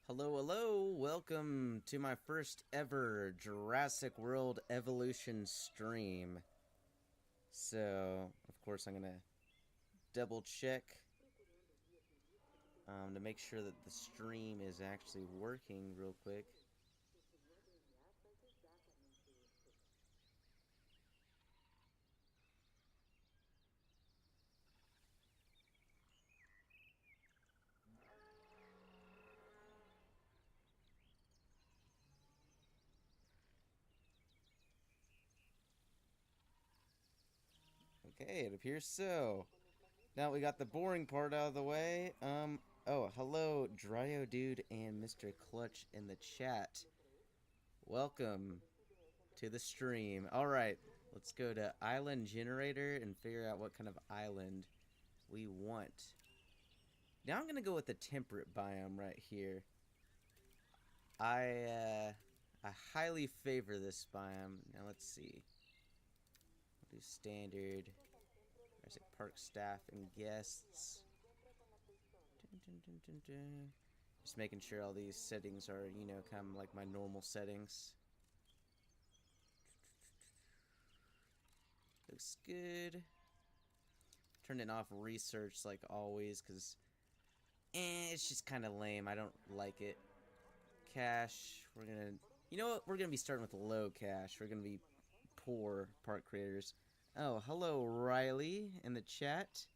Hello, hello! Welcome to my first ever Jurassic World Evolution stream. So, of course, I'm gonna double check to make sure that the stream is actually working real quick. Okay, it appears so. Now we got the boring part out of the way. Oh, hello, Dryo Dude and Mr. Clutch in the chat. Welcome to the stream. Alright, let's go to Island Generator and figure out what kind of island we want. Now I'm gonna go with the temperate biome right here. I highly favor this biome. Now let's see. We'll do standard. Jurassic Park staff and guests. Just making sure all these settings are, kind of like my normal settings. Looks good. Turning off research like always, because it's just kind of lame. I don't like it. Cash, we're gonna, you know what? We're gonna be starting with low cash. We're gonna be poor park creators. Oh, hello, Riley in the chat.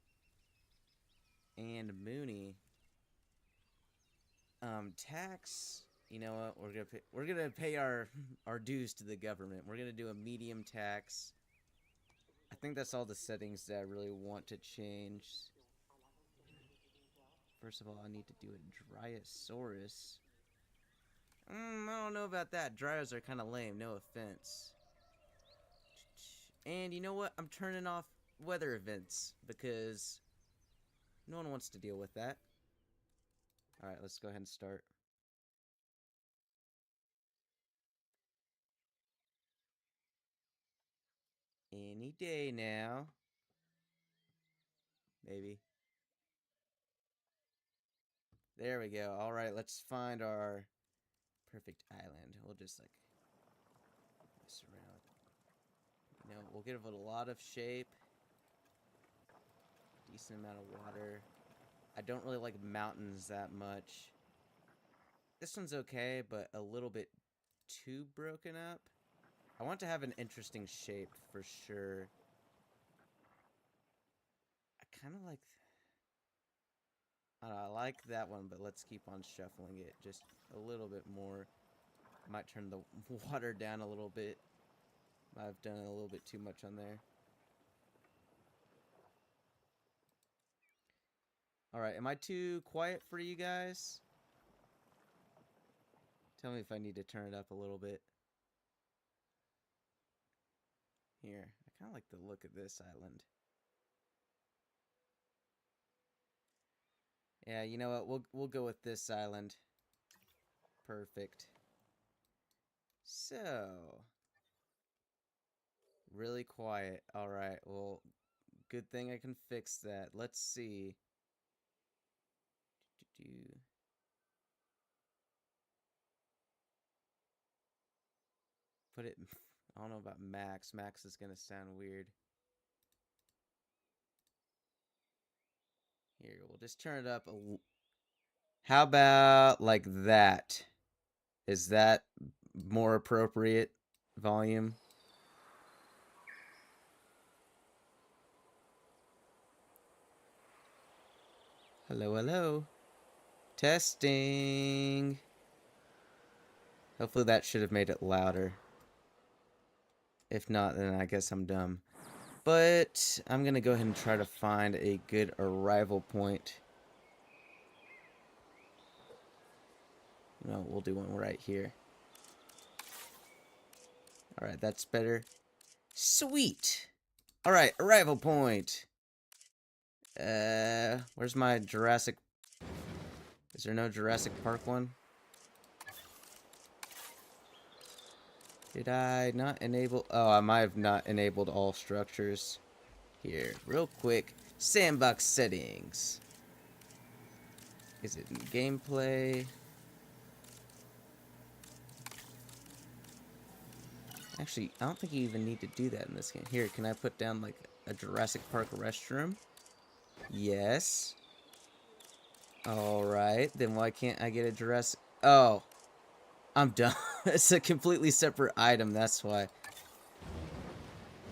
And Mooney. Tax. You know what? We're gonna pay our dues to the government. We're gonna do a medium tax. I think that's all the settings that I really want to change. First of all, I need to do a Dryosaurus. I don't know about that. Dryos are kind of lame, no offense. And you know what? I'm turning off weather events because no one wants to deal with that. Alright, let's go ahead and start. Any day now. Maybe. There we go. Alright, let's find our perfect island. We'll just like mess around. We'll give it a lot of shape. Decent amount of water. I don't really like mountains that much. This one's okay, but a little bit too broken up. I want to have an interesting shape for sure. I kind of like... I like that one, but let's keep on shuffling it just a little bit more. I might turn the water down a little bit. I've done a little bit too much on there. Alright, am I too quiet for you guys? Tell me if I need to turn it up a little bit. Here, I kind of like the look of this island. Yeah, you know what? We'll go with this island. Perfect. So, really quiet. All right. Well, good thing I can fix that. Let's see. Put it. I don't know about max. Max is gonna sound weird. Here, we'll just turn it up. How about like that? Is that more appropriate volume? Hello, hello. Testing. Hopefully that should have made it louder. If not, then I guess I'm dumb. But I'm going to go ahead and try to find a good arrival point. No, we'll do one right here. Alright, that's better. Sweet! Alright, arrival point. Where's my Jurassic... Is there no Jurassic Park one? Did I not enable... Oh, I might have not enabled all structures. Here, real quick. Sandbox settings. Is it in gameplay? Actually, I don't think you even need to do that in this game. Here, can I put down, like, a Jurassic Park restroom? Yes. Alright, then why can't I get a Jurassic... Oh. I'm done. It's a completely separate item, that's why.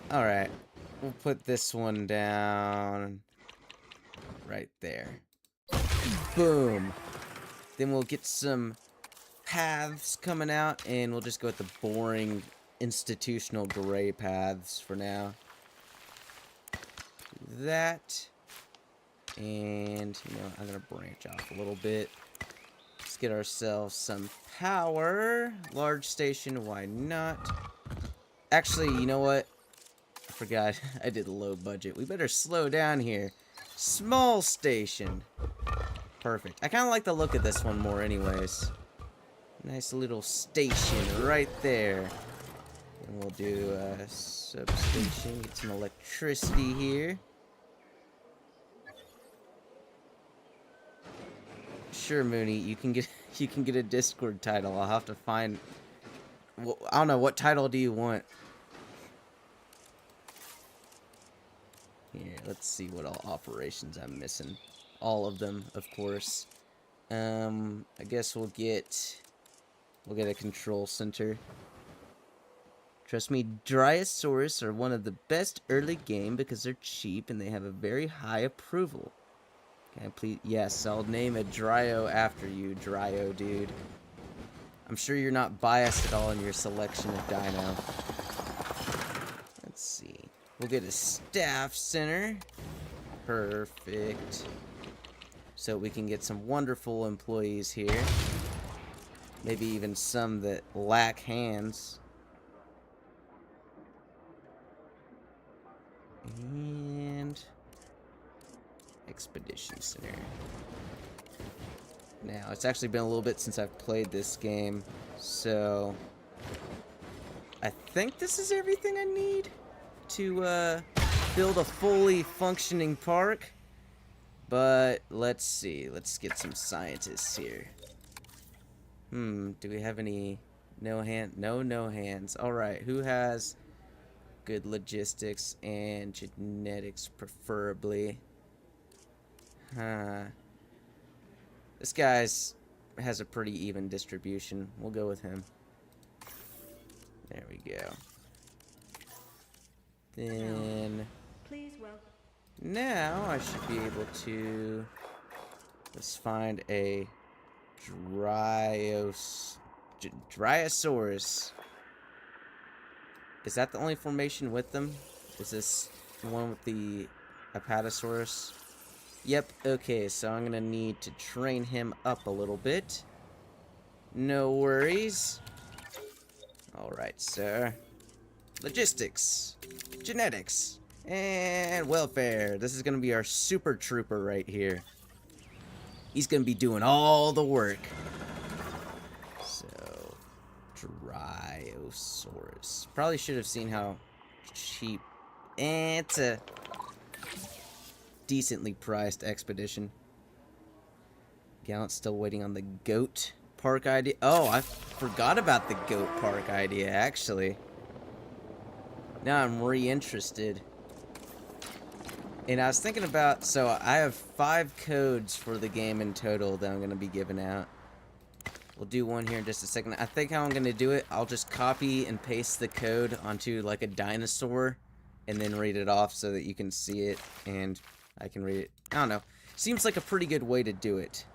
Alright. We'll put this one down... right there. Boom. Then we'll get some paths coming out, and we'll just go with the boring institutional gray paths for now. Do that. And, you know, I'm going to branch off a little bit. Let's get ourselves some power. Large station, why not? Actually, you know what? I forgot. I did low budget. We better slow down here. Small station. Perfect. I kind of like the look of this one more anyways. Nice little station right there. And we'll do a substation. Get some electricity here. Sure, Mooney, you can get a Discord title. I'll have to find... Well, I don't know, what title do you want? Here, let's see what all operations I'm missing. All of them, of course. I guess we'll get a control center. Trust me, Dryosaurus are one of the best early game because they're cheap and they have a very high approval. Can I please? Yes, I'll name a Dryo after you, Dryo dude. I'm sure you're not biased at all in your selection of dino. Let's see. We'll get a staff center. Perfect. So we can get some wonderful employees here. Maybe even some that lack hands. And... Expedition Center. Now, it's actually been a little bit since I've played this game, so... I think this is everything I need to, build a fully functioning park. But, let's see. Let's get some scientists here. Do we have any... No hands. Alright, who has good logistics and genetics, preferably? This guy's has a pretty even distribution. We'll go with him. There we go. Then Please welcome. now I should be able to let's find a Dryosaurus. Is that the only formation with them? Is this the one with the Apatosaurus? Yep, okay, so I'm gonna need to train him up a little bit. No worries. Alright, sir. Logistics, genetics, and welfare. This is gonna be our super trooper right here. He's gonna be doing all the work. So, Dryosaurus. Probably should have seen how cheap. It's a decently priced expedition. Gallant's still waiting on the goat park idea. Oh, I forgot about the goat park idea, actually. Now I'm re-interested. And I was thinking about, so I have 5 codes for the game in total that I'm going to be giving out. We'll do one here in just a second. I think how I'm going to do it, I'll just copy and paste the code onto like a dinosaur and then read it off so that you can see it and I can read it. I don't know. Seems like a pretty good way to do it.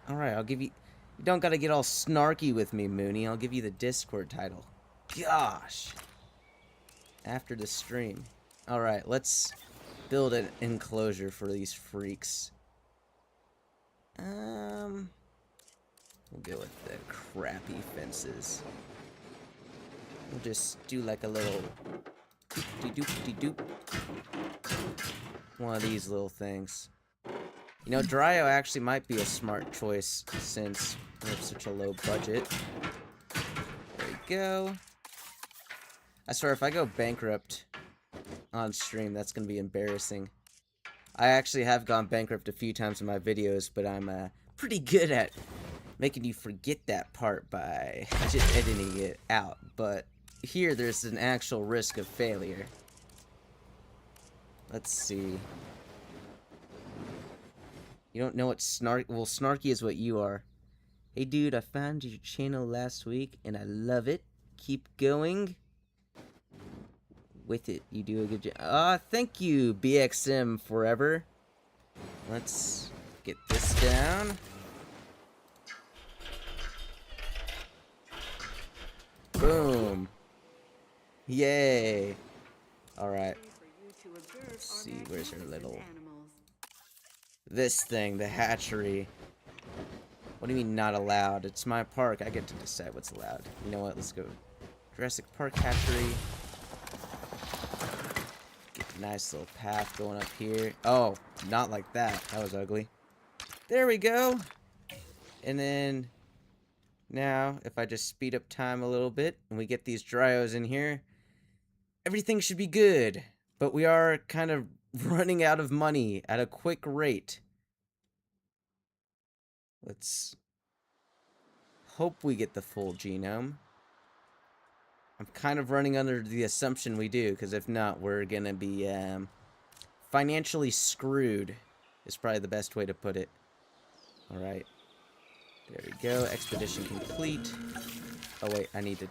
Alright, I'll give you... You don't gotta get all snarky with me, Mooney. I'll give you the Discord title. Gosh. After the stream. Alright, let's build an enclosure for these freaks. We'll go with the crappy fences. We'll just do like a little... doop-de-doop-de-doop. One of these little things. You know, Dryo actually might be a smart choice since we have such a low budget. There we go. I swear, if I go bankrupt on stream, that's going to be embarrassing. I actually have gone bankrupt a few times in my videos, but I'm pretty good at making you forget that part by just editing it out. But here, there's an actual risk of failure. Let's see. You don't know what snarky is what you are. Hey dude, I found your channel last week and I love it. Keep going with it. You do a good job. Thank you, BXM Forever. Let's get this down. Boom. Yay. Alright. Let's see, where's her little... This thing, the hatchery. What do you mean not allowed? It's my park. I get to decide what's allowed. You know what? Let's go. Jurassic Park hatchery. Get a nice little path going up here. Oh, not like that. That was ugly. There we go. And then now, if I just speed up time a little bit and we get these dryos in here, everything should be good. But we are kind of running out of money at a quick rate. Let's hope we get the full genome. I'm kind of running under the assumption we do, because if not, we're gonna be financially screwed, is probably the best way to put it. Alright. There we go. Expedition complete. Oh wait, I need to...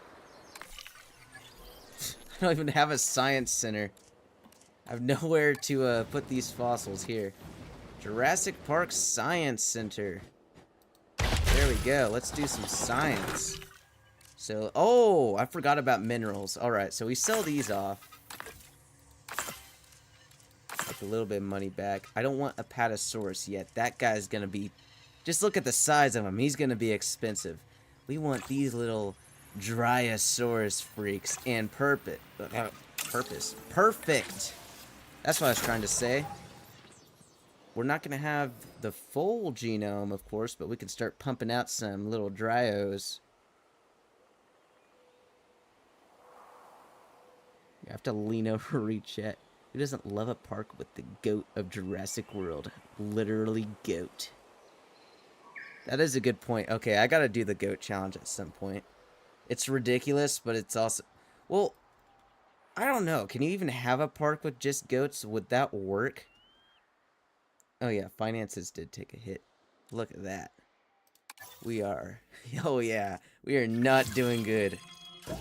I don't even have a science center. I have nowhere to put these fossils here. Jurassic Park Science Center. There we go. Let's do some science. So, oh, I forgot about minerals. Alright, so we sell these off. Make a little bit of money back. I don't want a Apatosaurus yet. That guy's gonna be... Just look at the size of him. He's gonna be expensive. We want these little Dryosaurus freaks and purpose. Perfect! That's what I was trying to say. We're not gonna have the full genome, of course, but we can start pumping out some little dryos. You have to lean over, reach it. Who doesn't love a park with the goat of Jurassic World? Literally goat. That is a good point. Okay, I gotta do the goat challenge at some point. It's ridiculous, but it's also... Well, I don't know. Can you even have a park with just goats? Would that work? Oh yeah, finances did take a hit. Look at that. We are... Oh yeah, we are not doing good.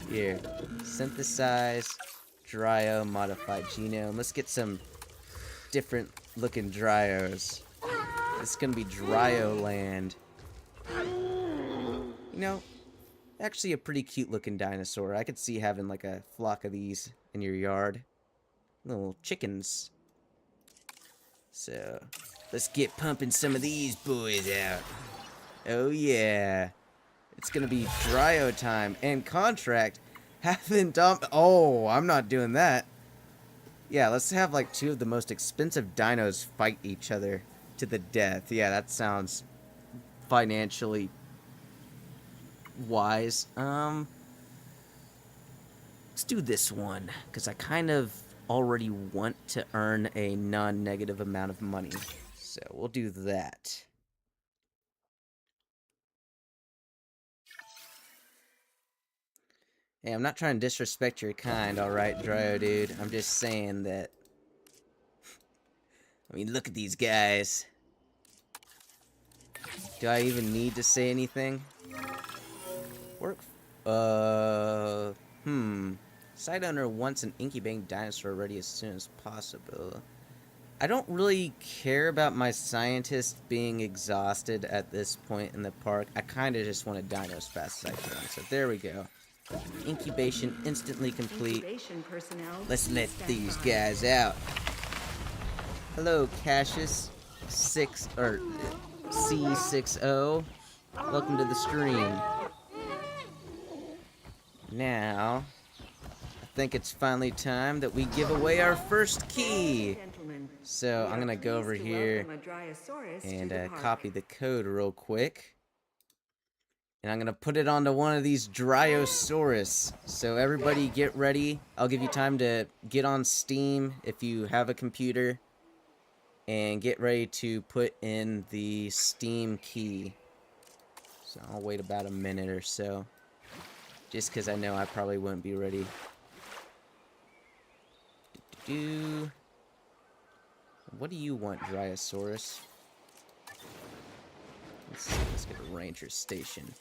Here, synthesize, dryo, modified genome. Let's get some different looking dryos. This is gonna be dryo land. You know, actually a pretty cute looking dinosaur. I could see having like a flock of these in your yard. Little chickens. So, let's get pumping some of these boys out. Oh yeah. It's gonna be dryo time. And contract haven't dumped. Oh, I'm not doing that. Yeah, let's have like two of the most expensive dinos fight each other to the death. Yeah, that sounds financially wise. Let's do this one, because I kind of already want to earn a non-negative amount of money. So we'll do that. Hey, I'm not trying to disrespect your kind, alright, Dryo dude. I'm just saying that... I mean, look at these guys. Do I even need to say anything? Work... Site owner wants an incubating dinosaur ready as soon as possible. I don't really care about my scientists being exhausted at this point in the park. I kind of just want a dino as fast as I can. So there we go. Incubation instantly complete. Let's let these guys out. Hello, Cassius C60. Welcome to the stream. Now, I think it's finally time that we give away our first key. So I'm gonna go over here and copy the code real quick. And I'm gonna put it onto one of these Dryosaurus. So everybody get ready. I'll give you time to get on Steam if you have a computer. And get ready to put in the Steam key. So I'll wait about a minute or so. Just because I know I probably wouldn't be ready. What do you want, Dryosaurus? Let's see, let's get a ranger station.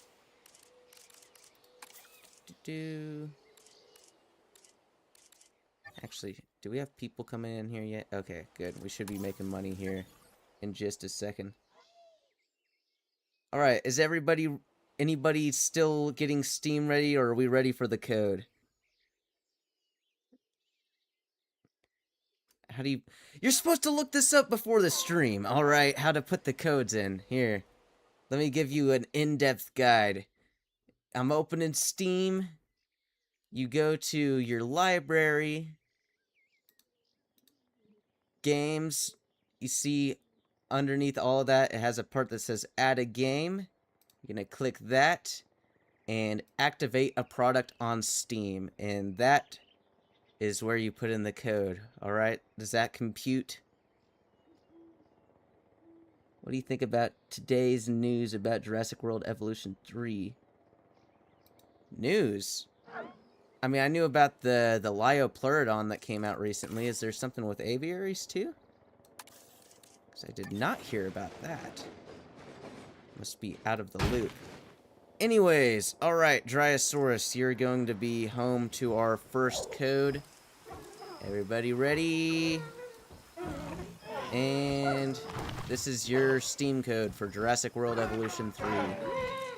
Actually, do we have people coming in here yet? Okay, good. We should be making money here in just a second. Alright, is anybody still getting Steam ready, or are we ready for the code? How do you... You're supposed to look this up before the stream. Alright, how to put the codes in. Here, let me give you an in-depth guide. I'm opening Steam. You go to your library. Games. You see underneath all of that, it has a part that says add a game. You're going to click that and activate a product on Steam. And that is where you put in the code. Alright, does that compute? What do you think about today's news about Jurassic World Evolution 3? News? I mean, I knew about the Liopleurodon that came out recently. Is there something with aviaries too? Because I did not hear about that. Must be out of the loop. Anyways, alright, Dryosaurus, you're going to be home to our first code. Everybody ready? And this is your Steam code for Jurassic World Evolution 3.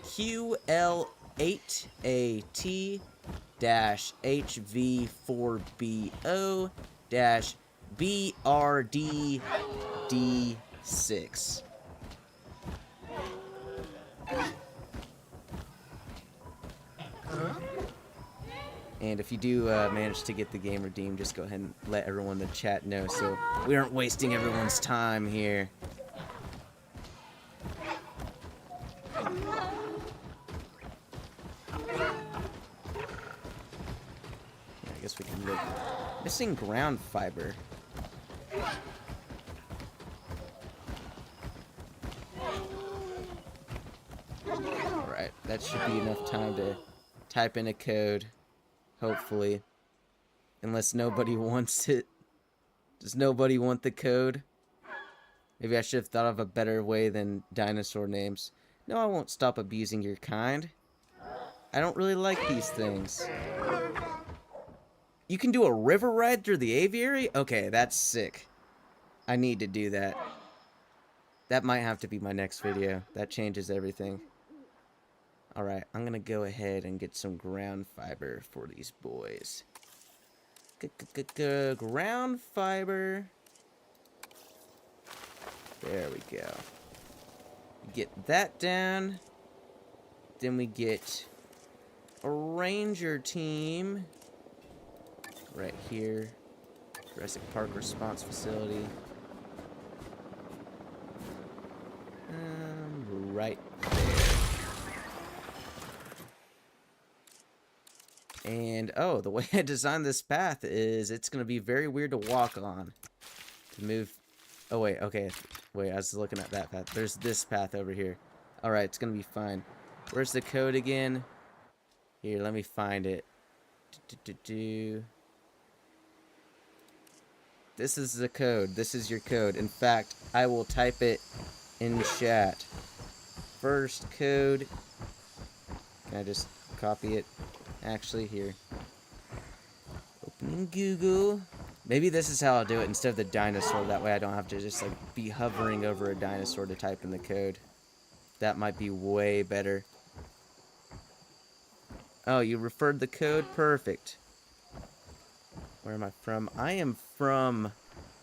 QL8AT-HV4BO-BRDD6. And if you do manage to get the game redeemed, just go ahead and let everyone in the chat know so we aren't wasting everyone's time here. I guess we can look. Missing ground fiber. Alright, that should be enough time to type in a code. Hopefully. Unless nobody wants it. Does nobody want the code? Maybe I should have thought of a better way than dinosaur names. No, I won't stop abusing your kind. I don't really like these things. You can do a river ride through the aviary? Okay, that's sick. I need to do that. That might have to be my next video. That changes everything. Alright, I'm gonna go ahead and get some ground fiber for these boys. Ground fiber. There we go. Get that down. Then we get a ranger team. Right here. Jurassic Park Response Facility. Right there. And, oh, the way I designed this path is it's going to be very weird to walk on. To move... Oh, wait, okay. Wait, I was looking at that path. There's this path over here. Alright, it's going to be fine. Where's the code again? Here, let me find it. This is the code. This is your code. In fact, I will type it in chat. First code. Can I just copy it? Actually, here. Opening Google. Maybe this is how I'll do it instead of the dinosaur. That way I don't have to just, like, be hovering over a dinosaur to type in the code. That might be way better. Oh, you referred the code? Perfect. Where am I from? I am from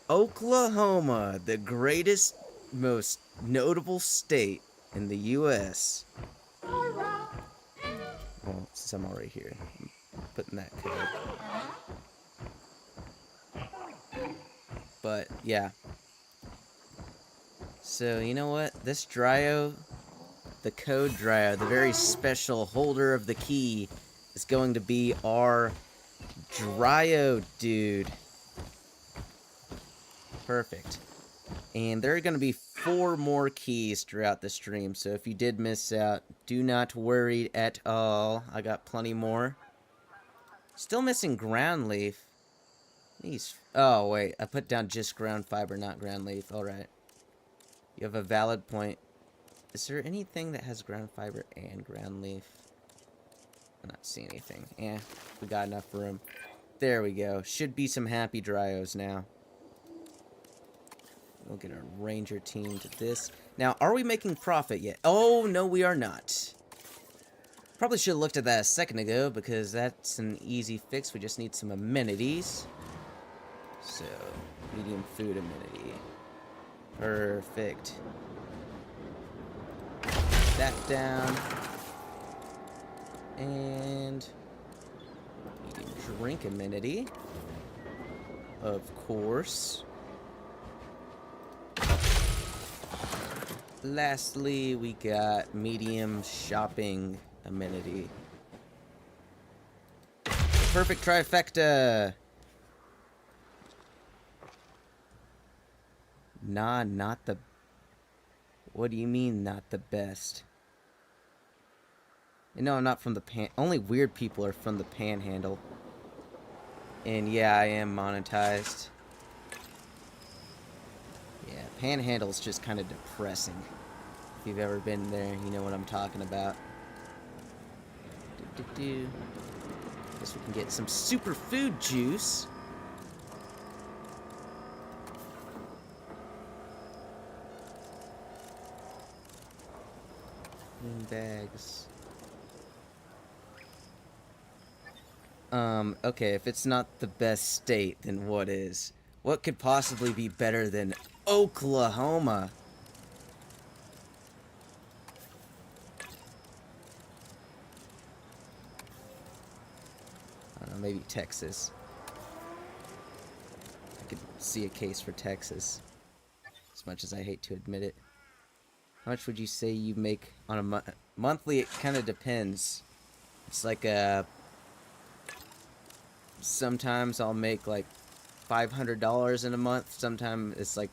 Oklahoma, the greatest, most notable state in the U.S. Well, since I'm already here, I'm putting that code. But, yeah. So, you know what? This Dryo, the code Dryo, the very special holder of the key, is going to be our Dryo dude. Perfect. And there are going to be 4 more keys throughout the stream, so if you did miss out, do not worry at all. I got plenty more. Still missing ground leaf. Oh, wait. I put down just ground fiber, not ground leaf. Alright. You have a valid point. Is there anything that has ground fiber and ground leaf? I'm not seeing anything. Eh, we got enough room. There we go. Should be some happy dryos now. We'll get our ranger team to this. Now, are we making profit yet? Oh, no, we are not. Probably should have looked at that a second ago, because that's an easy fix. We just need some amenities. So, medium food amenity. Perfect. That down. And medium drink amenity. Of course. Lastly, we got medium shopping amenity. Perfect trifecta. Nah, not the... What do you mean, not the best? No, I'm not from the only weird people are from the Panhandle. And yeah, I am monetized. Yeah, Panhandle's just kind of depressing. If you've ever been there, you know what I'm talking about. Guess we can get some superfood juice. Bags. Okay, if it's not the best state, then what is? What could possibly be better than Oklahoma? I don't know, maybe Texas. I could see a case for Texas. As much as I hate to admit it. How much would you say you make on a monthly? It kind of depends. It's like sometimes I'll make like $500 in a month. Sometimes it's like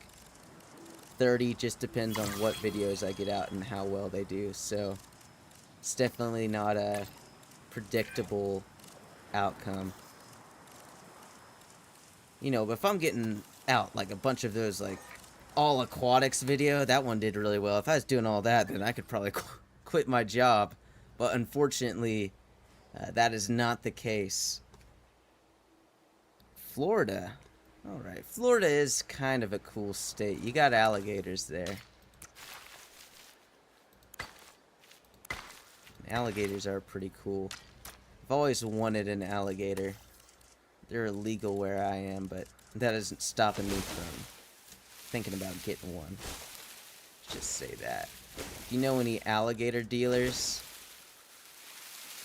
30. Just depends on what videos I get out and how well they do. So it's definitely not a predictable outcome. You know, but if I'm getting out like a bunch of those like all aquatics video, that one did really well. If I was doing all that, then I could probably quit my job. But unfortunately, that is not the case. Florida. Alright, Florida is kind of a cool state. You got alligators there. And alligators are pretty cool. I've always wanted an alligator. They're illegal where I am, but that isn't stopping me from thinking about getting one. Just say that. If you know any alligator dealers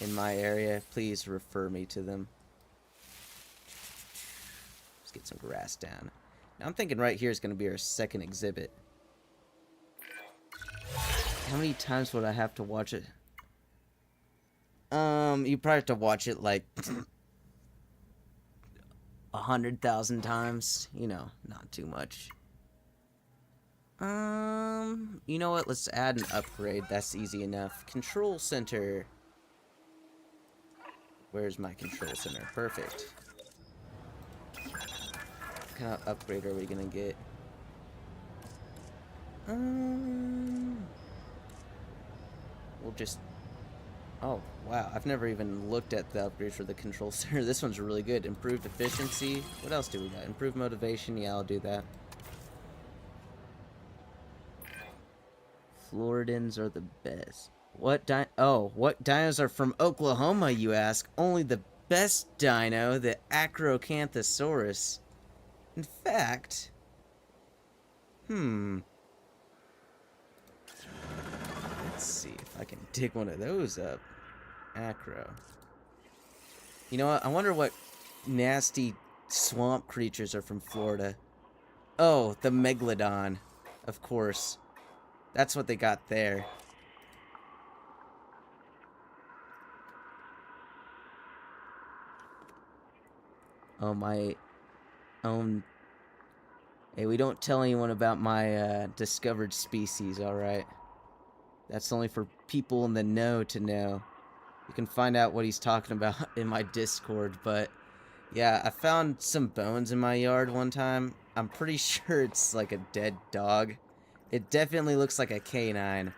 in my area, please refer me to them. Let's get some grass down. Now I'm thinking right here is going to be our second exhibit. How many times would I have to watch it? You probably have to watch it like 100,000 times. You know, not too much. You know what? Let's add an upgrade. That's easy enough. Control center. Where's my control center? Perfect. What kind of upgrade are we gonna get? We'll just... Oh, wow. I've never even looked at the upgrades for the control center. This one's really good. Improved efficiency. What else do we got? Improved motivation. Yeah, I'll do that. Floridans are the best. What dinos are from Oklahoma, you ask? Only the best dino, the Acrocanthosaurus. In fact... Let's see if I can dig one of those up. Acro. You know what? I wonder what nasty swamp creatures are from Florida. Oh, the Megalodon. Of course. That's what they got there. Oh, my own Hey, we don't tell anyone about my discovered species, alright? That's only for people in the know to know. You can find out what he's talking about in my Discord, but yeah, I found some bones in my yard one time. I'm pretty sure it's like a dead dog. It definitely looks like a canine,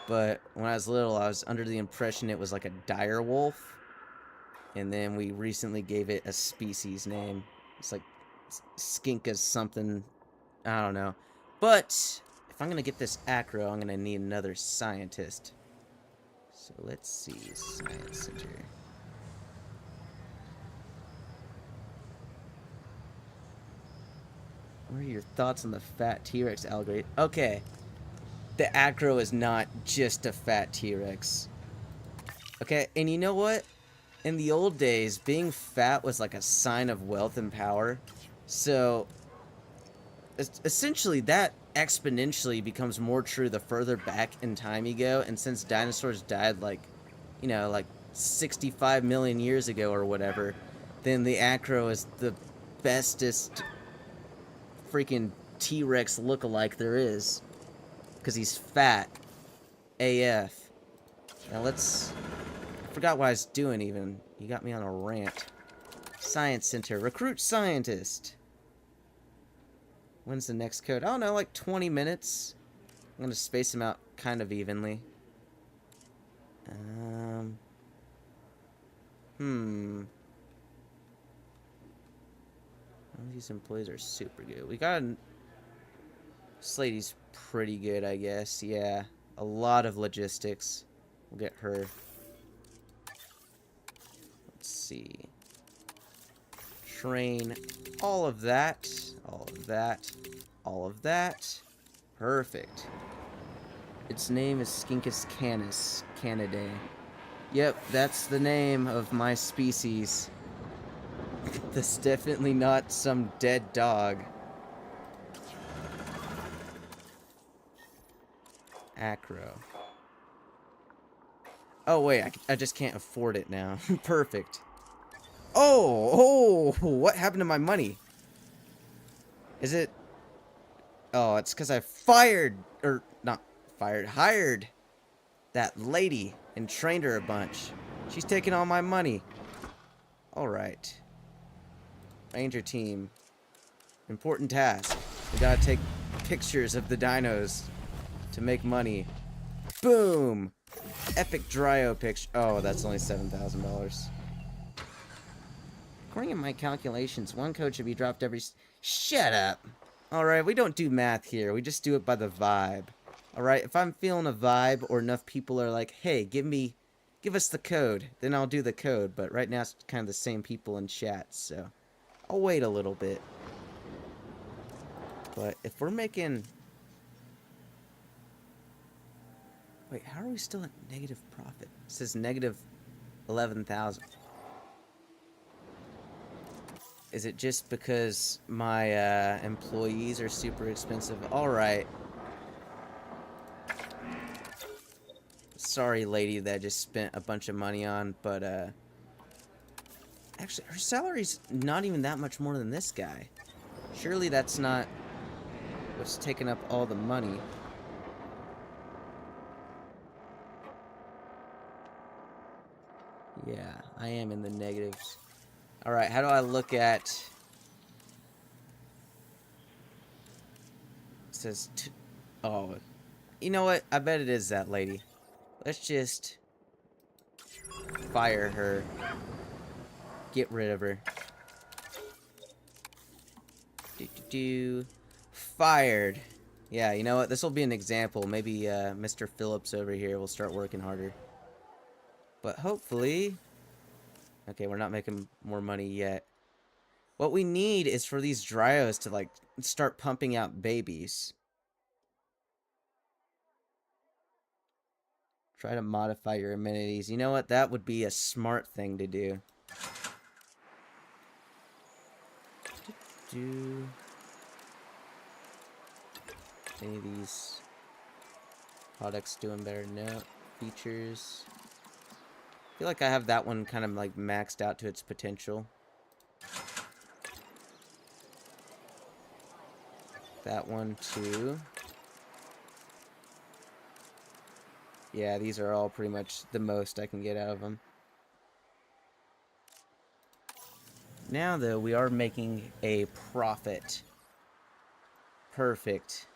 but when I was little, I was under the impression it was like a dire wolf, and then we recently gave it a species name. It's like Skinkas something, I don't know. But if I'm gonna get this acro, I'm gonna need another scientist. So let's see, Science Center. What are your thoughts on the fat T-Rex algorithm? Okay, the acro is not just a fat T-Rex. Okay, and you know what? In the old days, being fat was like a sign of wealth and power. So, essentially, that exponentially becomes more true the further back in time you go. And since dinosaurs died, like, you know, like 65 million years ago or whatever, then the acro is the bestest freaking T-Rex lookalike there is. Because he's fat. AF. Now let's... I forgot what I was doing even. You got me on a rant. Science Center. Recruit scientist. When's the next code? I don't know, like 20 minutes. I'm gonna space them out kind of evenly. All these employees are super good. We got... This lady's pretty good, I guess. Yeah. A lot of logistics. We'll get her. Let's see. Train all of that. All of that. All of that. Perfect. Its name is Skinkus canis. Canidae. Yep, that's the name of my species. That's definitely not some dead dog. Acro. Oh, wait, I just can't afford it now. Perfect. Oh, what happened to my money? Is it... Oh, it's because I fired, or not fired, hired that lady and trained her a bunch. She's taking all my money. Alright. Ranger team. Important task. We gotta take pictures of the dinos to make money. Boom! Epic dryo picture. Oh, that's only $7,000. According to my calculations, one code should be dropped every... Shut up! Alright, we don't do math here. We just do it by the vibe. Alright, if I'm feeling a vibe or enough people are like, hey, give us the code, then I'll do the code. But right now it's kind of the same people in chat, so I'll wait a little bit. But if we're making... Wait, how are we still at negative profit? It says negative 11,000. Is it just because my employees are super expensive? Alright. Sorry, lady, that I just spent a bunch of money on, but actually, her salary's not even that much more than this guy. Surely that's not what's taking up all the money. Yeah, I am in the negatives. Alright, how do I look at... It says... Oh, you know what? I bet it is that lady. Let's just... fire her. Get rid of her. Fired. Yeah, you know what? This will be an example. Maybe Mr. Phillips over here will start working harder. But hopefully... Okay, we're not making more money yet. What we need is for these dryos to, like, start pumping out babies. Try to modify your amenities. You know what? That would be a smart thing to do. Any of these products doing better? No. Features. I feel like I have that one kind of like maxed out to its potential. that one too. Yeah, these are all pretty much the most I can get out of them. Now, though, we are making a profit. Perfect.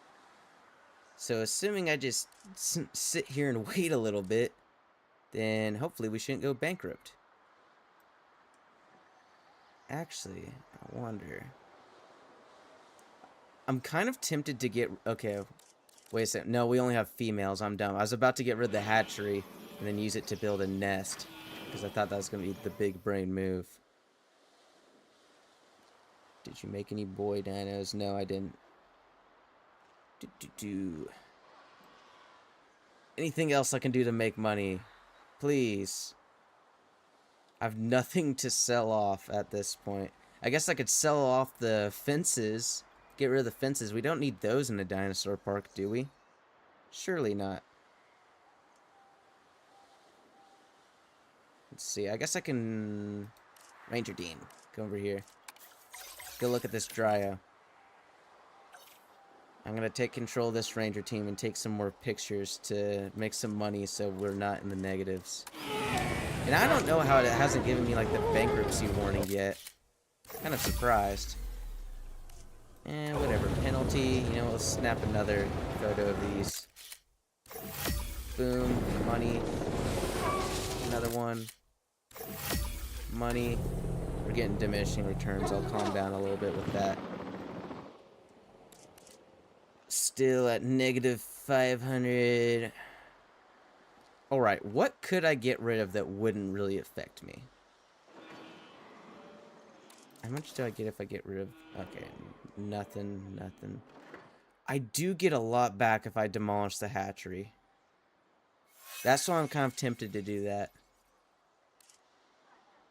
So, assuming I just sit here and wait a little bit, then hopefully we shouldn't go bankrupt. Actually, I wonder. I'm kind of tempted to get... Okay, wait a second. No, we only have females. I'm dumb. I was about to get rid of the hatchery and then use it to build a nest, because I thought that was going to be the big brain move. Did you make any boy dinos? No, I didn't. Anything else I can do to make money? Please. I have nothing to sell off at this point. I guess I could sell off the fences. Get rid of the fences. We don't need those in a dinosaur park, do we? Surely not. Let's see. I guess I can... Ranger Dean. Come over here. Go look at this Dryo. I'm going to take control of this ranger team and take some more pictures to make some money so we're not in the negatives. And I don't know how it hasn't given me like the bankruptcy warning yet. Kind of surprised. And whatever, penalty. You know, we'll snap another photo of these. Boom, money. Another one. Money. We're getting diminishing returns. I'll calm down a little bit with that. Still at negative 500. Alright, what could I get rid of that wouldn't really affect me? How much do I get if I get rid of... Okay, nothing. I do get a lot back if I demolish the hatchery. That's why I'm kind of tempted to do that.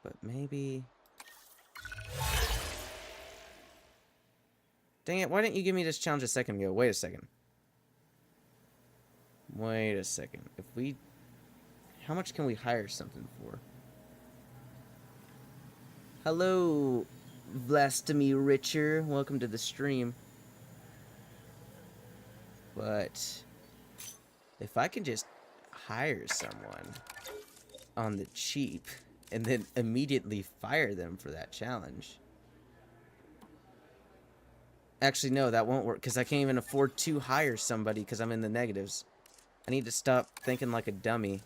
But maybe... Dang it, why didn't you give me this challenge a second ago? Wait a second. If we... How much can we hire something for? Hello, Vlastimir Richer. Welcome to the stream. But... if I can just hire someone on the cheap and then immediately fire them for that challenge... Actually, no, that won't work, because I can't even afford to hire somebody because I'm in the negatives. I need to stop thinking like a dummy.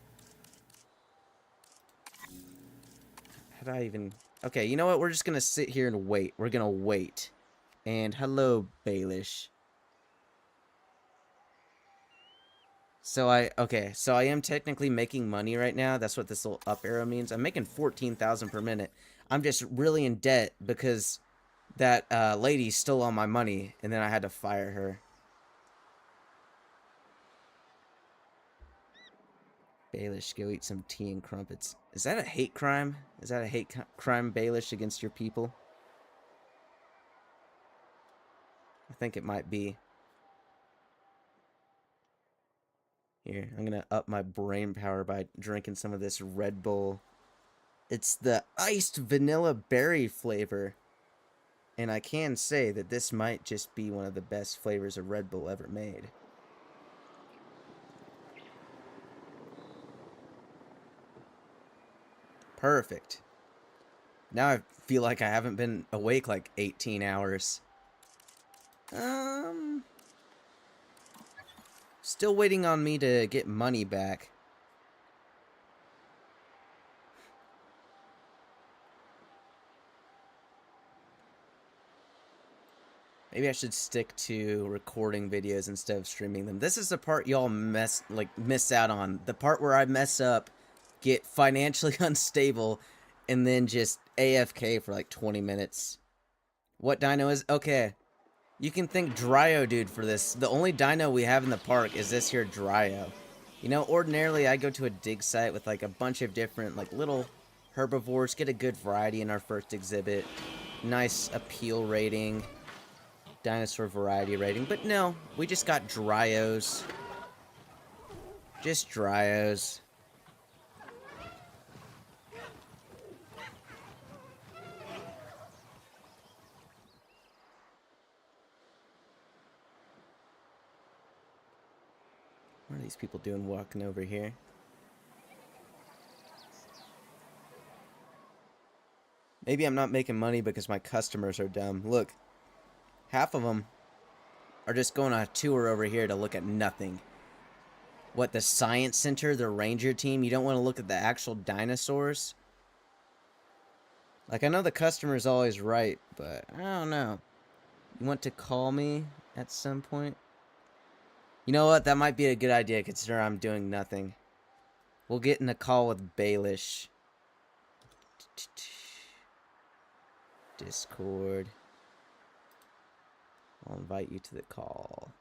How do I even... Okay, you know what? We're just going to sit here and wait. We're going to wait. And hello, Baelish. So I am technically making money right now. That's what this little up arrow means. I'm making 14,000 per minute. I'm just really in debt because... that lady stole all my money, and then I had to fire her. Baelish, go eat some tea and crumpets. Is that a hate crime? Is that a hate crime, Baelish, against your people? I think it might be. Here, I'm gonna up my brain power by drinking some of this Red Bull. It's the iced vanilla berry flavor. And I can say that this might just be one of the best flavors of Red Bull ever made. Perfect. Now I feel like I haven't been awake like 18 hours. Still waiting on me to get money back. Maybe I should stick to recording videos instead of streaming them. This is the part y'all miss out on. The part where I mess up, get financially unstable, and then just AFK for like 20 minutes. What dino is? Okay. You can thank Dryo Dude for this. The only dino we have in the park is this here Dryo. You know, ordinarily I go to a dig site with like a bunch of different like little herbivores, get a good variety in our first exhibit. Nice appeal rating. Dinosaur variety rating, but no, we just got Dryos. Just Dryos. What are these people doing walking over here? Maybe I'm not making money because my customers are dumb. Look, half of them are just going on a tour over here to look at nothing. What, the science center, the ranger team? You don't want to look at the actual dinosaurs? Like, I know the customer's always right, but I don't know. You want to call me at some point? You know what? That might be a good idea considering I'm doing nothing. We'll get in a call with Baelish. Discord. I'll invite you to the call.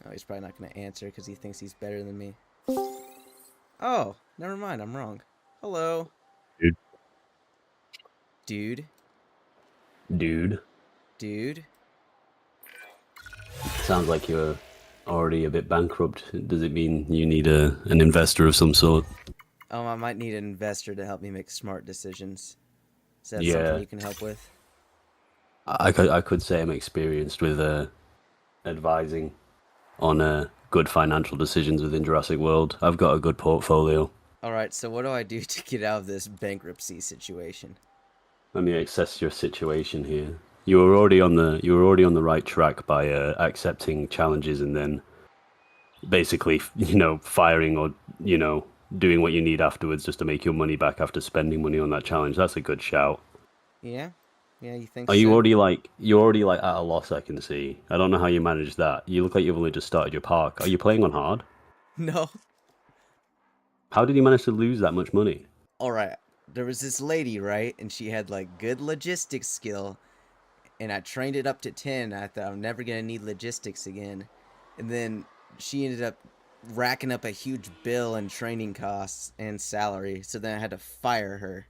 Oh, he's probably not going to answer because he thinks he's better than me. Oh, never mind. I'm wrong. Hello. Dude. Dude. Dude. Dude. Sounds like you're already a bit bankrupt. Does it mean you need an investor of some sort? Oh, I might need an investor to help me make smart decisions. Is that Yeah. something you can help with? I could say I'm experienced with advising on good financial decisions within Jurassic World. I've got a good portfolio. Alright, so what do I do to get out of this bankruptcy situation? Let me assess your situation here. You were already on the right track by accepting challenges and then basically, firing or, doing what you need afterwards just to make your money back after spending money on that challenge. That's a good shout. Yeah? Yeah, you think Are so? you already at a loss, I can see. I don't know how you managed that. You look like you've only just started your park. Are you playing on hard? No. How did you manage to lose that much money? Alright, there was this lady, right? And she had, like, good logistics skill. And I trained it up to 10. I thought I'm never going to need logistics again. And then she ended up racking up a huge bill in training costs and salary. So then I had to fire her.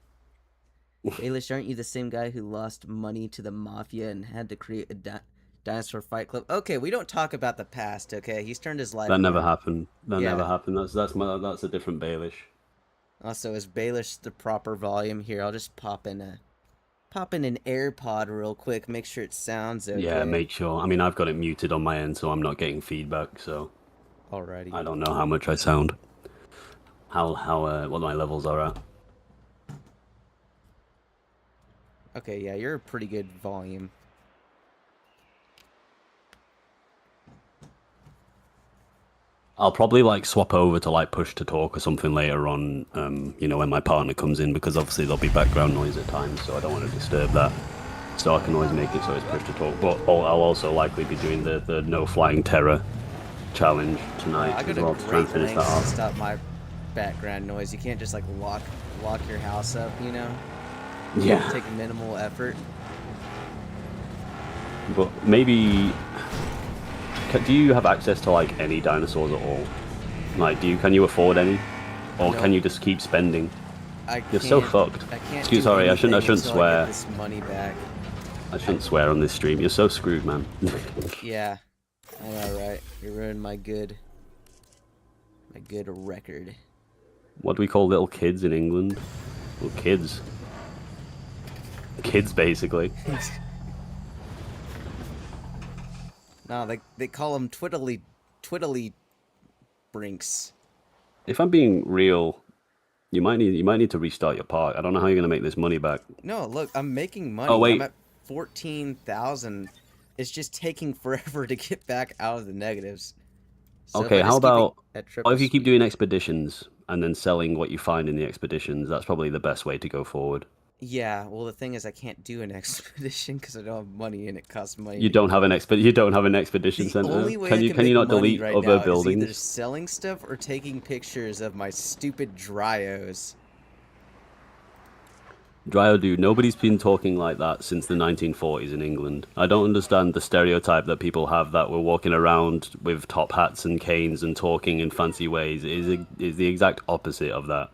Baelish, aren't you the same guy who lost money to the mafia and had to create a dinosaur fight club? Okay, we don't talk about the past, okay? He's turned his life That never around. happened. That Yeah. never happened. That's a different Baelish. Also, is Baelish the proper volume? Here, I'll just pop in an AirPod real quick, make sure it sounds okay. Yeah, make sure. I mean, I've got it muted on my end, so I'm not getting feedback. So, Alrighty. I don't know how much I sound. What my levels are at. Okay, yeah, you're a pretty good volume. I'll probably swap over to push to talk or something later on. When my partner comes in, because obviously there'll be background noise at times, so I don't want to disturb that. So I can always make it so it's push to talk. But I'll also likely be doing the no flying terror challenge tonight I as got well a to try and great finish that lengths to off. stop my background noise. You can't just like lock your house up, you know? Yeah. Take minimal effort. But maybe, do you have access to any dinosaurs at all? Can you afford any, or No. can you just keep spending? You're so can't- fucked. I can't. Excuse, do sorry, I shouldn't anything until I swear. get this money back. I shouldn't swear on this stream. You're so screwed, man. Yeah, I know, right? You ruined my good record. What do we call little kids in England? Well, kids. Kids, basically. No, they call them twiddly brinks. If I'm being real, you might need to restart your park. I don't know how you're gonna make this money back. No, look, I'm making money. Oh, wait. I'm at 14,000. It's just taking forever to get back out of the negatives. So if Okay, I how just keep it about at triple if you keep speed- doing expeditions and then selling what you find in the expeditions? That's probably the best way to go forward. Yeah, well, the thing is, I can't do an expedition because I don't have money and it costs money. You don't have an expedition The center. only way Can I you can can you make not money delete right other now buildings? is either selling stuff or taking pictures of my stupid dryos. Dryo dude, nobody's been talking like that since the 1940s in England. I don't understand the stereotype that people have that we're walking around with top hats and canes and talking in fancy ways. It is the exact opposite of that.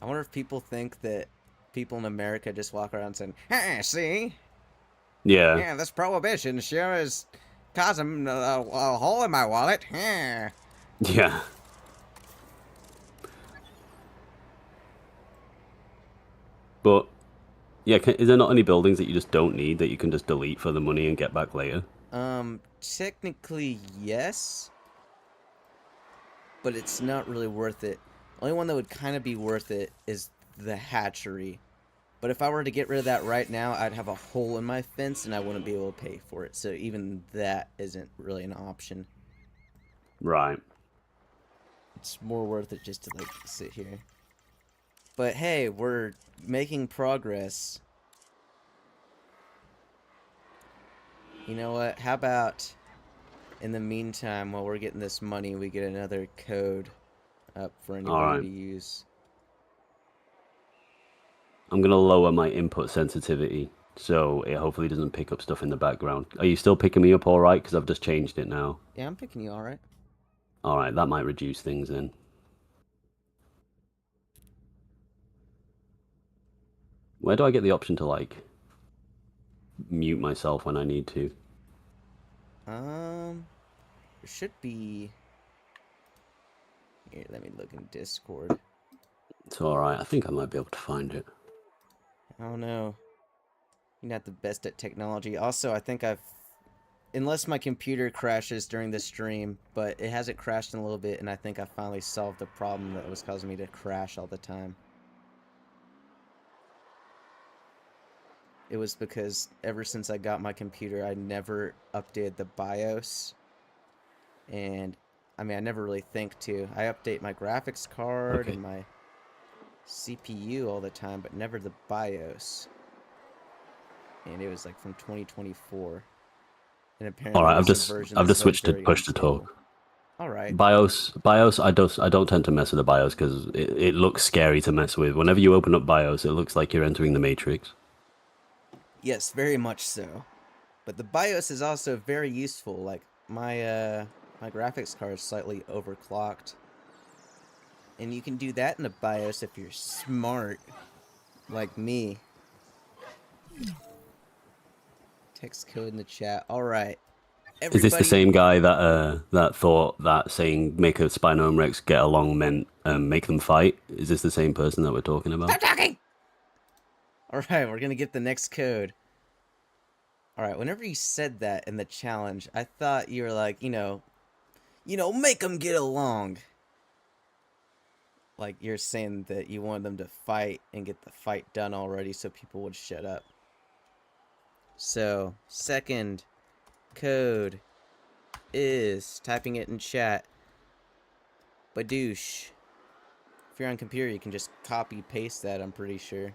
I wonder if people think that people in America just walk around saying, "Hey, see? Yeah. Yeah, this prohibition sure is causing a hole in my wallet." Yeah. But yeah, is there not any buildings that you just don't need that you can just delete for the money and get back later? Technically, yes, but it's not really worth it. Only one that would kind of be worth it is the hatchery. But if I were to get rid of that right now, I'd have a hole in my fence and I wouldn't be able to pay for it. So even that isn't really an option. Right. It's more worth it just to, like, sit here. But hey, we're making progress. You know what? How about, in the meantime, while we're getting this money, we get another code up for All anybody right. to use. I'm gonna lower my input sensitivity so it hopefully doesn't pick up stuff in the background. Are you still picking me up all right? Because I've just changed it now. Yeah, I'm picking you alright. All right, that might reduce things then. Where do I get the option to like mute myself when I need to? There should be... Here, let me look in Discord. It's all right. I think I might be able to find it. I don't know. You're not the best at technology. Also, I think I've... Unless my computer crashes during the stream, but it hasn't crashed in a little bit, and I think I finally solved the problem that was causing me to crash all the time. It was because ever since I got my computer, I never updated the BIOS. And, I mean, I never really think to. I update my graphics card Okay. and my CPU all the time, but never the BIOS. And it was like from 2024. And All apparently right. there's a version I've that's just like switched to very push to unstable. talk. Alright. BIOS. I don't tend to mess with the BIOS because it looks scary to mess with. Whenever you open up BIOS, it looks like you're entering the Matrix. Yes, very much so. But the BIOS is also very useful. Like, my graphics card is slightly overclocked. And you can do that in the BIOS if you're smart, like me. Text code in the chat. Alright. Is this the Everybody... same guy that thought that saying make a Spinom Rex get along meant make them fight? Is this the same person that we're talking about? Stop talking! Alright, we're gonna get the next code. Alright, whenever you said that in the challenge, I thought you were like, make them get along. Like, you're saying that you wanted them to fight and get the fight done already so people would shut up. So, second code is, typing it in chat, Badoosh. If you're on computer, you can just copy paste that, I'm pretty sure.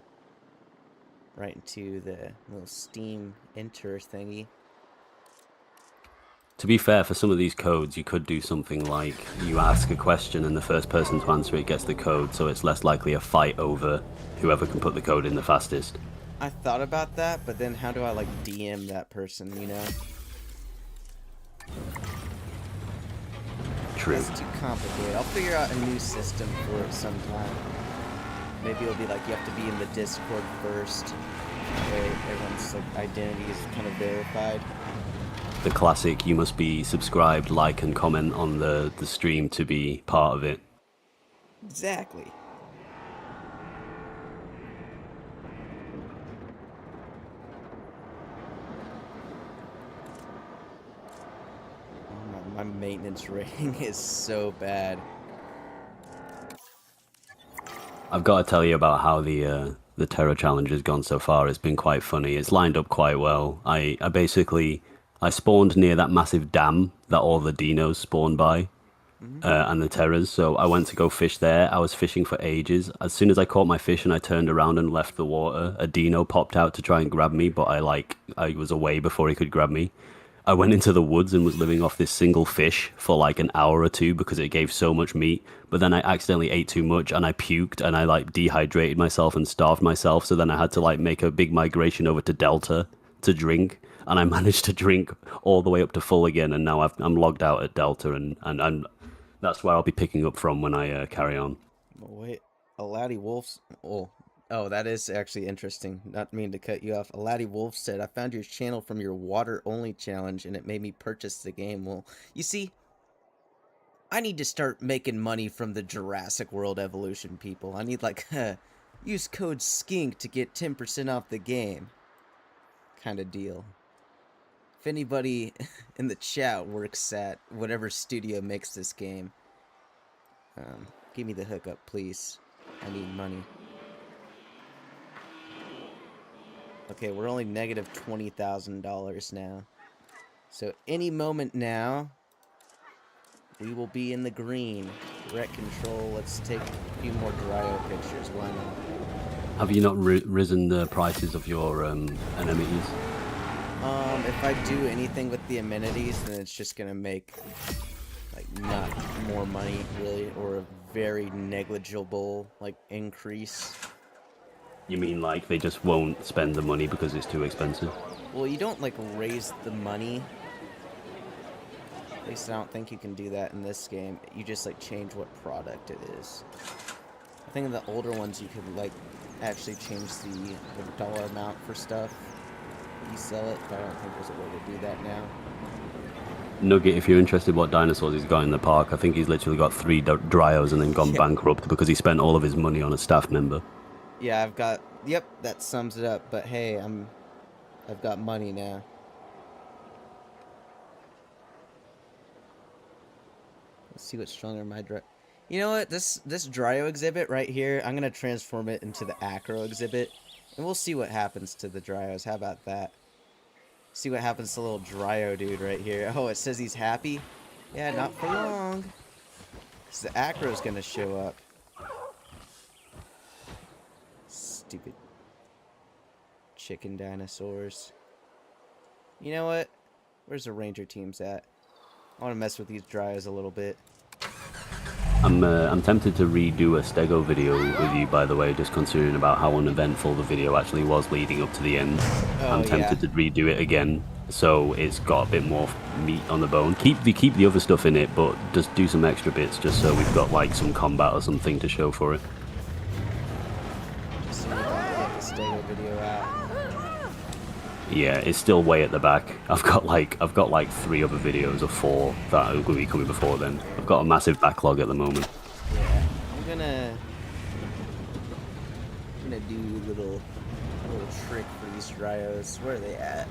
Right into the little Steam enter thingy. To be fair, for some of these codes, you could do something like you ask a question and the first person to answer it gets the code, so it's less likely a fight over whoever can put the code in the fastest. I thought about that, but then how do I, like, DM that person, you know? True. That's too complicated. I'll figure out a new system for it sometime. Maybe it'll be like you have to be in the Discord first. That way everyone's, like, identity is kind of verified. The classic, you must be subscribed, like, and comment on the stream to be part of it. Exactly. Oh, my maintenance rating is so bad. I've got to tell you about how the Terror Challenge has gone so far. It's been quite funny. It's lined up quite well. I spawned near that massive dam that all the dinos spawn by, and the terrors. So I went to go fish there. I was fishing for ages. As soon as I caught my fish and I turned around and left the water, a dino popped out to try and grab me, but I was away before he could grab me. I went into the woods and was living off this single fish for like an hour or two because it gave so much meat. But then I accidentally ate too much and I puked and I like dehydrated myself and starved myself. So then I had to like make a big migration over to Delta to drink. And I managed to drink all the way up to full again. And now I'm logged out at Delta and that's where I'll be picking up from when I carry on. Oh, wait, a laddie wolf's... Oh, that is actually interesting. Not mean to cut you off. A laddie wolf said, I found your channel from your water-only challenge, and it made me purchase the game. Well, you see, I need to start making money from the Jurassic World Evolution, people. I need, like, Use code SKINK to get 10% off the game. Kind of deal. If anybody in the chat works at whatever studio makes this game, give me the hookup, please. I need money. Okay, we're only negative $20,000 now. So any moment now, we will be in the green. Wreck control. Let's take a few more Dryo pictures. Why not? Have you not risen the prices of your enemies? If I do anything with the amenities, then it's just gonna make like not more money really, or a very negligible like increase. You mean like they just won't spend the money because it's too expensive? Well, you don't like raise the money. At least I don't think you can do that in this game. You just like change what product it is. I think in the older ones you could like actually change the dollar amount for stuff. You sell it, but I don't think there's a way to do that now. Nugget, if you're interested what dinosaurs he's got in the park, I think he's literally got 3 Dryos and then gone bankrupt because he spent all of his money on a staff member. Yeah, I've got... Yep, that sums it up. But hey, I've got money now. Let's see what's stronger in my Dryo. You know what? This Dryo exhibit right here, I'm gonna transform it into the Acro exhibit. And we'll see what happens to the Dryos. How about that? See what happens to little Dryo dude right here. Oh, it says he's happy? Yeah, not for long. Because the Acro's gonna show up. Stupid chicken dinosaurs. You know what? Where's the ranger teams at? I want to mess with these Dryos a little bit. I'm tempted to redo a Stego video with you, by the way, just considering about how uneventful the video actually was leading up to the end. Oh, I'm tempted to redo it again, so it's got a bit more meat on the bone. Keep the other stuff in it, but just do some extra bits, just so we've got like some combat or something to show for it. Just so we can get the Stego video out. Yeah, it's still way at the back. I've got like 3 other videos or 4 that are going to be coming before then. I've got a massive backlog at the moment. Yeah, I'm gonna do a little trick for these Dryos. Where are they at?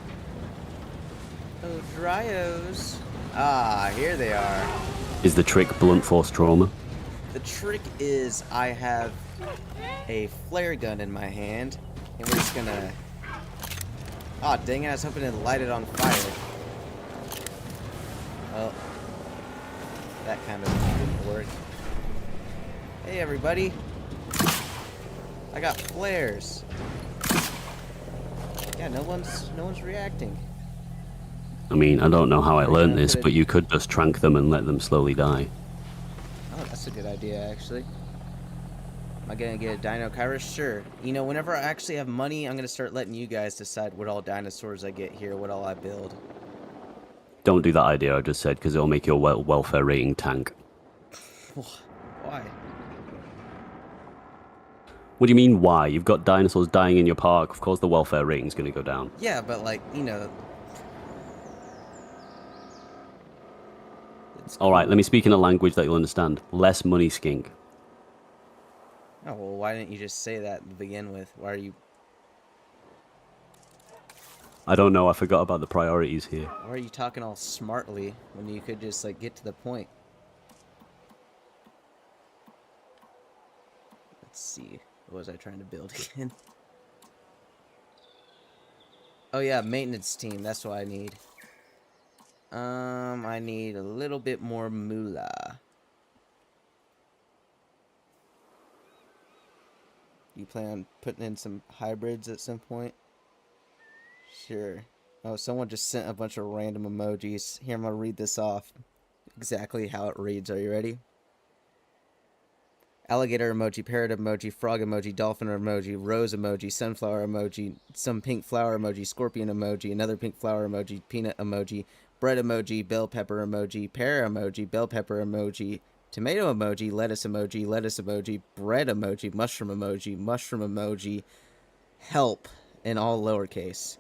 Oh, Dryos. Ah, here they are. Is the trick blunt force trauma? The trick is I have a flare gun in my hand, and we're just gonna... Aw, dang it, I was hoping to light it on fire. Well, that kind of didn't work. Hey, everybody. I got flares. Yeah, no one's reacting. I mean, I don't know how I learned this, but you could just trank them and let them slowly die. Oh, that's a good idea, actually. Am I gonna get a Dino Kairos? Sure. You know, whenever I actually have money, I'm gonna start letting you guys decide what all dinosaurs I get here, what all I build. Don't do that idea I just said, because it'll make your welfare rating tank. Why? What do you mean, why? You've got dinosaurs dying in your park, of course the welfare rating's gonna go down. Yeah, but like, you know... Alright, let me speak in a language that you'll understand. Less money, skink. Oh, well, why didn't you just say that to begin with? Why are you... I don't know, I forgot about the priorities here. Why are you talking all smartly when you could just, like, get to the point? Let's see. What was I trying to build again? Oh, yeah, maintenance team. That's what I need. I need a little bit more moolah. You plan on putting in some hybrids at some point? Sure. Oh, someone just sent a bunch of random emojis. Here, I'm gonna read this off. Exactly how it reads. Are you ready? Alligator emoji, parrot emoji, frog emoji, dolphin emoji, rose emoji, sunflower emoji, some pink flower emoji, scorpion emoji, another pink flower emoji, peanut emoji, bread emoji, bell pepper emoji, pear emoji, bell pepper emoji, tomato emoji, lettuce emoji, bread emoji, mushroom emoji, help, in all lowercase.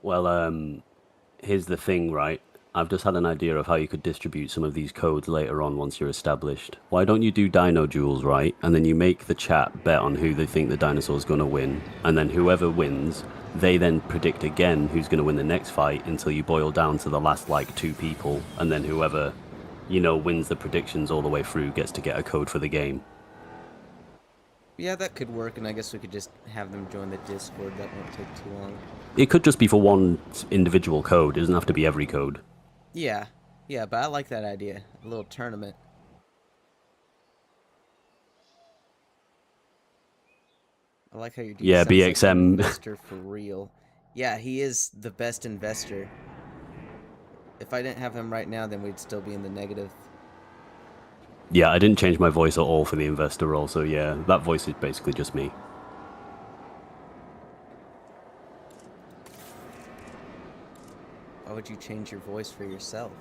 Well, here's the thing, right? I've just had an idea of how you could distribute some of these codes later on once you're established. Why don't you do dino duels, right? And then you make the chat bet on who they think the dinosaur's going to win. And then whoever wins, they then predict again who's going to win the next fight until you boil down to the last, like, 2 people. And then whoever, wins the predictions all the way through gets to get a code for the game. Yeah, that could work, and I guess we could just have them join the Discord. That won't take too long. It could just be for one individual code. It doesn't have to be every code. Yeah, but I like that idea. A little tournament. I like how you do. Yeah, BXM. Like investor for real. Yeah, he is the best investor. If I didn't have him right now, then we'd still be in the negative. Yeah, I didn't change my voice at all for the investor role, so yeah, that voice is basically just me. Why would you change your voice for yourself?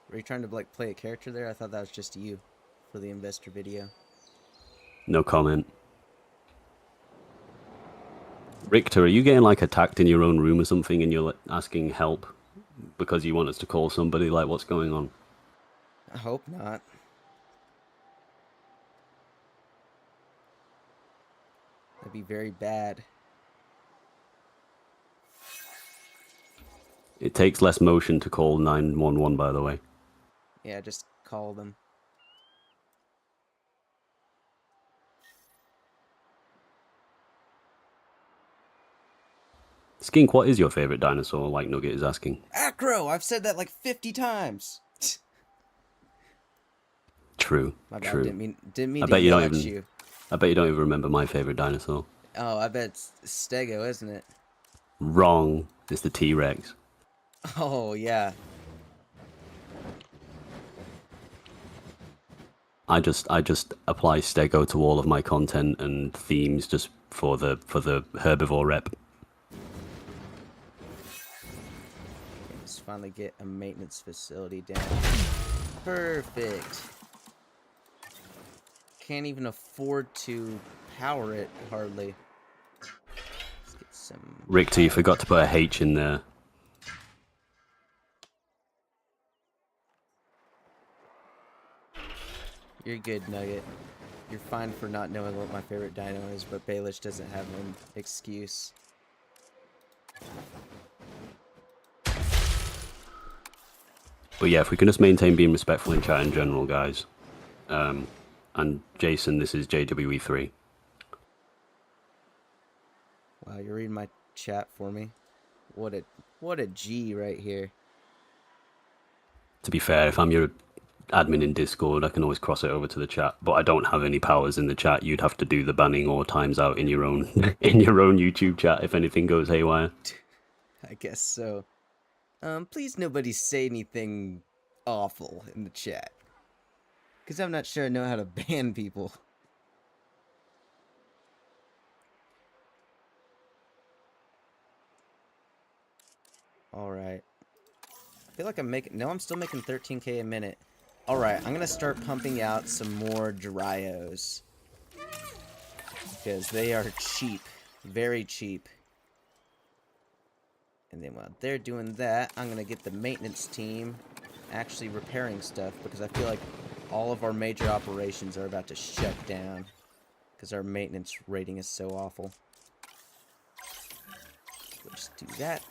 Were you trying to like play a character there? I thought that was just you for the investor video. No comment. Richter, are you getting like attacked in your own room or something and you're like, asking help because you want us to call somebody? Like, what's going on? I hope not. That'd be very bad. It takes less motion to call 911, by the way. Yeah, just call them. Skink, what is your favorite dinosaur? Like Nugget is asking. Acro! I've said that like 50 times. True. My bad. True. Didn't mean I to bet you yell don't at even. you. I bet you don't even remember my favorite dinosaur. Oh, I bet it's Stego, isn't it? Wrong. It's the T-Rex. Oh, yeah. I just apply Stego to all of my content and themes just for the herbivore rep. Let's finally get a maintenance facility down. Perfect. Can't even afford to power it, hardly. Let's get some... Richter, you forgot to put a H in there. You're good, Nugget. You're fine for not knowing what my favorite dino is, but Baelish doesn't have an excuse. But yeah, if we can just maintain being respectful in chat in general, guys. And Jason, this is JWE3. Wow, you're reading my chat for me. What a G right here. To be fair, if I'm your admin in Discord, I can always cross it over to the chat. But I don't have any powers in the chat. You'd have to do the banning or times out in your own in your own YouTube chat if anything goes haywire. I guess so. Please nobody say anything awful in the chat. Because I'm not sure I know how to ban people. Alright. I feel like I'm making... No, I'm still making 13k a minute. Alright, I'm gonna start pumping out some more Dryos. Because they are cheap. Very cheap. And then while they're doing that, I'm gonna get the maintenance team actually repairing stuff. Because I feel like all of our major operations are about to shut down. Because our maintenance rating is so awful. We'll just do that.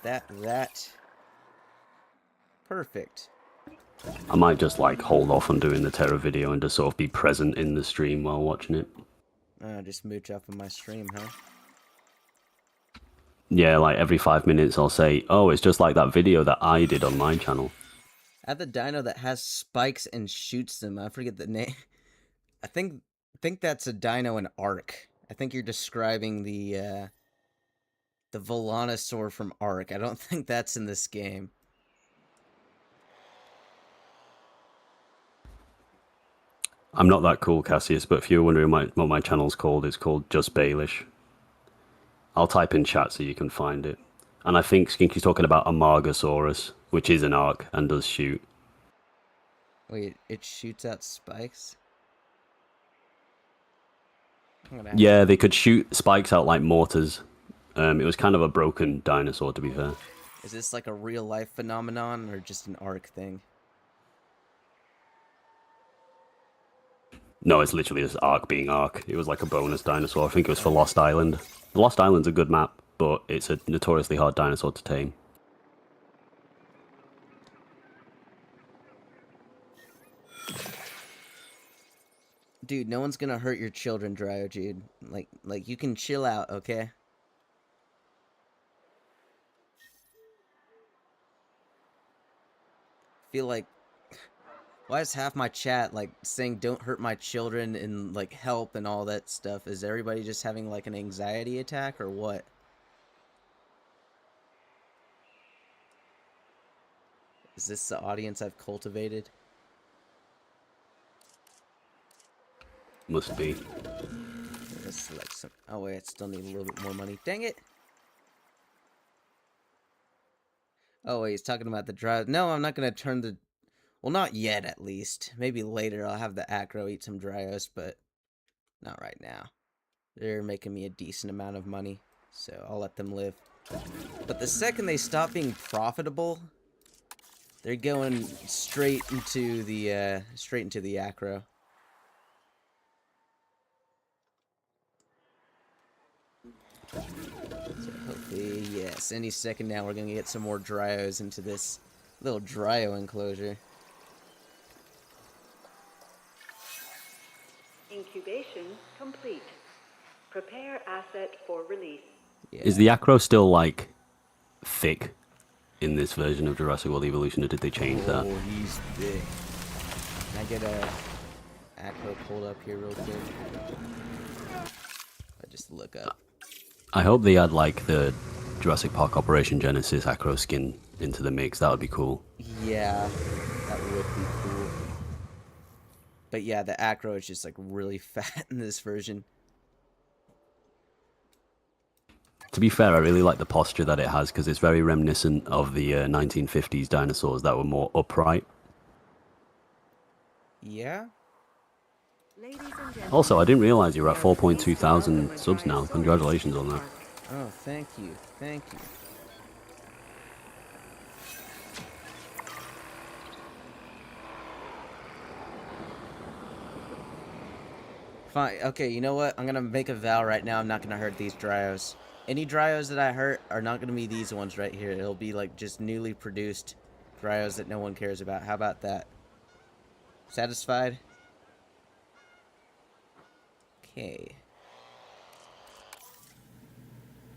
Perfect. I might just like hold off on doing the Terra video and just sort of be present in the stream while watching it. Just mooch off of my stream, huh? Yeah, like every 5 minutes I'll say, oh, it's just like that video that I did on my channel. I have the dino that has spikes and shoots them. I forget the name. I think that's a dino in Ark. I think you're describing the Volanosaur from Ark. I don't think that's in this game. I'm not that cool, Cassius, but if you're wondering what my channel's called, it's called Just Baelish. I'll type in chat so you can find it. And I think Skinky's talking about Amargasaurus, which is an arc and does shoot. Wait, it shoots out spikes? Yeah, they could shoot spikes out like mortars. It was kind of a broken dinosaur, to be fair. Is this like a real life phenomenon or just an Ark thing? No, it's literally just Ark being Ark. It was like a bonus dinosaur. I think it was for Lost Island. Lost Island's a good map, but it's a notoriously hard dinosaur to tame. Dude, no one's gonna hurt your children, Dryo, dude. Like you can chill out, okay? Feel like, why is half my chat like saying don't hurt my children and like help and all that stuff? Is everybody just having like an anxiety attack or what? Is this the audience I've cultivated? Must be. Let's select some. Oh wait, I still need a little bit more money. Dang it! Oh wait, he's talking about the drive. No, I'm not gonna turn the. Well, not yet, at least. Maybe later I'll have the acro eat some Dryos, but not right now. They're making me a decent amount of money, so I'll let them live. But the second they stop being profitable, they're going straight into the acro. So hopefully, yes, any second now we're gonna get some more Dryos into this little Dryo enclosure. Incubation complete. Prepare asset for release. Yeah. Is the acro still like thick in this version of Jurassic World Evolution, or did they change that? Oh, he's thick. Can I get a acro pulled up here real quick? I just look up. I hope they add like the Jurassic Park Operation Genesis acro skin into the mix. That would be cool. Yeah, that would be cool. But yeah, the acro is just like really fat in this version. To be fair, I really like the posture that it has because it's very reminiscent of the 1950s dinosaurs that were more upright. Yeah? Also, I didn't realize you were at 4.2 thousand subs now. Congratulations on that. Oh, thank you. Thank you. Fine. Okay, you know what? I'm gonna make a vow right now. I'm not gonna hurt these Dryos. Any Dryos that I hurt are not gonna be these ones right here. It'll be like just newly produced Dryos that no one cares about. How about that? Satisfied? Okay.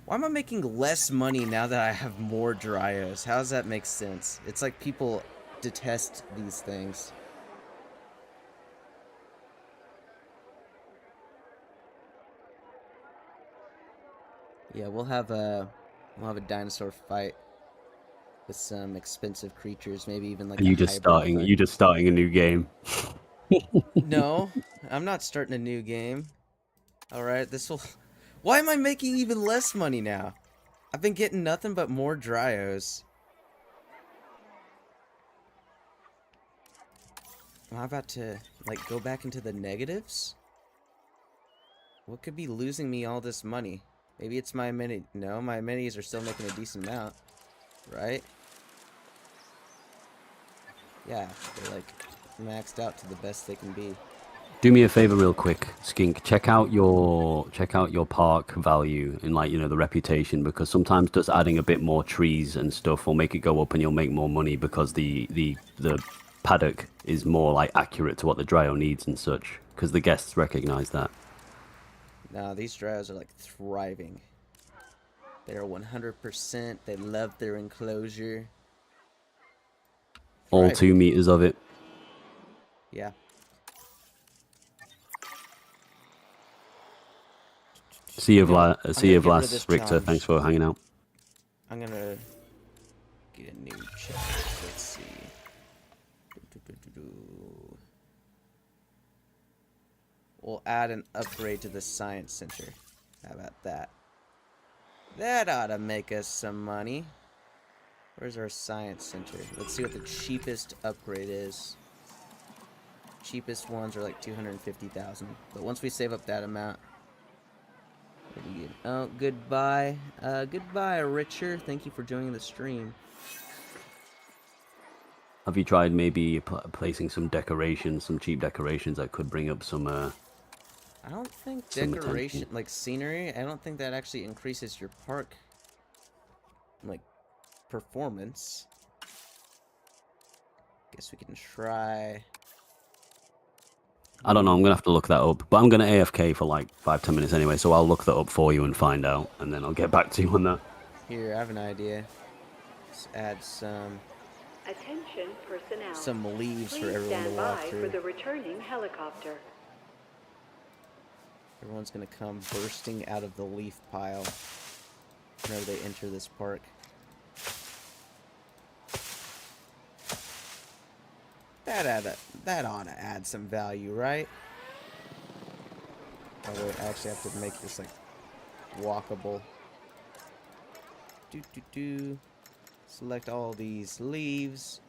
Why am I making less money now that I have more Dryos? How does that make sense? It's like people detest these things. Yeah, we'll have a dinosaur fight with some expensive creatures, maybe even like Are you just starting? You just starting a new game? No, I'm not starting a new game. All right, this will. Why am I making even less money now? I've been getting nothing but more Dryos. Am I about to like go back into the negatives? What could be losing me all this money? Maybe it's my mini. No, my minis are still making a decent amount, right? Yeah, they're like maxed out to the best they can be. Do me a favor, real quick, Skink. Check out your park value and like the reputation, because sometimes just adding a bit more trees and stuff will make it go up, and you'll make more money because the paddock is more like accurate to what the Dryo needs and such. Because the guests recognize that. No, these Dryos are like thriving. They're 100%. They love their enclosure. All 2 meters of it. Yeah. See you, Vlas. Richter, challenge. thanks for hanging out. I'm gonna get a new challenge. Let's see. We'll add an upgrade to the science center. How about that? That ought to make us some money. Where's our science center? Let's see what the cheapest upgrade is. Cheapest ones are like 250,000. But once we save up that amount, Pretty good. Oh, goodbye. Goodbye, Richer. Thank you for joining the stream. Have you tried maybe placing some decorations, some cheap decorations that could bring up some I don't think some decoration, attention? like scenery, I don't think that actually increases your park, like, performance. Guess we can try. I don't know. I'm gonna have to look that up. But I'm gonna AFK for like 5-10 minutes anyway, so I'll look that up for you and find out, and then I'll get back to you on that. Here, I have an idea. Let's add Attention personnel. some leaves Please for everyone to stand walk by through. for the returning helicopter. Everyone's gonna come bursting out of the leaf pile whenever they enter this park. That ought to add some value, right? Oh wait, I actually have to make this like walkable. Select all these leaves.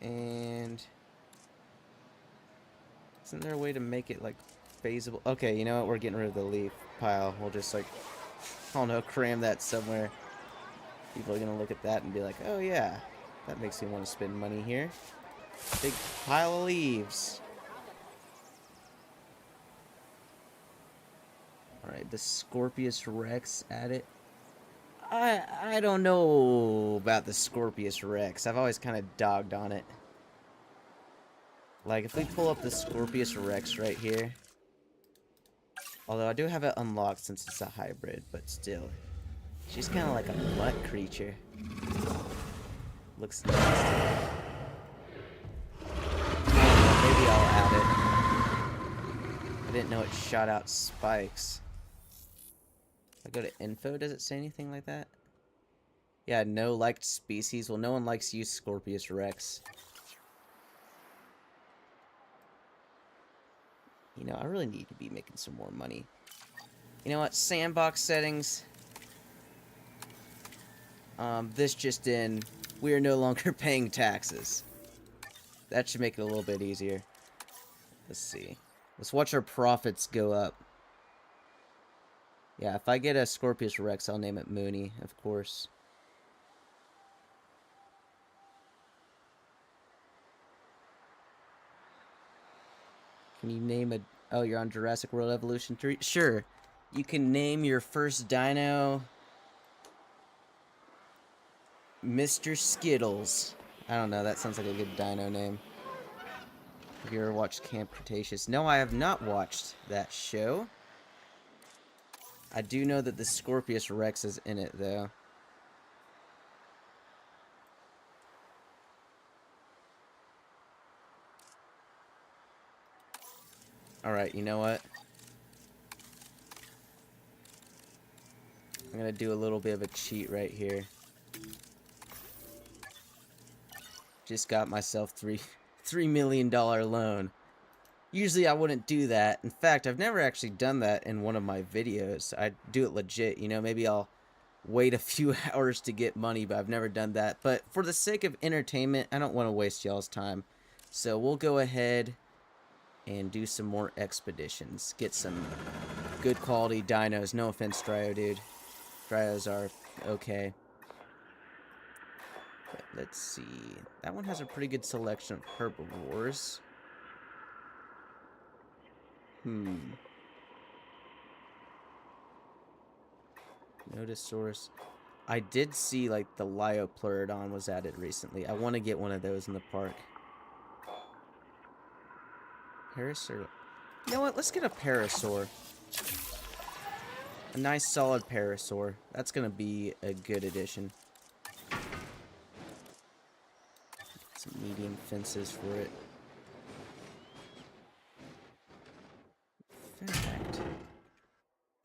And isn't there a way to make it like phasable? Okay, you know what? We're getting rid of the leaf pile. We'll just like, I don't know, cram that somewhere. People are gonna look at that and be like, oh yeah, that makes me want to spend money here. Big pile of leaves. Alright, the Scorpius Rex at it. I don't know about the Scorpius Rex. I've always kind of dogged on it. Like, if we pull up the Scorpius Rex right here. Although I do have it unlocked since it's a hybrid, but still. She's kind of like a mutt creature. Looks nasty. Maybe I'll add it. I didn't know it shot out spikes. If I go to info, does it say anything like that? Yeah, no liked species. Well, no one likes you, Scorpius Rex. You know, I really need to be making some more money. You know what? Sandbox settings. This just in. We are no longer paying taxes. That should make it a little bit easier. Let's see. Let's watch our profits go up. Yeah, if I get a Scorpius Rex, I'll name it Mooney, of course. Can you name a... Oh, you're on Jurassic World Evolution 3? Sure. You can name your first dino... Mr. Skittles. I don't know, that sounds like a good dino name. Have you ever watched Camp Cretaceous? No, I have not watched that show. I do know that the Scorpius Rex is in it, though. Alright, you know what? I'm gonna do a little bit of a cheat right here. Just got myself $3 million loan. Usually I wouldn't do that. In fact, I've never actually done that in one of my videos. I do it legit, you know, maybe I'll wait a few hours to get money, but I've never done that. But for the sake of entertainment, I don't want to waste y'all's time. So we'll go ahead and do some more expeditions. Get some good quality dinos. No offense, Dryo, dude. Dryos are okay. But let's see. That one has a pretty good selection of herbivores. Notosaurus. I did see, like, the Liopleurodon was added recently. I want to get one of those in the park. Parasaur. You know what? Let's get a Parasaur. A nice, solid Parasaur. That's going to be a good addition. Get some medium fences for it. In fact,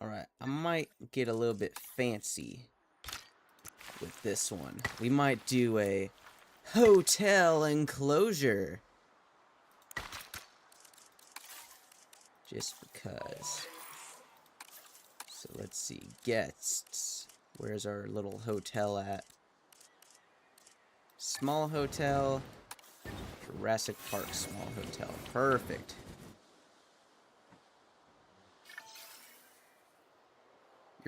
alright, I might get a little bit fancy with this one. We might do a hotel enclosure. Just because. So let's see, guests. Where's our little hotel at? Small hotel. Jurassic Park small hotel. Perfect.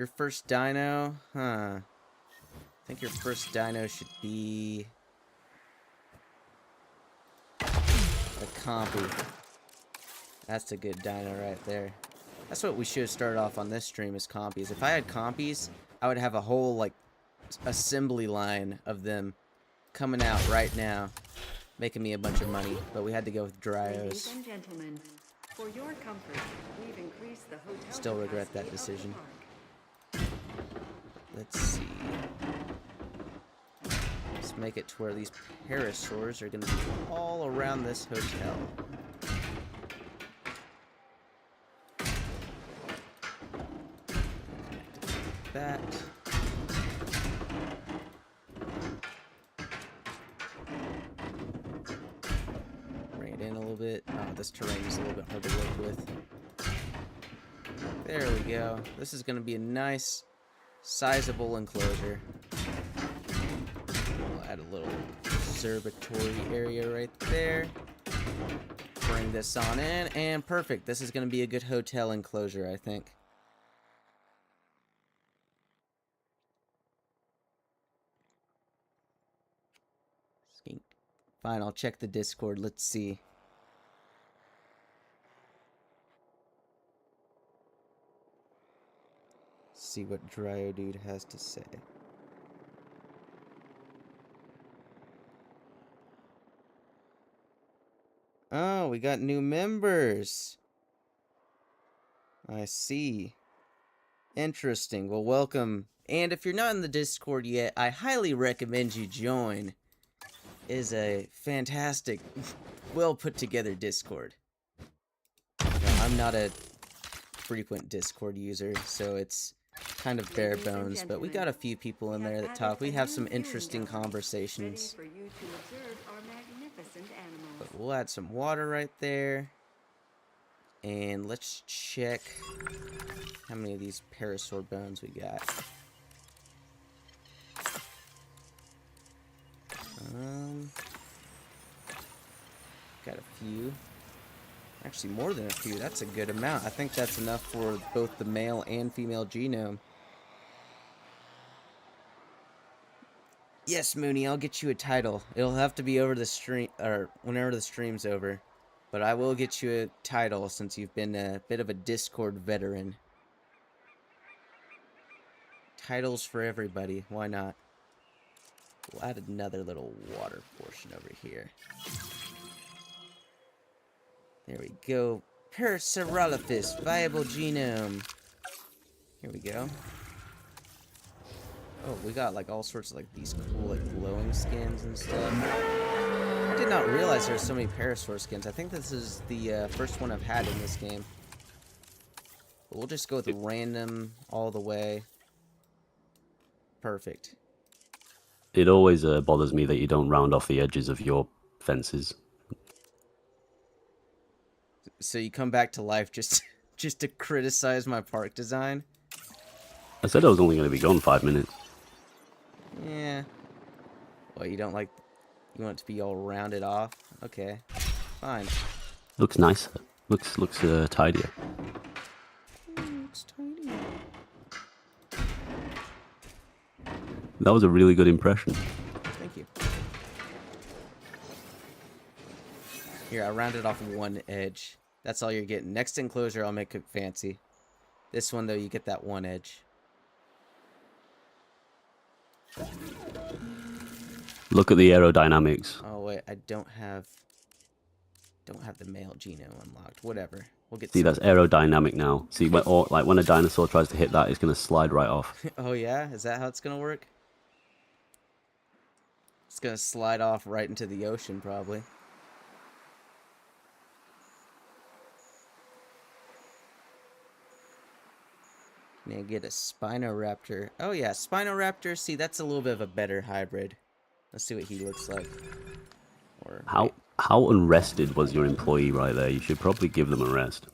Your first dino? Huh. I think your first dino should be... a compy. That's a good dino right there. That's what we should have started off on this stream, is compies. If I had compies, I would have a whole, like, assembly line of them coming out right now, making me a bunch of money. But we had to go with Ladies Dryos. and gentlemen, for your comfort, we've increased the hotel Still regret that capacity of the decision. park. Let's see. Let's make it to where these parasaurs are going to be all around this hotel. That. Bring it in a little bit. Oh, this terrain is a little bit hard to work with. There we go. This is going to be a nice, sizable enclosure. We'll add a little observatory area right there. Bring this on in, and perfect. This is going to be a good hotel enclosure, I think. Skink. Fine, I'll check the Discord. Let's see. See what Dryo Dude has to say. Oh, we got new members. I see. Interesting. Well, welcome. And if you're not in the Discord yet, I highly recommend you join. It is a fantastic, well put together Discord. Now, I'm not a frequent Discord user, so it's kind of bare bones, but we got a few people in there that talk. We have some interesting conversations. Ready for you to observe our magnificent animals. But we'll add some water right there. And let's check how many of these parasaur bones we got. Got a few. Actually, more than a few. That's a good amount. I think that's enough for both the male and female genome. Yes, Mooney, I'll get you a title. It'll have to be over the stream, or whenever the stream's over. But I will get you a title since you've been a bit of a Discord veteran. Titles for everybody. Why not? We'll add another little water portion over here. There we go. Parasaurolophus, viable genome. Here we go. Oh, we got like all sorts of like these cool like glowing skins and stuff. I did not realize there were so many parasaur skins. I think this is the first one I've had in this game. But we'll just go with random all the way. Perfect. It always bothers me that you don't round off the edges of your fences. So you come back to life just to criticize my park design? I said I was only going to be gone 5 minutes. Yeah. Well, you don't like... You want it to be all rounded off? Okay. Fine. Looks nice. Looks tidier. Looks tiny. That was a really good impression. Thank you. Here, I rounded off one edge. That's all you're getting. Next enclosure, I'll make it fancy. This one, though, you get that one edge. Look at the aerodynamics. Oh wait, I don't have the male genome unlocked. Whatever. We'll get. See, that's aerodynamic now. See, when a dinosaur tries to hit that, it's going to slide right off. Oh yeah, is that how it's gonna work? It's gonna slide off right into the ocean, probably. Now get a Spinoraptor. Oh yeah, Spinoraptor. See, that's a little bit of a better hybrid. Let's see what he looks like. Or How unrested was your employee right there? You should probably give them a rest.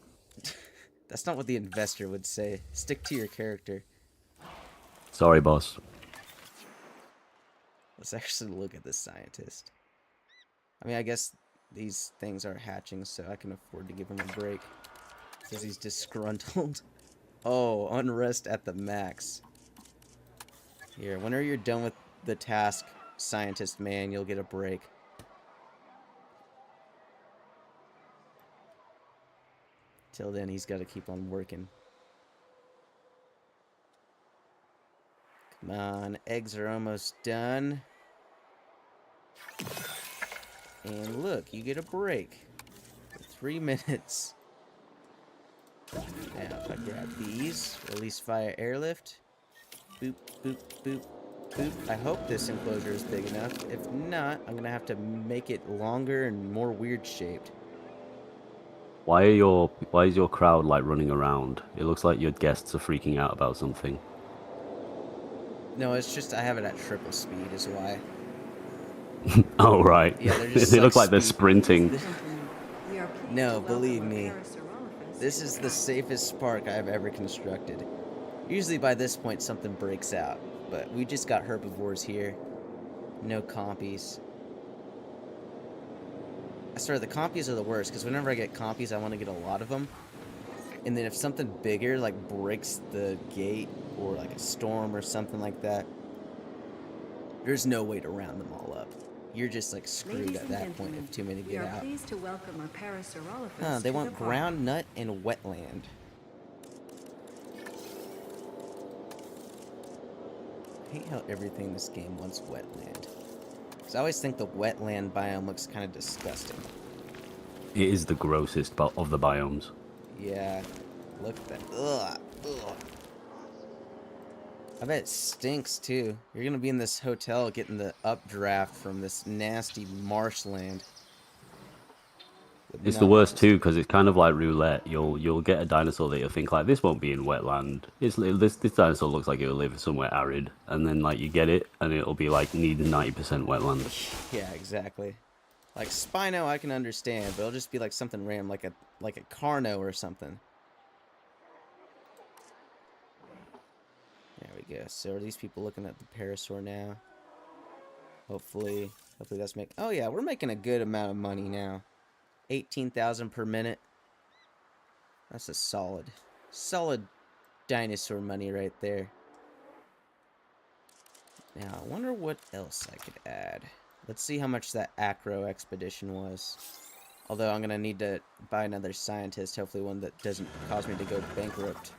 that's not what the investor would say. Stick to your character. Sorry, boss. Let's actually look at this scientist. I mean, I guess these things are hatching, so I can afford to give him a break. Because he's disgruntled. Oh, unrest at the max. Here, whenever you're done with the task, scientist man, you'll get a break. Till then, he's got to keep on working. Come on, eggs are almost done. And look, you get a break. For 3 minutes. Now, if I grab these, release via airlift. Boop, boop, boop, boop. I hope this enclosure is big enough. If not, I'm gonna have to make it longer and more weird shaped. Why is your crowd like running around? It looks like your guests are freaking out about something. No, it's just I have it at triple speed is why. Oh right. Yeah, they're just They look like they're speed. sprinting. Gentlemen, we are pleased No, to welcome believe our me. Parasaurolophus This to is the park. safest park I've ever constructed. Usually by this point something breaks out, but we just got herbivores here. No compies. I swear the compies are the worst, because whenever I get compies I want to get a lot of them. And then if something bigger like breaks the gate or like a storm or something like that, there's no way to round them all up. You're just like screwed Ladies at and that point gentlemen, if too many we get are out. pleased to welcome our Parasaurolophus Huh, they to want the park. ground nut and wetland. I hate how everything in this game wants wetland. Because I always think the wetland biome looks kind of disgusting. It is the grossest of the biomes. Yeah, look at that. Ugh, ugh. I bet it stinks too. You're gonna be in this hotel getting the updraft from this nasty marshland. It's the worst too because it's kind of like roulette. You'll get a dinosaur that you'll think like this won't be in wetland. This dinosaur looks like it'll live somewhere arid, and then like you get it and it'll be like needing 90% wetland. Yeah, exactly. Like Spino, I can understand, but it'll just be like something random, like a Carno or something. There we go. So are these people looking at the Parasaur now? Hopefully that's oh yeah, we're making a good amount of money now. 18,000 per minute. That's a solid dinosaur money right there. Now, I wonder what else I could add. Let's see how much that Acro expedition was. Although I'm gonna need to buy another scientist, hopefully one that doesn't cause me to go bankrupt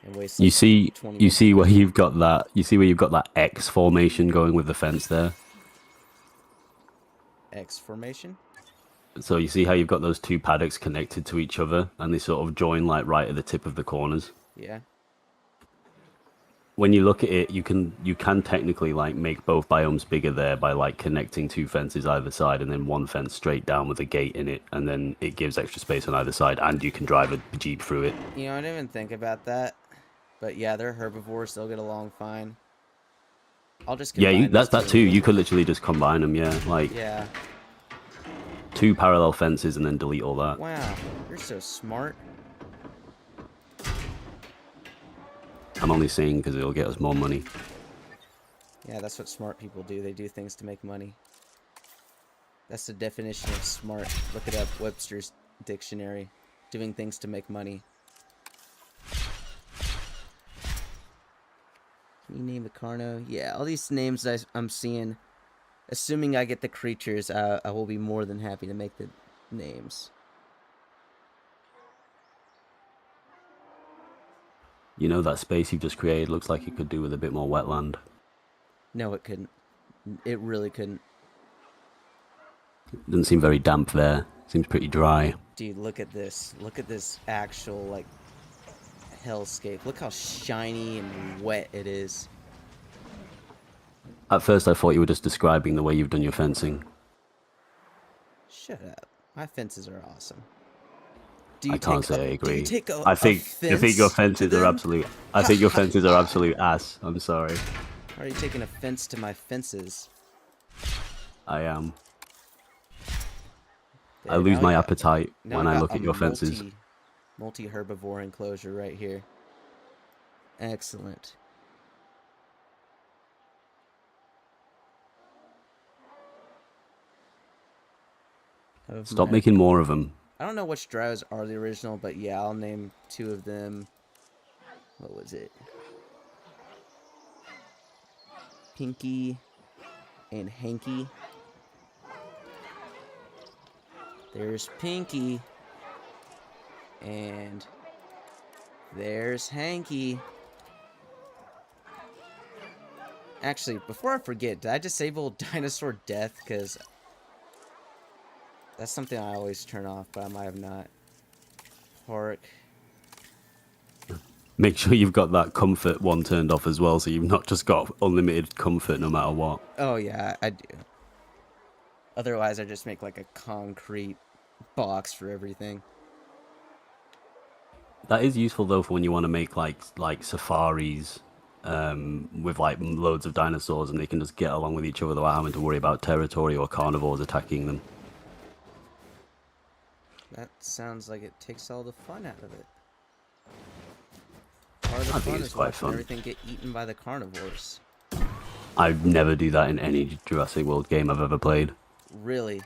and waste like You see 20 you see where minutes. you've got that. You see where you've got that X formation going with the fence there. X formation? So you see how you've got those two paddocks connected to each other, and they sort of join like right at the tip of the corners. Yeah. When you look at it, you can technically like make both biomes bigger there by like connecting two fences either side, and then one fence straight down with a gate in it, and then it gives extra space on either side, and you can drive a jeep through it. You know, I didn't even think about that. But yeah, they're herbivores, they'll get along fine. I'll just combine Yeah, that's these that two. too. You could literally just combine them. Yeah, like Yeah. two parallel fences and then delete all that. Wow, you're so smart. I'm only saying because it'll get us more money. Yeah, that's what smart people do. They do things to make money. That's the definition of smart. Look it up, Webster's dictionary. Doing things to make money. Can you name the Carno? Yeah, all these names I'm seeing. Assuming I get the creatures, I will be more than happy to make the names. You know that space you've just created looks like it could do with a bit more wetland. No, it couldn't. It really couldn't. It doesn't seem very damp there. Seems pretty dry. Dude, look at this. Look at this actual, like, hellscape. Look how shiny and wet it is. At first I thought you were just describing the way you've done your fencing. Shut up. My fences are awesome. I can't say I agree. Do you take I think your to fences are them? absolute. I think your fences are absolute ass. I'm sorry. Are you taking offense to my fences? I am. I There, lose now my we got- appetite now when we I got look a at your fences. Multi-herbivore enclosure right here. Excellent. Stop making more of them. I don't know which drives are the original, but yeah, I'll name 2 of them. what was it? Pinky and Hanky. There's Pinky. And there's Hanky. Actually, before I forget, did I disable dinosaur death? Because that's something I always turn off, but I might have not. Park. Make sure you've got that comfort one turned off as well, so you've not just got unlimited comfort no matter what. Oh, yeah, I do. Otherwise, I just make like a concrete box for everything. That is useful though for when you want to make like safaris with like loads of dinosaurs and they can just get along with each other without having to worry about territory or carnivores attacking them. That sounds like it takes all the fun out of it. Part of the I think fun it's is quite watching fun. everything get eaten by the carnivores. I'd never do that in any Jurassic World game I've ever played. Really?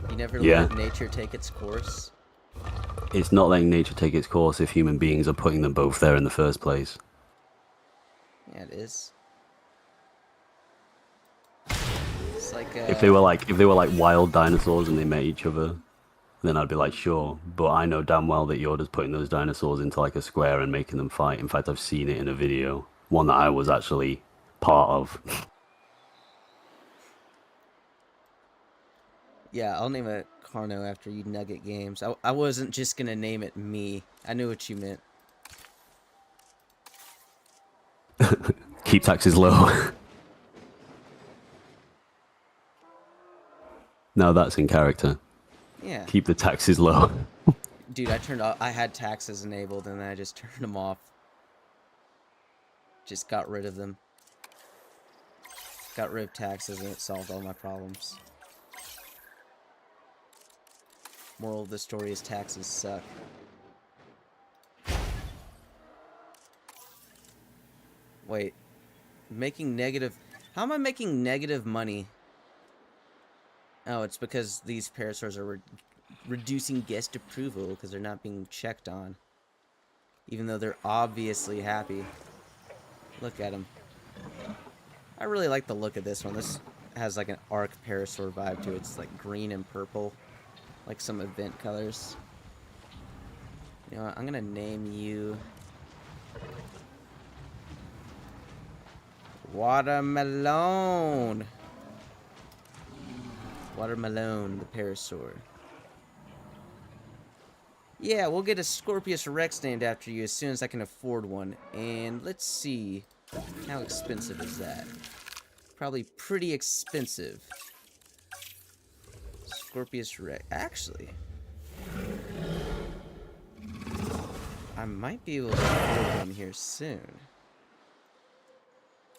You never Yeah. let nature take its course? It's not letting nature take its course if human beings are putting them both there in the first place. Yeah, it is. It's like If they were like wild dinosaurs and they met each other, then I'd be like, sure. But I know damn well that you're just putting those dinosaurs into like a square and making them fight. In fact, I've seen it in a video, one that I was actually part of. Yeah, I'll name it Carno after you Nugget Games. I wasn't just gonna name it me. I knew what you meant. Keep taxes low. Now that's in character. Yeah. Keep the taxes low. Dude, I had taxes enabled and then I just turned them off. Just got rid of them. Got rid of taxes and it solved all my problems. Moral of the story is taxes suck. Wait. Making negative... How am I making negative money? Oh, it's because these parasaurs are reducing guest approval because they're not being checked on. Even though they're obviously happy. Look at them. I really like the look of this one. This has like an arc parasaur vibe to it. It's like green and purple. Like some event colors. You know what? I'm gonna name you... Watermelon! Watermelon, the parasaur. Yeah, we'll get a Scorpius Rex named after you as soon as I can afford one. And let's see, how expensive is that? Probably pretty expensive. Scorpius Rex. Actually, I might be able to afford one here soon.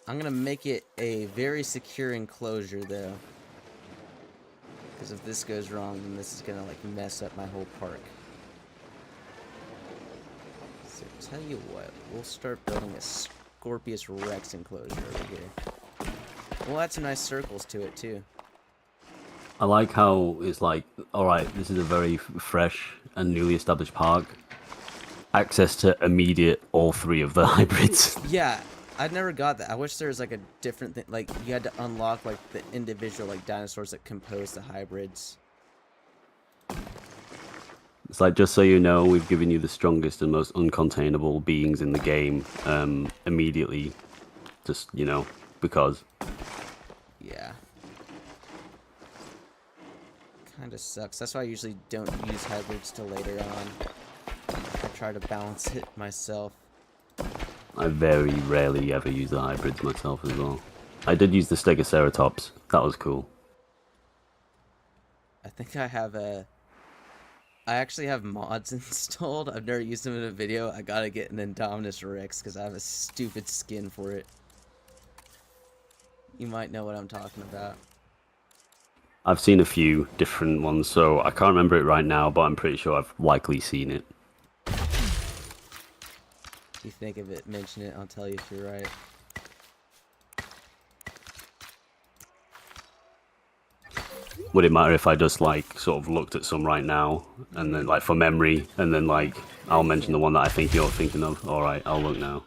I'm gonna make it a very secure enclosure though. Because if this goes wrong, then this is gonna like mess up my whole park. So tell you what, we'll start building a Scorpius Rex enclosure over here. We'll add some nice circles to it too. I like how it's like, alright, this is a very fresh and newly established park. Access to immediate all three of the hybrids. Yeah, I never got that. I wish there was like a different thing, like you had to unlock like the individual like dinosaurs that compose the hybrids. It's like, just so you know, we've given you the strongest and most uncontainable beings in the game immediately. Just, you know, because. Yeah. Kinda sucks. That's why I usually don't use hybrids till later on. I try to balance it myself. I very rarely ever use the hybrids myself as well. I did use the Stegoceratops. That was cool. I think I have I actually have mods installed. I've never used them in a video. I gotta get an Indominus Rex because I have a stupid skin for it. You might know what I'm talking about. I've seen a few different ones, so I can't remember it right now, but I'm pretty sure I've likely seen it. If you think of it, mention it, I'll tell you if you're right. Would it matter if I just like sort of looked at some right now and then like for memory and then like I'll mention the one that I think you're thinking of. Alright, I'll look now.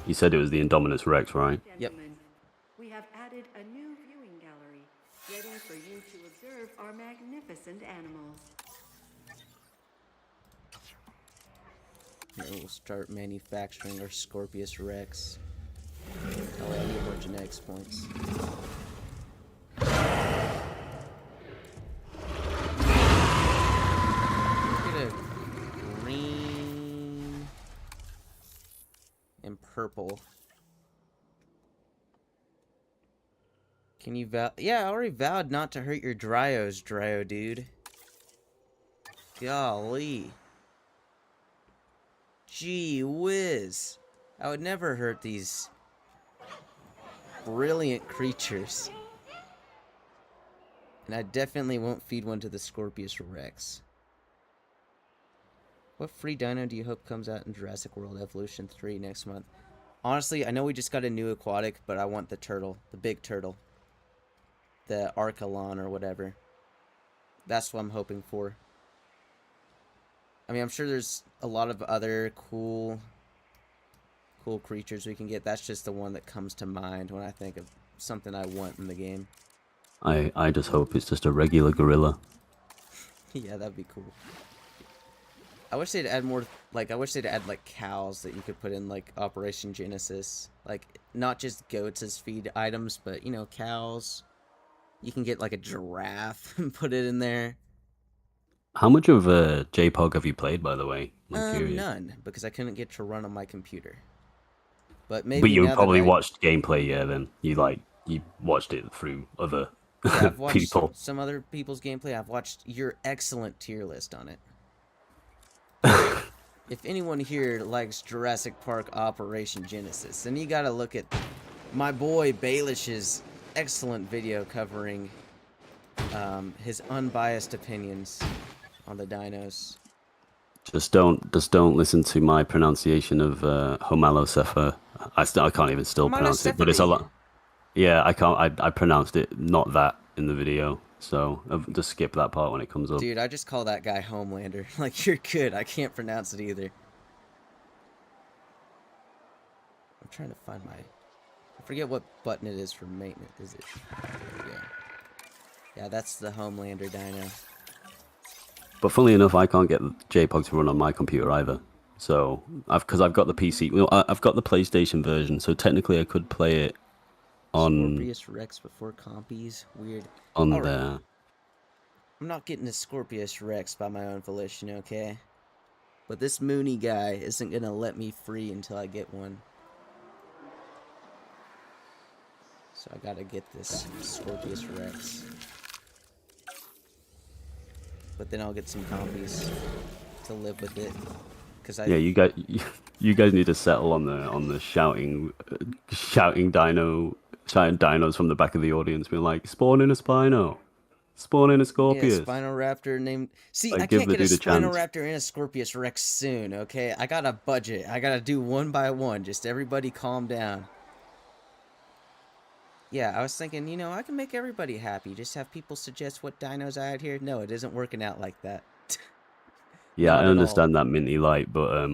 You said it was the Indominus Rex, right? Yep. Gentlemen, we have added a new viewing gallery, ready for you to observe our magnificent animals. Here we'll start manufacturing our Scorpius Rex. Oh, I need more genetics points. Get a green and purple. Can you vow? Yeah, I already vowed not to hurt your Dryos, Dryo dude. Golly. Gee whiz. I would never hurt these brilliant creatures. And I definitely won't feed one to the Scorpius Rex. What free dino do you hope comes out in Jurassic World Evolution 3 next month? Honestly, I know we just got a new aquatic, but I want the turtle. The big turtle. The Archelon or whatever. That's what I'm hoping for. I mean, I'm sure there's a lot of other cool creatures we can get. That's just the one that comes to mind when I think of something I want in the game. I just hope it's just a regular gorilla. Yeah, that'd be cool. I wish they'd add more, like, I wish they'd add, like, cows that you could put in, like, Operation Genesis. Like, not just goats as feed items, but, you know, cows. You can get, like, a giraffe and put it in there. How much of JPOG have you played, by the way? I'm curious. None, because I couldn't get to run on my computer. But maybe But you now probably that watched gameplay, yeah, then. You watched it through other yeah, I've watched people. some other people's gameplay. I've watched your excellent tier list on it. If anyone here likes Jurassic Park Operation Genesis, then you gotta look at my boy Baelish's excellent video covering his unbiased opinions on the dinos. Just don't listen to my pronunciation of Homalocepha. I can't even still pronounce it, but it's a lot. Yeah, I can't. I pronounced it not that in the video, so just skip that part when it comes up. Dude, I just call that guy Homelander. Like, you're good. I can't pronounce it either. I'm trying to find my... I forget what button it is for maintenance. Is it? There we go. Yeah, that's the Homelander dino. But funnily enough, I can't get JPOG to run on my computer either. So, because I've got the PC, well, I've got the PlayStation version, so technically I could play it on Scorpius Rex before compies? Weird. on Alright. there. I'm not getting a Scorpius Rex by my own volition, okay? But this Mooney guy isn't gonna let me free until I get one. So I gotta get this Scorpius Rex. But then I'll get some compies to live with it. Cause Yeah, you guys need to settle on the shouting dinos from the back of the audience, being like, spawn in a Spino, spawn in a Scorpius. Yeah, Spinoraptor named... See, Like, I give can't the get a dude a chance. Spinoraptor and a Scorpius Rex soon, okay? I got a budget. I gotta do one by one. Just everybody calm down. Yeah, I was thinking, you know, I can make everybody happy. Just have people suggest what dinos I had here. No, it isn't working out like that. Yeah, Not I at all. understand that Minty Light, but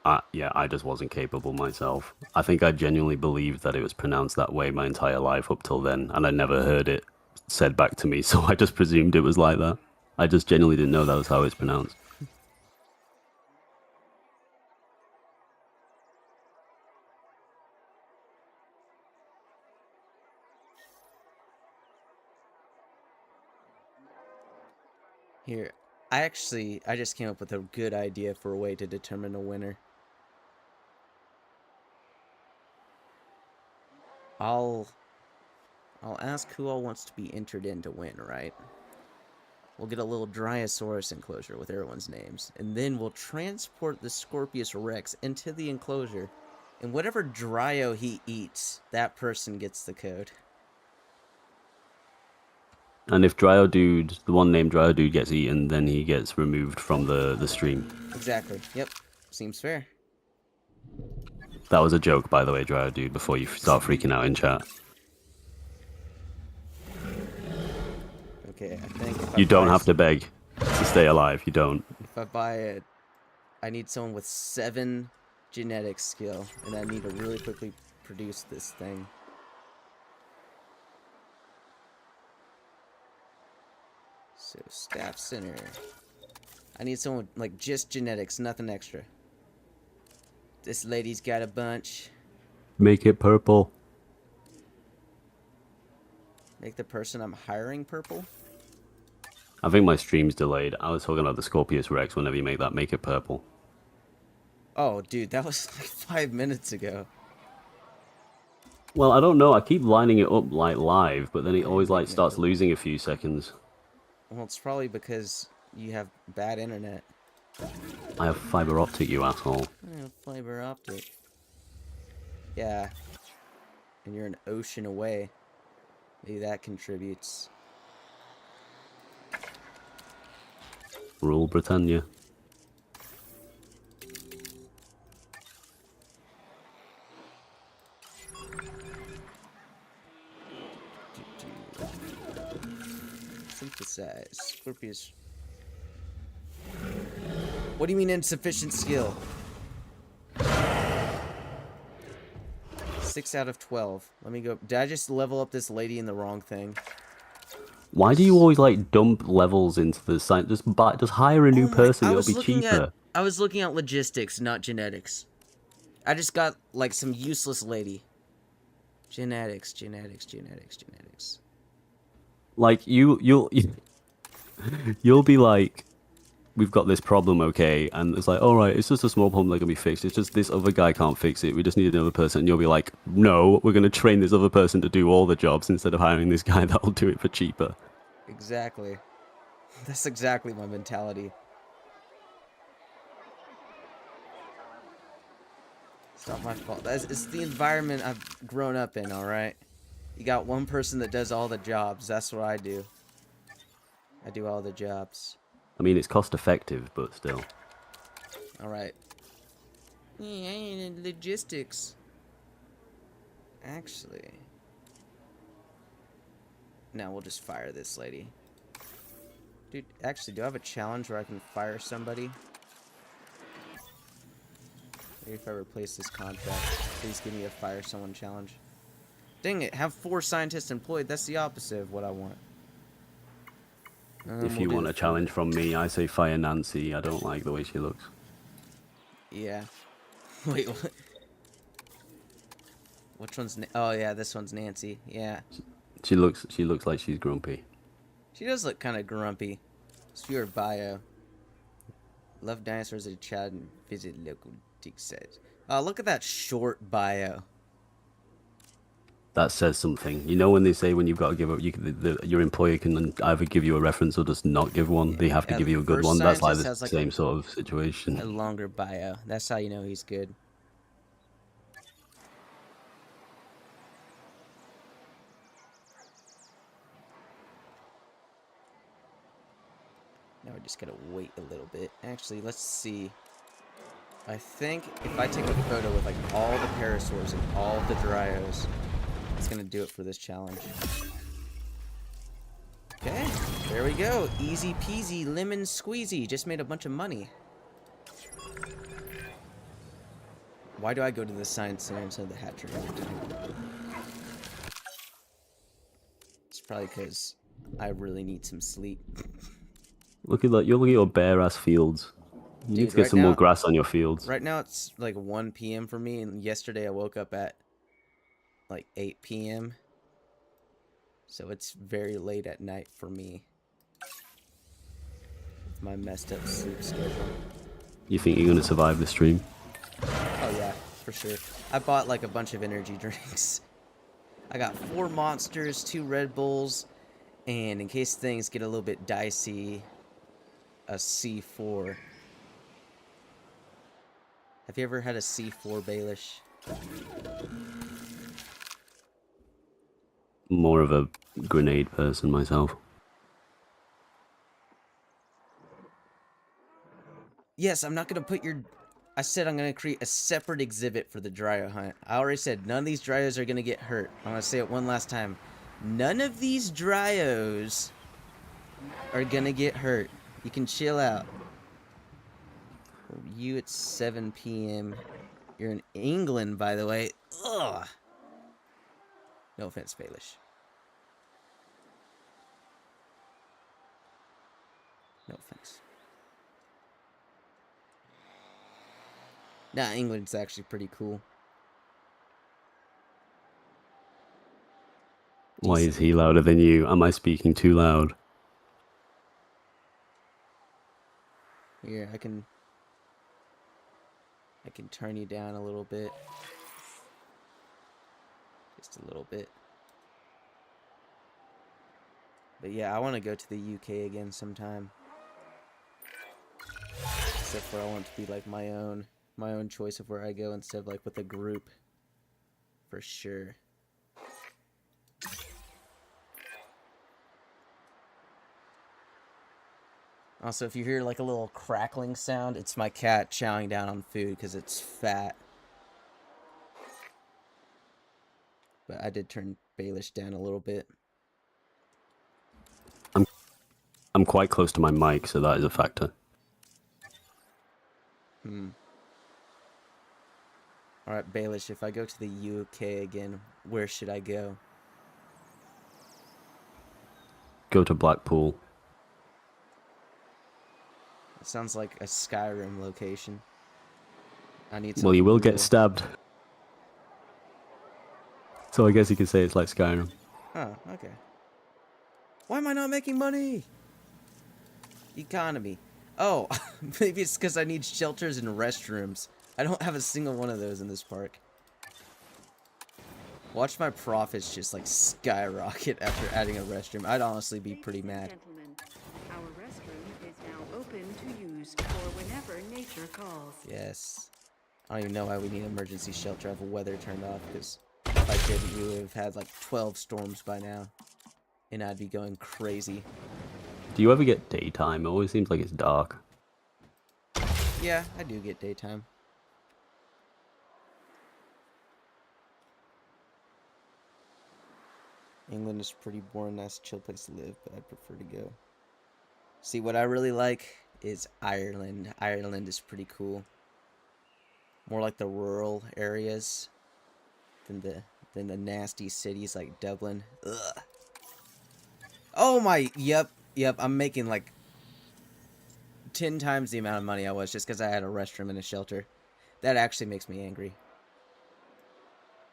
I just wasn't capable myself. I think I genuinely believed that it was pronounced that way my entire life up till then, and I never heard it said back to me, so I just presumed it was like that. I just genuinely didn't know that was how it's pronounced. Here, I just came up with a good idea for a way to determine a winner. I'll ask who all wants to be entered in to win, right? We'll get a little Dryosaurus enclosure with everyone's names, and then we'll transport the Scorpius Rex into the enclosure, and whatever Dryo he eats, that person gets the code. And if Dryo Dude, the one named Dryo Dude, gets eaten, then he gets removed from the stream. Exactly. Yep. Seems fair. That was a joke, by the way, Dryo Dude, before you start freaking out in chat. Okay, I think... if I You don't press- have to beg. Just stay alive. You don't. If I buy it, I need someone with 7 genetics skill, and I need to really quickly produce this thing. So, staff center. I need someone with, like, just genetics, nothing extra. This lady's got a bunch. Make it purple. Make the person I'm hiring purple? I think my stream's delayed. I was talking about the Scorpius Rex. Whenever you make that, make it purple. Oh, dude, that was like 5 minutes ago. Well, I don't know. I keep lining it up like live, but then it always like starts losing a few seconds. Well, it's probably because you have bad internet. I have fiber optic, you asshole. I have fiber optic. Yeah. And you're an ocean away. Maybe that contributes. Rule Britannia. Synthesize. Scorpius. What do you mean insufficient skill? 6 out of 12. Let me go. Did I just level up this lady in the wrong thing? Why do you always like dump levels into the site? Just hire a new person. It'll be cheaper. I was looking at logistics, not genetics. I just got like some useless lady. Genetics. Like you'll be like, we've got this problem, okay? And it's like, all right, it's just a small problem that can be fixed. It's just this other guy can't fix it. We just need another person. And you'll be like, no, we're going to train this other person to do all the jobs instead of hiring this guy that'll do it for cheaper. Exactly. That's exactly my mentality. It's not my fault. It's the environment I've grown up in, alright? You got one person that does all the jobs. That's what I do. I do all the jobs. I mean, it's cost effective, but still. Alright. Yeah, logistics. Actually. Now we'll just fire this lady. Dude, actually, do I have a challenge where I can fire somebody? Maybe if I replace this contract, please give me a fire someone challenge. Dang it, have 4 scientists employed. That's the opposite of what I want. If you want a challenge from me, I say fire Nancy. I don't like the way she looks. Yeah. Wait, what? Which one's... Oh, yeah, this one's Nancy. Yeah. She looks like she's grumpy. She does look kind of grumpy. Let's view her bio. Love dinosaurs as a child and visit local dig sites. Oh, look at that short bio. That says something. You know when they say when you've got to give up, your employer can either give you a reference or just not give one. They have to give you a good one. That's like the same sort of situation. A longer bio. That's how you know he's good. Now we just gotta wait a little bit. Actually, let's see. I think if I take a photo with like all the parasaurs and all the Dryos, it's gonna do it for this challenge. Okay, there we go. Easy peasy, lemon squeezy. Just made a bunch of money. Why do I go to the science center instead of the hatchery every time? It's probably because I really need some sleep. Look at that. You're looking at your bare ass fields. You need to get some more grass on your fields. Right now it's like 1 p.m. for me, and yesterday I woke up at like 8 p.m. So it's very late at night for me. With my messed up sleep schedule. You think you're gonna survive the stream? Oh yeah, for sure. I bought like a bunch of energy drinks. I got 4 Monsters, 2 Red Bulls, and in case things get a little bit dicey, a C4. Have you ever had a C4, Baelish? More of a grenade person myself. Yes, I'm not going to put your... I said I'm going to create a separate exhibit for the Dryo hunt. I already said none of these Dryos are going to get hurt. I'm going to say it one last time. None of these Dryos are going to get hurt. You can chill out. You at 7 p.m. You're in England, by the way. Ugh. No offense, Baelish. No offense. Nah, England's actually pretty cool. Why is he louder than you? Am I speaking too loud? Here, I can turn you down a little bit. Just a little bit. But yeah, I want to go to the UK again sometime. Except for I want it to be like my own choice of where I go instead of like with a group. For sure. Also, if you hear like a little crackling sound, it's my cat chowing down on food because it's fat. But I did turn Baelish down a little bit. I'm quite close to my mic, so that is a factor. Alright, Baelish, if I go to the UK again, where should I go? Go to Blackpool. It sounds like a Skyrim location. I need Well, you will brutal. get stabbed. So I guess you could say it's like Skyrim. Oh, okay. Why am I not making money? Economy. Oh, maybe it's because I need shelters and restrooms. I don't have a single one of those in this park. Watch my profits just like skyrocket after adding a restroom. I'd honestly be pretty mad. Gentlemen, our restroom is now open to use for whenever nature calls. Yes. I don't even know why we need an emergency shelter. I have weather turned off because if I didn't, we would have had like 12 storms by now. And I'd be going crazy. Do you ever get daytime? It always seems like it's dark. Yeah, I do get daytime. England is pretty boring, nice, chill place to live, but I'd prefer to go. See, what I really like is Ireland. Ireland is pretty cool. More like the rural areas than the nasty cities like Dublin. Ugh. Oh my, yep, I'm making like 10 times the amount of money I was just because I had a restroom and a shelter. That actually makes me angry.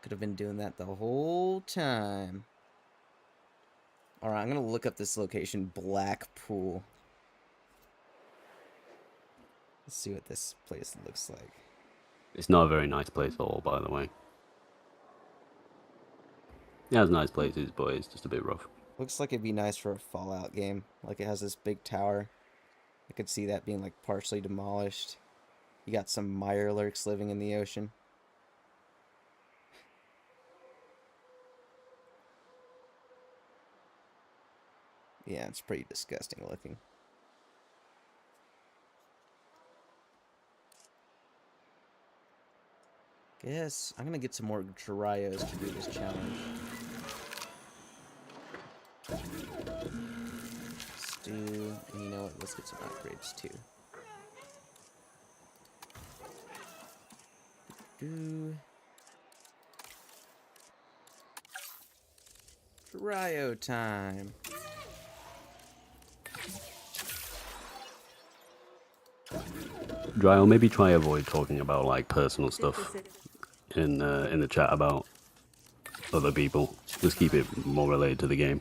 Could have been doing that the whole time. Alright, I'm going to look up this location, Blackpool. Let's see what this place looks like. It's not a very nice place at all, by the way. It has nice places, but it's just a bit rough. Looks like it'd be nice for a Fallout game. Like it has this big tower. I could see that being like partially demolished. You got some Mirelurks living in the ocean. Yeah, it's pretty disgusting looking. Guess I'm gonna get some more Dryos to do this challenge. Let's do, and you know what? Let's get some upgrades too. Dryo time. Dryo, maybe try avoid talking about like personal stuff in the chat about other people. Just keep it more related to the game.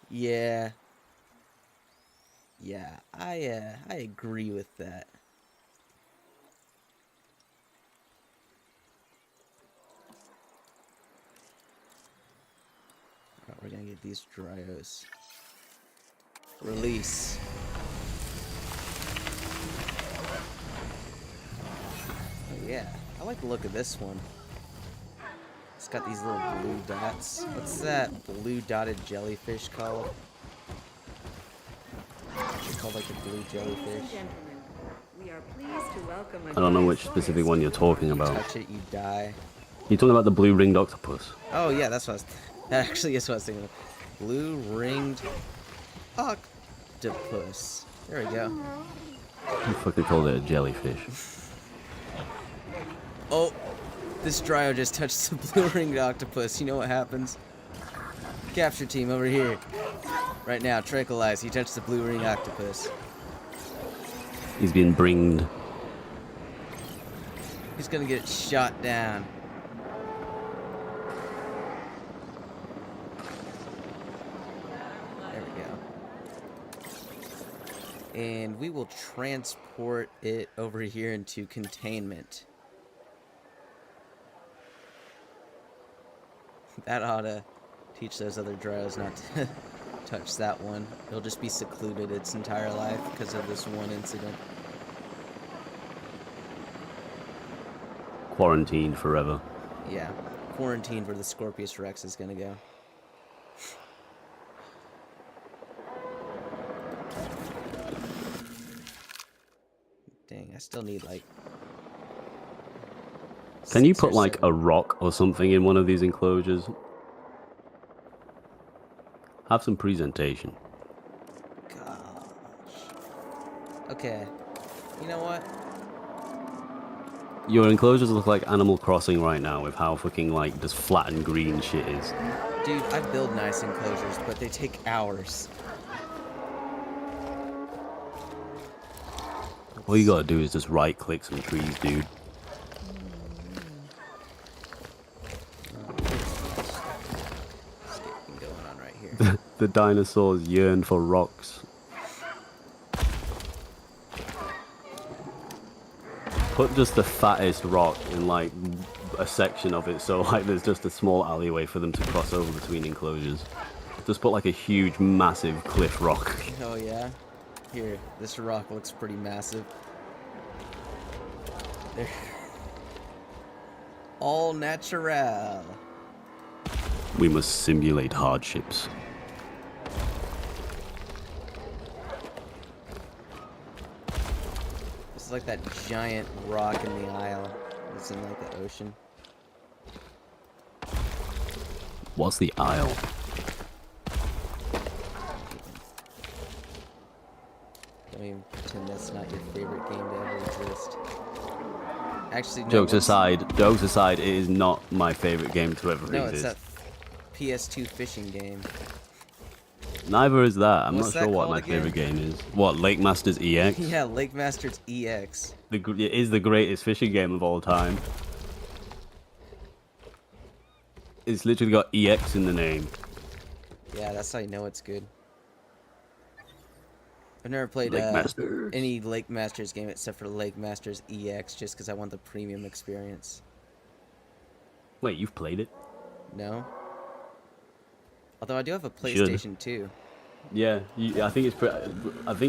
Yeah. Yeah, I agree with that. Alright, we're gonna get these Dryos. Release. Oh yeah, I like the look of this one. It's got these little blue dots. What's that blue dotted jellyfish called? It's called like a blue jellyfish. We are pleased to welcome I don't know which specific one you're talking about. Touch it, you die. You're talking about the blue ringed octopus. Oh yeah, that's what I was. That actually is what I was thinking of. Blue ringed octopus. There we go. You fucking called it a jellyfish. Oh, this Dryo just touched the blue ringed octopus. You know what happens? Capture team over here. Right now, tranquilize. He touched the blue ringed octopus. He's been bringed. He's gonna get shot down. There we go. And we will transport it over here into containment. That ought to teach those other Dryos not to touch that one. It'll just be secluded its entire life because of this one incident. Quarantined forever. Yeah. Quarantined where the Scorpius Rex is gonna go. Dang, I still need like... Can you 6 put or like 7. a rock or something in one of these enclosures? Have some presentation. Gosh. Okay. You know what? Your enclosures look like Animal Crossing right now with how fucking like just flat and green shit is. Dude, I build nice enclosures, but they take hours. All you gotta do is just right click some trees, dude. Escaping going on right here. The dinosaurs yearn for rocks. Put just the fattest rock in like a section of it, so like there's just a small alleyway for them to cross over between enclosures. Just put like a huge, massive cliff rock. Oh yeah? Here, this rock looks pretty massive. There. All natural. We must simulate hardships. This is like that giant rock in the Isle. It's in like the ocean. What's the Isle? Don't even pretend that's not your favorite game to ever exist. Actually, no. Jokes aside, it is not my favorite game to ever No, it's exist. that PS2 fishing game. Neither is that. I'm What's not sure that what called my again? favorite game is. What, Lake Masters EX? Yeah, Lake Masters EX. It is the greatest fishing game of all time. It's literally got EX in the name. Yeah, that's how you know it's good. I've never played Lake Masters. any Lake Masters game except for Lake Masters EX just because I want the premium experience. Wait, you've played it? No? Although I do have a You should. PlayStation 2. Yeah, I think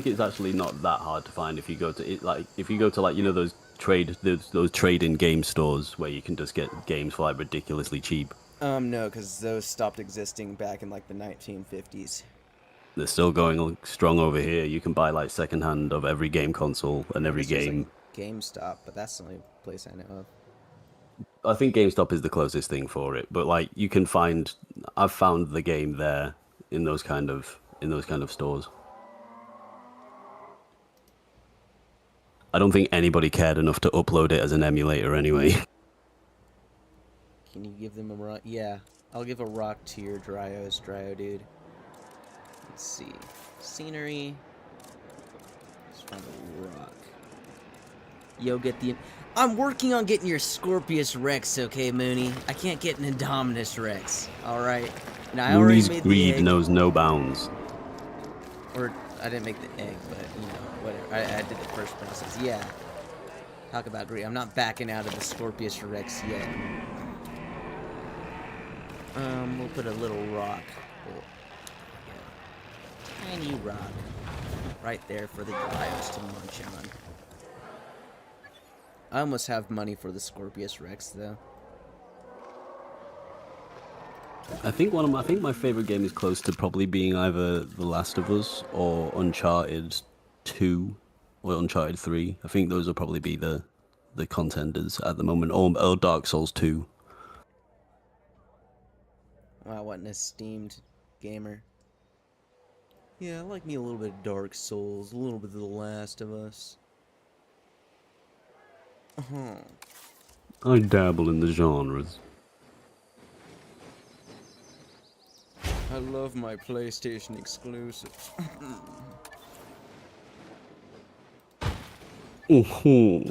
it's actually not that hard to find if you go to it. Like if you go to like those trade-in game stores where you can just get games for like ridiculously cheap. No, because those stopped existing back in like the 1950s. They're still going strong over here. You can buy like secondhand of every game console and every This was, game. like, GameStop, but that's the only place I know of. I think GameStop is the closest thing for it, but like you can find, I've found the game there in those kind of stores. I don't think anybody cared enough to upload it as an emulator anyway. Can you give them a rock? Yeah, I'll give a rock to your Dryo dude. Let's see. Scenery. Let's find a rock. Yo, get the... I'm working on getting your Scorpius Rex, okay, Mooney? I can't get an Indominus Rex, alright? Now, I already Mooney's made the greed egg. knows no bounds. Or, I didn't make the egg, but, whatever. I did the first process. Yeah. Talk about greed. I'm not backing out of the Scorpius Rex yet. We'll put a little rock. Tiny rock. Right there for the Dryos to munch on. I almost have money for the Scorpius Rex, though. I think my favorite game is close to probably being either The Last of Us or Uncharted 2 or Uncharted 3. I think those will probably be the contenders at the moment, or Dark Souls 2. Wow, what an esteemed gamer. Yeah, I like me a little bit of Dark Souls, a little bit of The Last of Us. I dabble in the genres. I love my PlayStation exclusives. Oh, Oh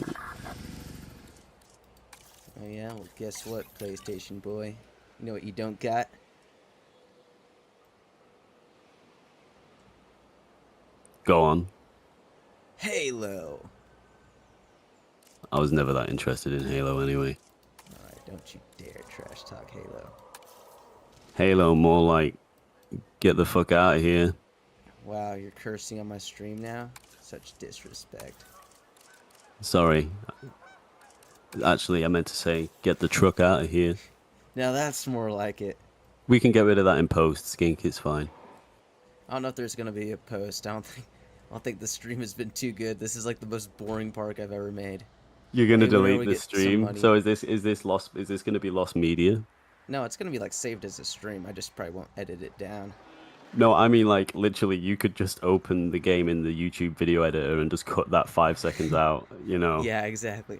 yeah, well guess what, PlayStation boy? You know what you don't got? go on. Halo! I was never that interested in Halo anyway. Alright, don't you dare trash talk Halo. Halo more like, get the fuck out of here. Wow, you're cursing on my stream now? Such disrespect. Sorry. Actually, I meant to say, get the truck out of here. Now that's more like it. We can get rid of that in post, Skink, it's fine. I don't know if there's gonna be a post. I don't think the stream has been too good. This is like the most boring park I've ever made. You're gonna Maybe whenever delete we the get some stream? money. So is this gonna be lost media? No, it's gonna be like saved as a stream. I just probably won't edit it down. No, I mean like literally you could just open the game in the YouTube video editor and just cut that 5 seconds out, you know. Yeah, exactly.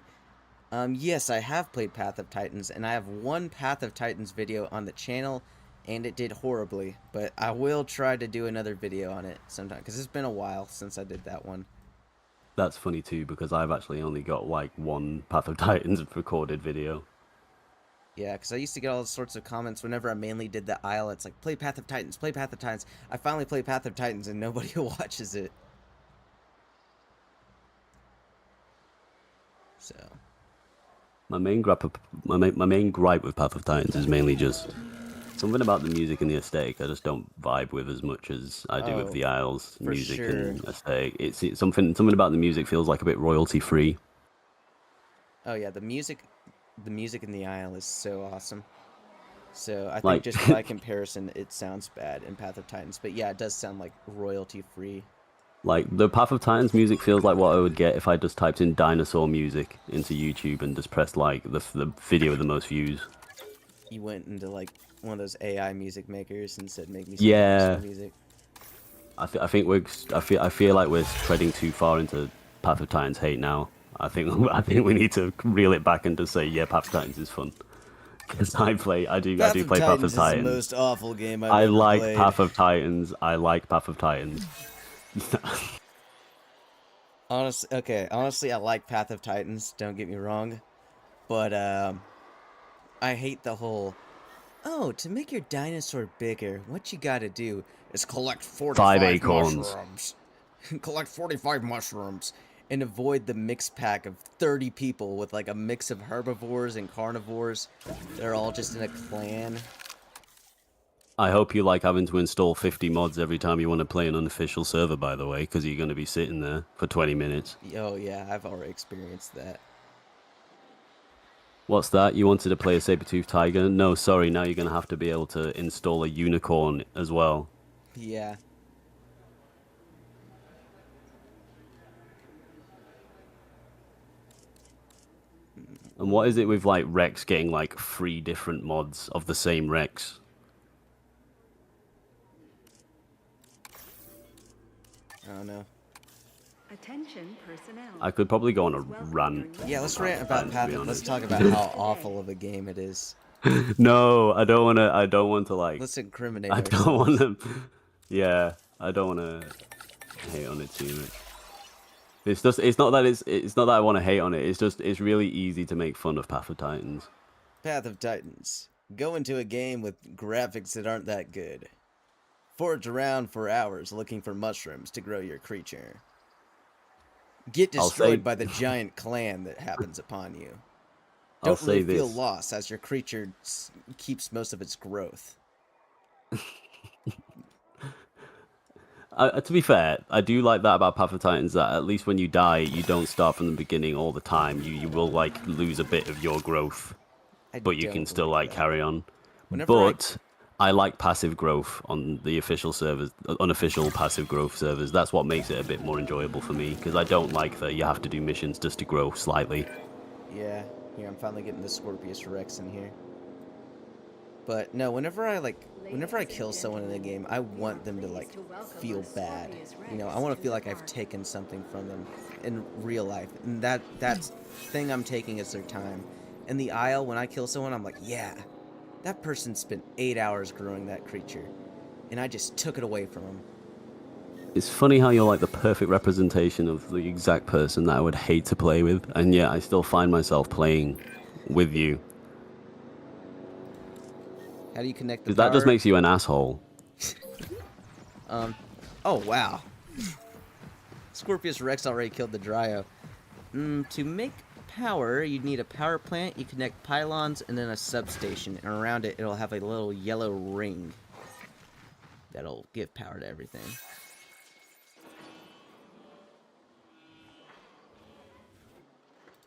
Yes, I have played Path of Titans, and I have one Path of Titans video on the channel, and it did horribly. But I will try to do another video on it sometime, because it's been a while since I did that one. That's funny too because I've actually only got like one Path of Titans recorded video. Yeah, because I used to get all sorts of comments whenever I mainly did the Isle. It's like, play Path of Titans, play Path of Titans. I finally play Path of Titans, and nobody watches it. So... My main gripe with Path of Titans is mainly just something about the music and the aesthetic. I just don't vibe with as much as I do with the Isles music and aesthetic. It's something about the music feels like a bit royalty free. Oh yeah, the music in the Isle is so awesome. So I think Like- just by comparison, it sounds bad in Path of Titans, but yeah, it does sound like royalty free. Like the Path of Titans music feels like what I would get if I just typed in dinosaur music into YouTube and just pressed like the video with the most views. You went into like one of those AI music makers and said, "Make me some Yeah. dinosaur music." I feel like we're treading too far into Path of Titans hate now. I think we need to reel it back and just say, yeah, Path of Titans is fun. Because I do play Path of Is the Titans. most awful game I've I ever like played. Path of Titans. I like Path of Titans. Honestly, I like Path of Titans. Don't get me wrong, but I hate the whole. Oh, to make your dinosaur bigger, what you gotta do is collect 5 acorns. mushrooms. Collect 45 mushrooms. And avoid the mixed pack of 30 people with like a mix of herbivores and carnivores. They're all just in a clan. I hope you like having to install 50 mods every time you want to play an unofficial server, by the way, because you're going to be sitting there for 20 minutes. Oh yeah, I've already experienced that. What's that? You wanted to play a saber-toothed tiger? No, sorry, now you're going to have to be able to install a unicorn as well. Yeah. And what is it with like Rex getting like 3 different mods of the same Rex? I don't know. Attention personnel. I could probably go on a rant. Yeah, let's about rant about to Path. be Let's honest. talk about how awful of a game it is. No, I don't want to like. Let's incriminate I ourselves. don't want to. Yeah, I don't want to hate on it too much. It's just. It's not that I want to hate on it. It's really easy to make fun of Path of Titans. Path of Titans. Go into a game with graphics that aren't that good. Forage around for hours looking for mushrooms to grow your creature. Get I'll destroyed say- by the giant clan that happens upon you. I'll Don't really say feel this. lost as your creature keeps most of its growth. To be fair, I do like that about Path of Titans, that at least when you die, you don't start from the beginning all the time. You will like lose a bit of your growth, but you can still like carry on. Whenever I- But I like passive growth on the official servers, unofficial passive growth servers. That's what makes it a bit more enjoyable for me, because I don't like that you have to do missions just to grow slightly. Yeah, here I'm finally getting the Scorpius Rex in here. But no, whenever I kill someone in a game, I want them to like feel bad. You know, I want to feel like I've taken something from them in real life, and that's thing I'm taking is their time. In the Isle, when I kill someone, I'm like, yeah, that person spent 8 hours growing that creature, and I just took it away from them. It's funny how you're like the perfect representation of the exact person that I would hate to play with, and yet I still find myself playing with you. How do you connect the Because that just power? makes you an asshole. Oh wow, Scorpius Rex already killed the Dryo. To make power, you need a power plant, you connect pylons, and then a substation. And around it, it'll have a little yellow ring that'll give power to everything.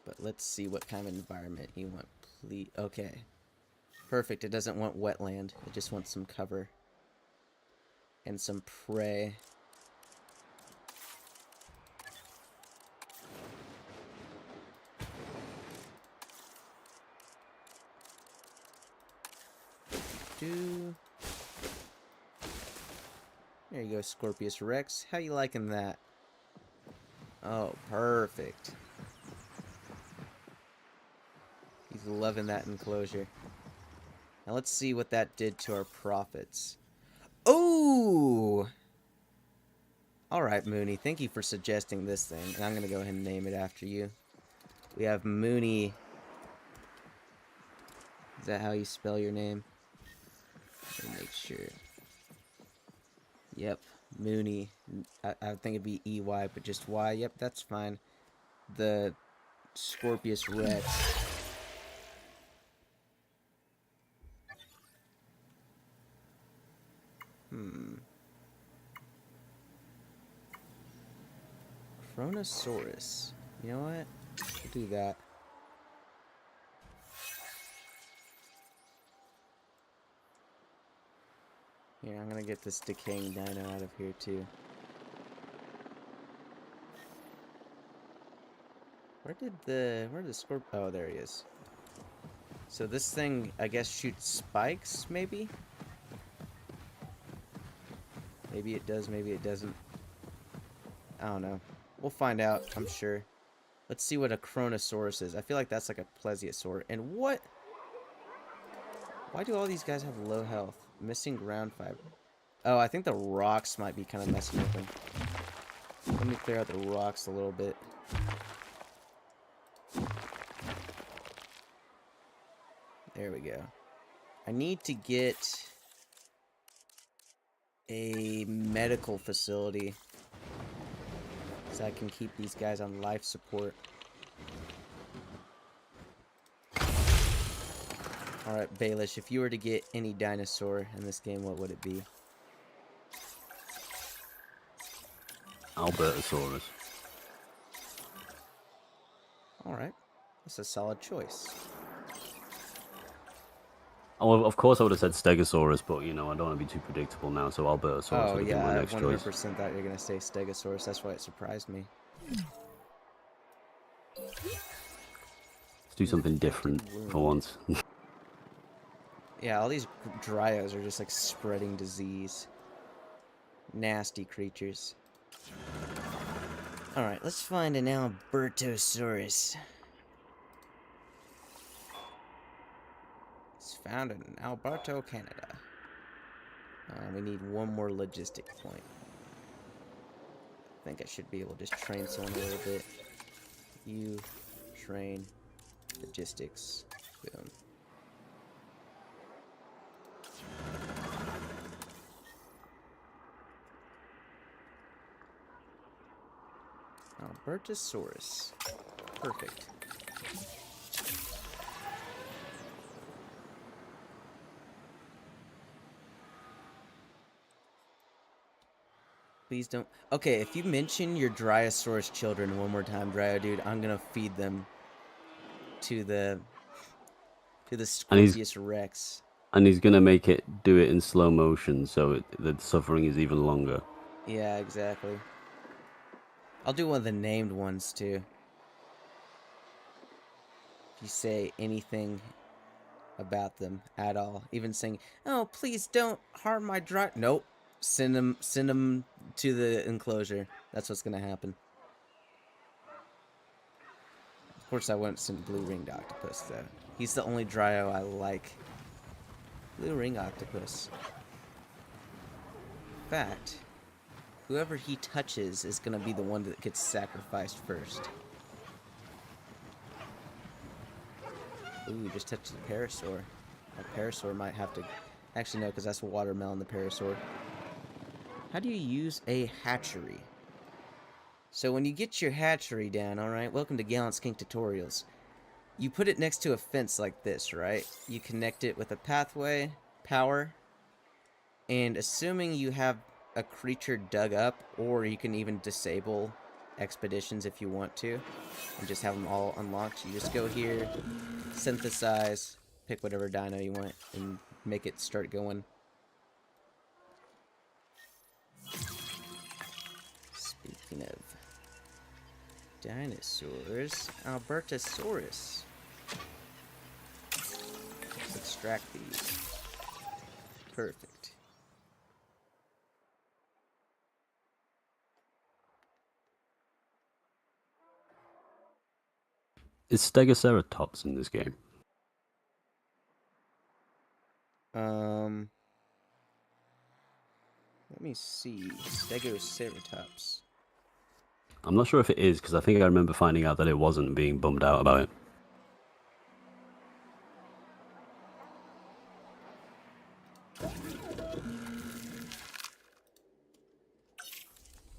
But let's see what kind of environment you want, please. Okay. Perfect. It doesn't want wetland. It just wants some cover. And some prey. There you go, Scorpius Rex. How you liking that? Oh, perfect. He's loving that enclosure. Now let's see what that did to our profits. Oh! Alright, Mooney. Thank you for suggesting this thing. And I'm going to go ahead and name it after you. We have Mooney. Is that how you spell your name? Let me make sure. Yep, Mooney. I think it'd be EY, but just Y. Yep, that's fine. The Scorpius Rex. Chronosaurus. You know what? We'll do that. Here, I'm gonna get this decaying dino out of here too. Where did the Scorp? Oh, there he is. So this thing, I guess, shoots spikes, maybe? Maybe it does, maybe it doesn't. I don't know. We'll find out, I'm sure. Let's see what a Chronosaurus is. I feel like that's like a plesiosaur. And what? Why do all these guys have low health? Missing ground fiber. Oh, I think the rocks might be kind of messing with them. Let me clear out the rocks a little bit. There we go. I need to get a medical facility so I can keep these guys on life support. Alright, Baelish, if you were to get any dinosaur in this game, what would it be? Albertosaurus. Alright, that's a solid choice. Oh, of course I would have said Stegosaurus, but you know I don't want to be too predictable now, so Albertosaurus Oh would have been yeah, my I next 100% choice. thought you were going to say Stegosaurus, that's why it surprised me. Let's do something different for once. Yeah, all these Dryos are just like spreading disease. Nasty creatures. Alright, let's find an Albertosaurus. It's found in Alberta, Canada. We need one more logistic point. I think I should be able to just train someone a little bit. You train logistics. Boom. Albertosaurus. Perfect. Please don't. Okay, if you mention your Dryosaurus children one more time, Dryo dude, I'm gonna feed them to the And he's Scorpius Rex. and he's gonna make it do it in slow motion, so the suffering is even longer. Yeah, exactly. I'll do one of the named ones too. If you say anything about them at all. Even saying, "Oh, please don't harm my dry." Nope. Send them to the enclosure. That's what's gonna happen. Of course, I won't send blue ringed octopus though. He's the only Dryo I like. Blue ring octopus. In fact, whoever he touches is gonna be the one that gets sacrificed first. Ooh, just touched the parasaur. That parasaur might have to... Actually, no, because that's watermelon, the parasaur. How do you use a hatchery? So when you get your hatchery down, alright, welcome to Gallant Skink Tutorials. You put it next to a fence like this, right? You connect it with a pathway, power, and assuming you have a creature dug up, or you can even disable expeditions if you want to, and just have them all unlocked. You just go here, synthesize, pick whatever dino you want, and make it start going. Speaking of dinosaurs, Albertosaurus. Let's extract these. Perfect. Is Stegoceratops in this game? Let me see. Stegoceratops. I'm not sure if it is, because I think I remember finding out that it wasn't, and being bummed out about it.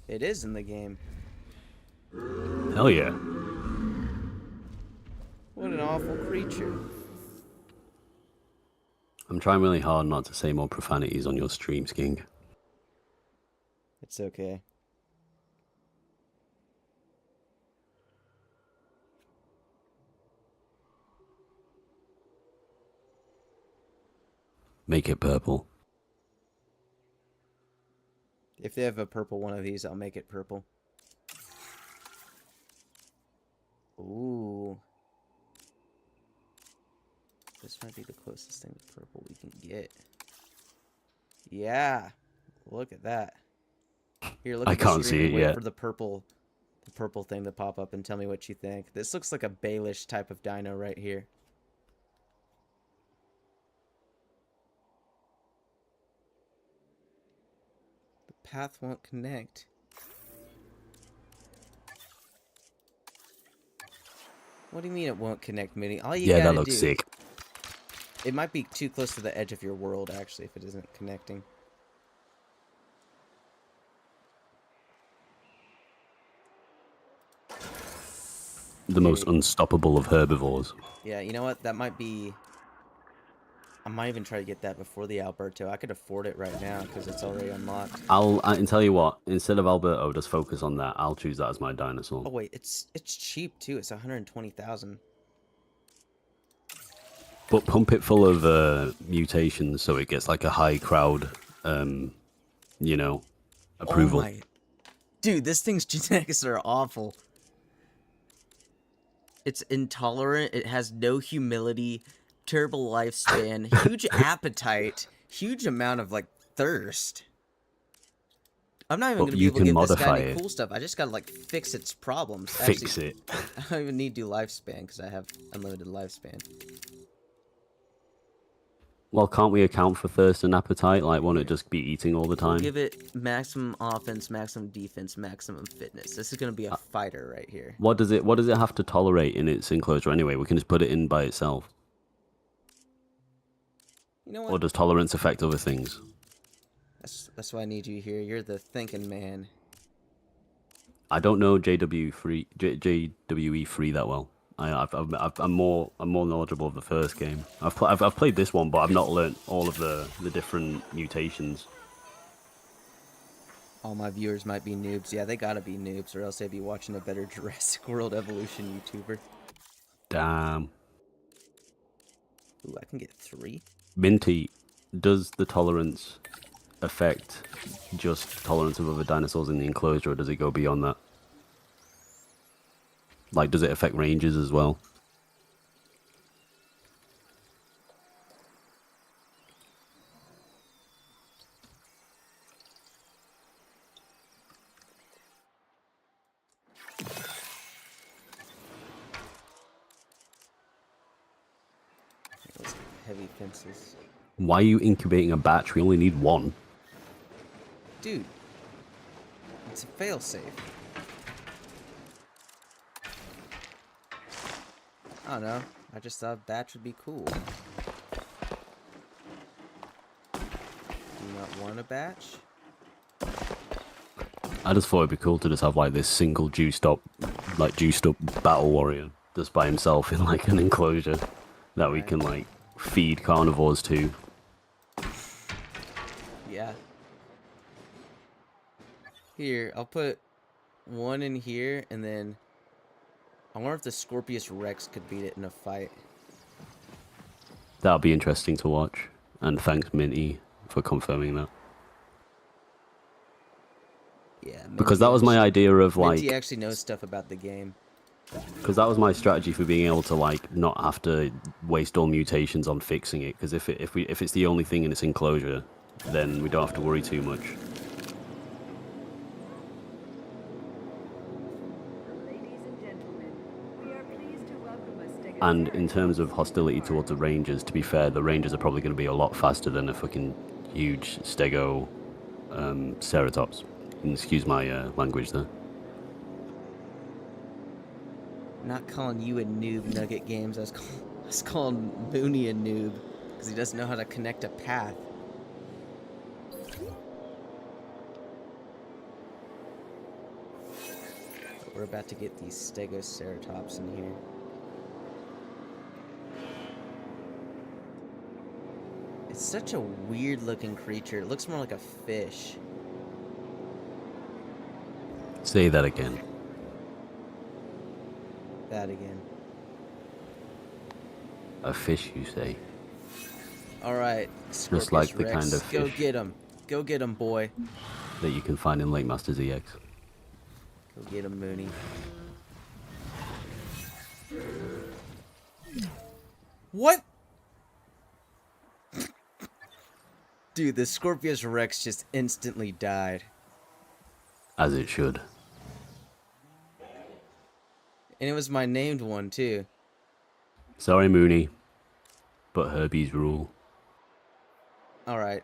It is in the game. Hell yeah. What an awful creature. I'm trying really hard not to say more profanities on your stream, Skink. It's okay. Make it purple. If they have a purple one of these, I'll make it purple. Ooh. This might be the closest thing to purple we can get. Yeah. Look at that. Here, look I at the can't screen see and it wait yet. for the purple thing to pop up and tell me what you think. This looks like a Baelish type of dino right here. The path won't connect. What do you mean it won't connect, Minnie? All you Yeah, gotta that looks do... sick. It might be too close to the edge of your world, actually, if it isn't connecting. The most unstoppable of herbivores. Yeah, you know what? That might be... I might even try to get that before the Alberto. I could afford it right now, because it's already unlocked. I can tell you what, instead of Alberto, just focus on that. I'll choose that as my dinosaur. Oh, wait, it's cheap, too. It's 120,000. But pump it full of mutations so it gets like a high crowd, you know, approval. Oh my... Dude, this thing's genetics are awful. It's intolerant, it has no humility, terrible lifespan, huge appetite, huge amount of, like, thirst. I'm not even But going to be you able to can give this guy modify any it. cool stuff. I just got to, like, fix its problems. Fix Actually, it. I don't even need to do lifespan, because I have unlimited lifespan. Well, can't we account for thirst and appetite? Like, won't it just be eating all the We'll time? give it maximum offense, maximum defense, maximum fitness. This is going to be a fighter right here. What does it have to tolerate in its enclosure anyway? We can just put it in by itself. You know Or what? does tolerance affect other things? That's why I need you here. You're the thinking man. I don't know JWE3 that well. I'm more knowledgeable of the first game. I've played this one, but I've not learnt all of the different mutations. All my viewers might be noobs. Yeah, they gotta be noobs, or else they'd be watching a better Jurassic World Evolution YouTuber. Damn. Ooh, I can get 3? Minty, does the tolerance affect just tolerance of other dinosaurs in the enclosure, or does it go beyond that? Like, does it affect ranges as well? heavy fences. Why are you incubating a batch? We only need one. Dude, it's a failsafe. I don't know. I just thought a batch would be cool. Do you not want a batch? I just thought it'd be cool to just have like this single juiced up battle warrior just by himself in like an enclosure that we can like feed carnivores to. Yeah. Here, I'll put one in here, and then I wonder if the Scorpius Rex could beat it in a fight. That'll be interesting to watch. And thanks, Minty, for confirming that. Yeah, Because that was my idea of like... Minty actually knows stuff about the game. Because that was my strategy for being able to like not have to waste all mutations on fixing it. Because if it's the only thing in its enclosure, then we don't have to worry too much. Ladies and gentlemen, we are pleased to welcome a And in terms of hostility towards the Rangers, to be fair, the Rangers are probably going to be a lot faster than a fucking huge Stego Ceratops. And excuse my language there. I'm not calling you a noob, Nugget Games. I was calling Mooney a noob because he doesn't know how to connect a path. But we're about to get these Stegoceratops in here. It's such a weird looking creature. It looks more like a fish. Say that again. That again. A fish, you say? Alright, Just like the kind of go fish get him. Go get him, boy. that you can find in Lake Masters EX. Go get him, Mooney. What? Dude, the Scorpius Rex just instantly died. As it should. And it was my named one, too. Sorry, Mooney, but Herbie's rule. Alright.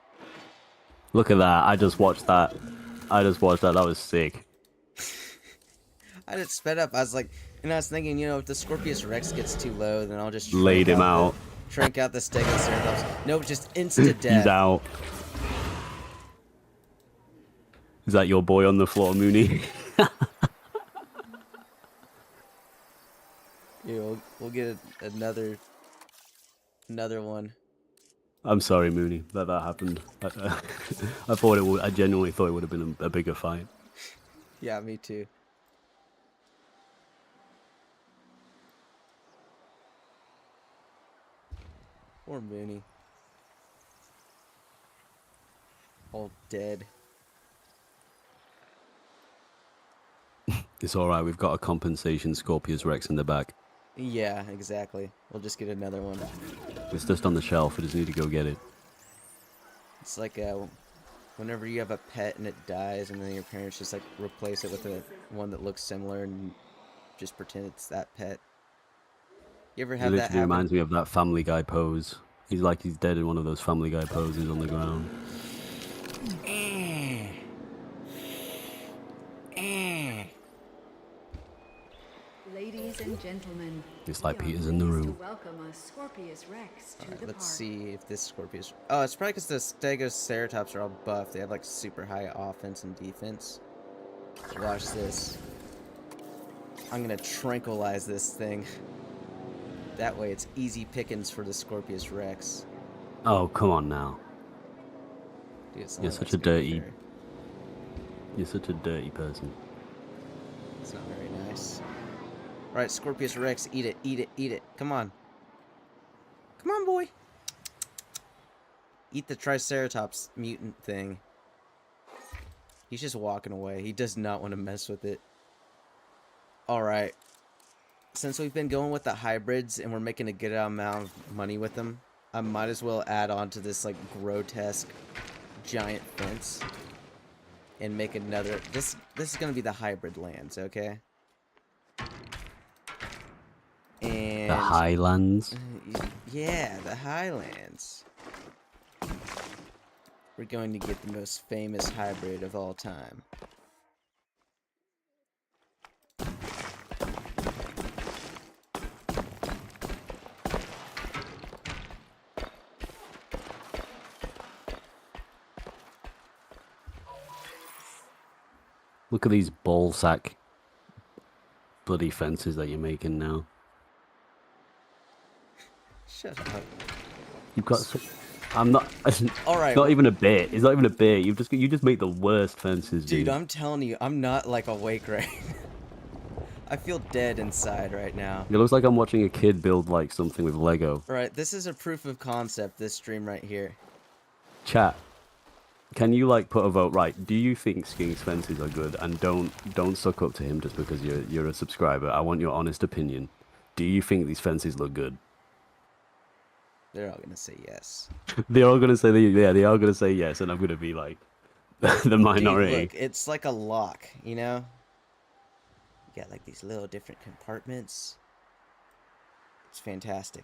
Look at that. I just watched that. That was sick. I just sped up. I was like, and I was thinking, you know, if the Scorpius Rex gets too low, then I'll just Laid him out. Shrink out the Stegoceratops. Nope, just instant death. He's out. Is that your boy on the floor, Mooney? Yeah, we'll get another one. I'm sorry, Mooney, that happened. I thought it would. I genuinely thought it would have been a bigger fight. Yeah, me too. Poor Mooney. All dead. It's alright, we've got a compensation Scorpius Rex in the back. Yeah, exactly. We'll just get another one. It's just on the shelf, we just need to go get it. It's like whenever you have a pet and it dies, and then your parents just like replace it with one that looks similar and just pretend it's that pet. You ever It have that literally happen? reminds me of that Family Guy pose. He's like he's dead in one of those Family Guy poses on the ground. Ladies and gentlemen, It's like we are Peter's in the pleased to room. welcome a Scorpius Rex to the Let's park. see if this Scorpius... Oh, it's probably because the Stegoceratops are all buff. They have like super high offense and defense. Watch this. I'm gonna tranquilize this thing. That way it's easy pickings for the Scorpius Rex. Oh, come on now. Dude, it's You're not such like a it's gonna be dirty- fair. You're such a dirty person. It's not very nice. Alright, Scorpius Rex, eat it, eat it, eat it. Come on. Come on, boy. Eat the Triceratops mutant thing. He's just walking away. He does not want to mess with it. Alright. Since we've been going with the hybrids and we're making a good amount of money with them, I might as well add on to this like grotesque giant fence and make another. This is gonna be the hybrid lands, okay? And The Highlands. Yeah, the Highlands. We're going to get the most famous hybrid of all time. Look at these ball sack bloody fences that you're making now. Shut up. You've got. I'm not. All right. It's not even a bit. It's not even a bit. You just make the worst fences, dude. Dude, I'm telling you, I'm not like awake right now. I feel dead inside right now. It looks like I'm watching a kid build like something with Lego. All right, this is a proof of concept. This stream right here. Chat. Can you like put a vote? Right? Do you think Sking's fences are good? And don't suck up to him just because you're a subscriber. I want your honest opinion. Do you think these fences look good? They're all gonna say yes. They're all gonna say they are gonna say yes, and I'm gonna be like the minority. Dude, look, it's like a lock, you know? You got like these little different compartments. It's fantastic.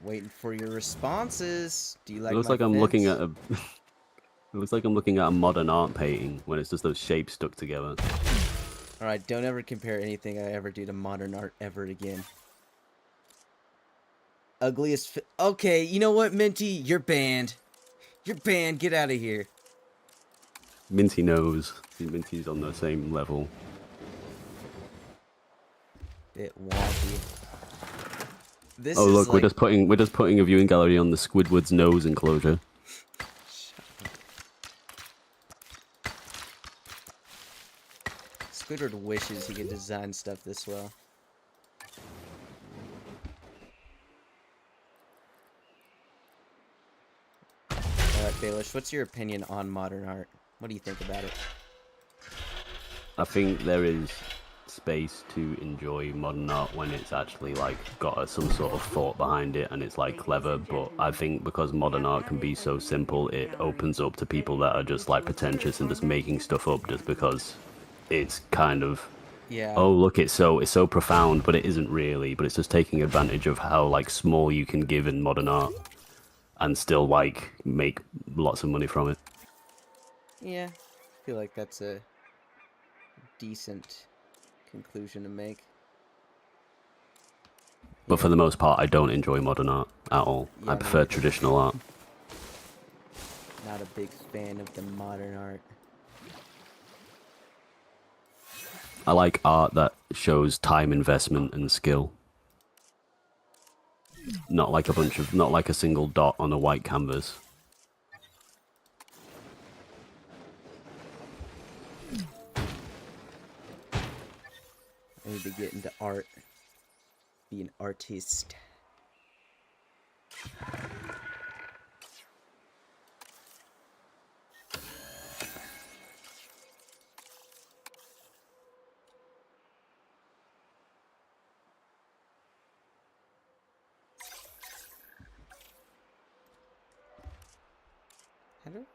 Waiting for your responses. Do you like It looks my like I'm looking fence? at a. It looks like I'm looking at a modern art painting when it's just those shapes stuck together. Alright, don't ever compare anything I ever do to modern art ever again. Ugliest okay, you know what, Minty? You're banned. You're banned. Get out of here. Minty knows. Minty's on the same level. Bit wonky. This Oh is look, like... we're just putting a viewing gallery on the Squidward's nose enclosure. Squidward wishes he could design stuff this well. Alright, Baelish, what's your opinion on modern art? What do you think about it? I think there is space to enjoy modern art when it's actually like got some sort of thought behind it and it's like clever, but I think because modern art can be so simple, it opens up to people that are just like pretentious and just making stuff up just because it's kind of oh look, it's so profound, but it isn't really, but it's just taking advantage of how like small you can give in modern art and still like make lots of money from it. Yeah, I feel like that's a decent conclusion to make. But for the most part, I don't enjoy modern art at all. Yeah, I prefer neither. traditional art. Not a big fan of the modern art. I like art that shows time investment and skill. Not like a single dot on a white canvas. I need to get into art. Be an artist. How do,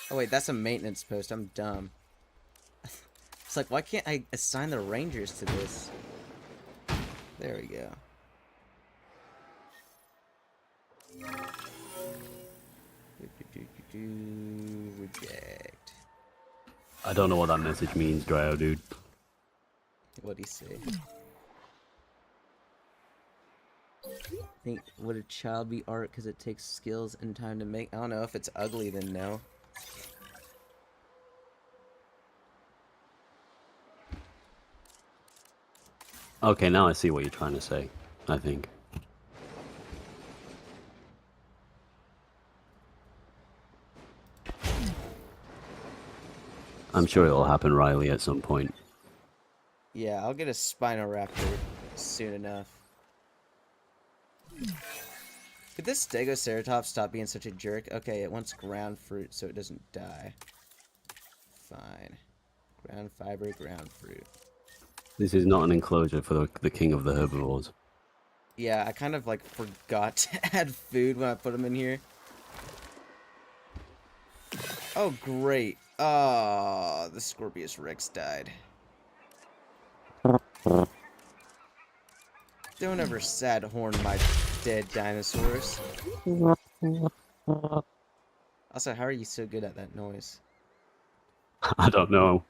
oh wait, that's a maintenance post. I'm dumb. It's like, why can't I assign the rangers to this? There we go. Reject. I don't know what that message means, Dryo, dude. What'd he say? Think, would a child be art because it takes skills and time to make? I don't know. If it's ugly, then no. Okay, now I see what you're trying to say, I think. I'm sure it'll happen, Riley, at some point. Yeah, I'll get a Spinoraptor soon enough. Could this Stegoceratops stop being such a jerk? Okay, it wants ground fruit so it doesn't die. Fine. Ground fiber, ground fruit. This is not an enclosure for the king of the herbivores. Yeah, I kind of like forgot to add food when I put them in here. Oh, great. Ah, the Scorpius Rex died. Don't ever sad horn my dead dinosaurs. Also, how are you so good at that noise? I don't know.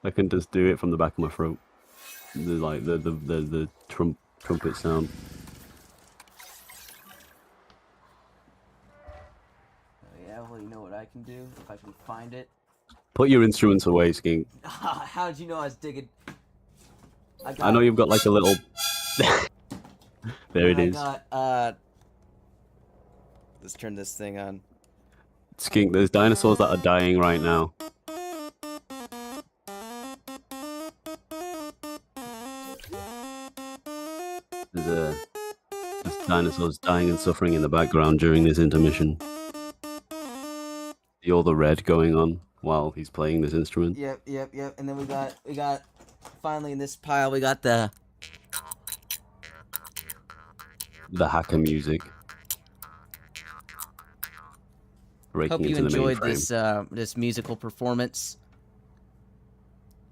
I can just do it from the back of my throat. The trumpet sound. Oh, yeah, well, you know what I can do if I can find it. Put your instruments away, Skink. How'd you know I was digging? I know you've got like a little. There it is. Let's turn this thing on. Skink, there's dinosaurs that are dying right now. There's dinosaurs dying and suffering in the background during this intermission. See all the red going on while he's playing this instrument. Yep. And then we got finally in this pile we got the hacker music. Hope you enjoyed this musical performance.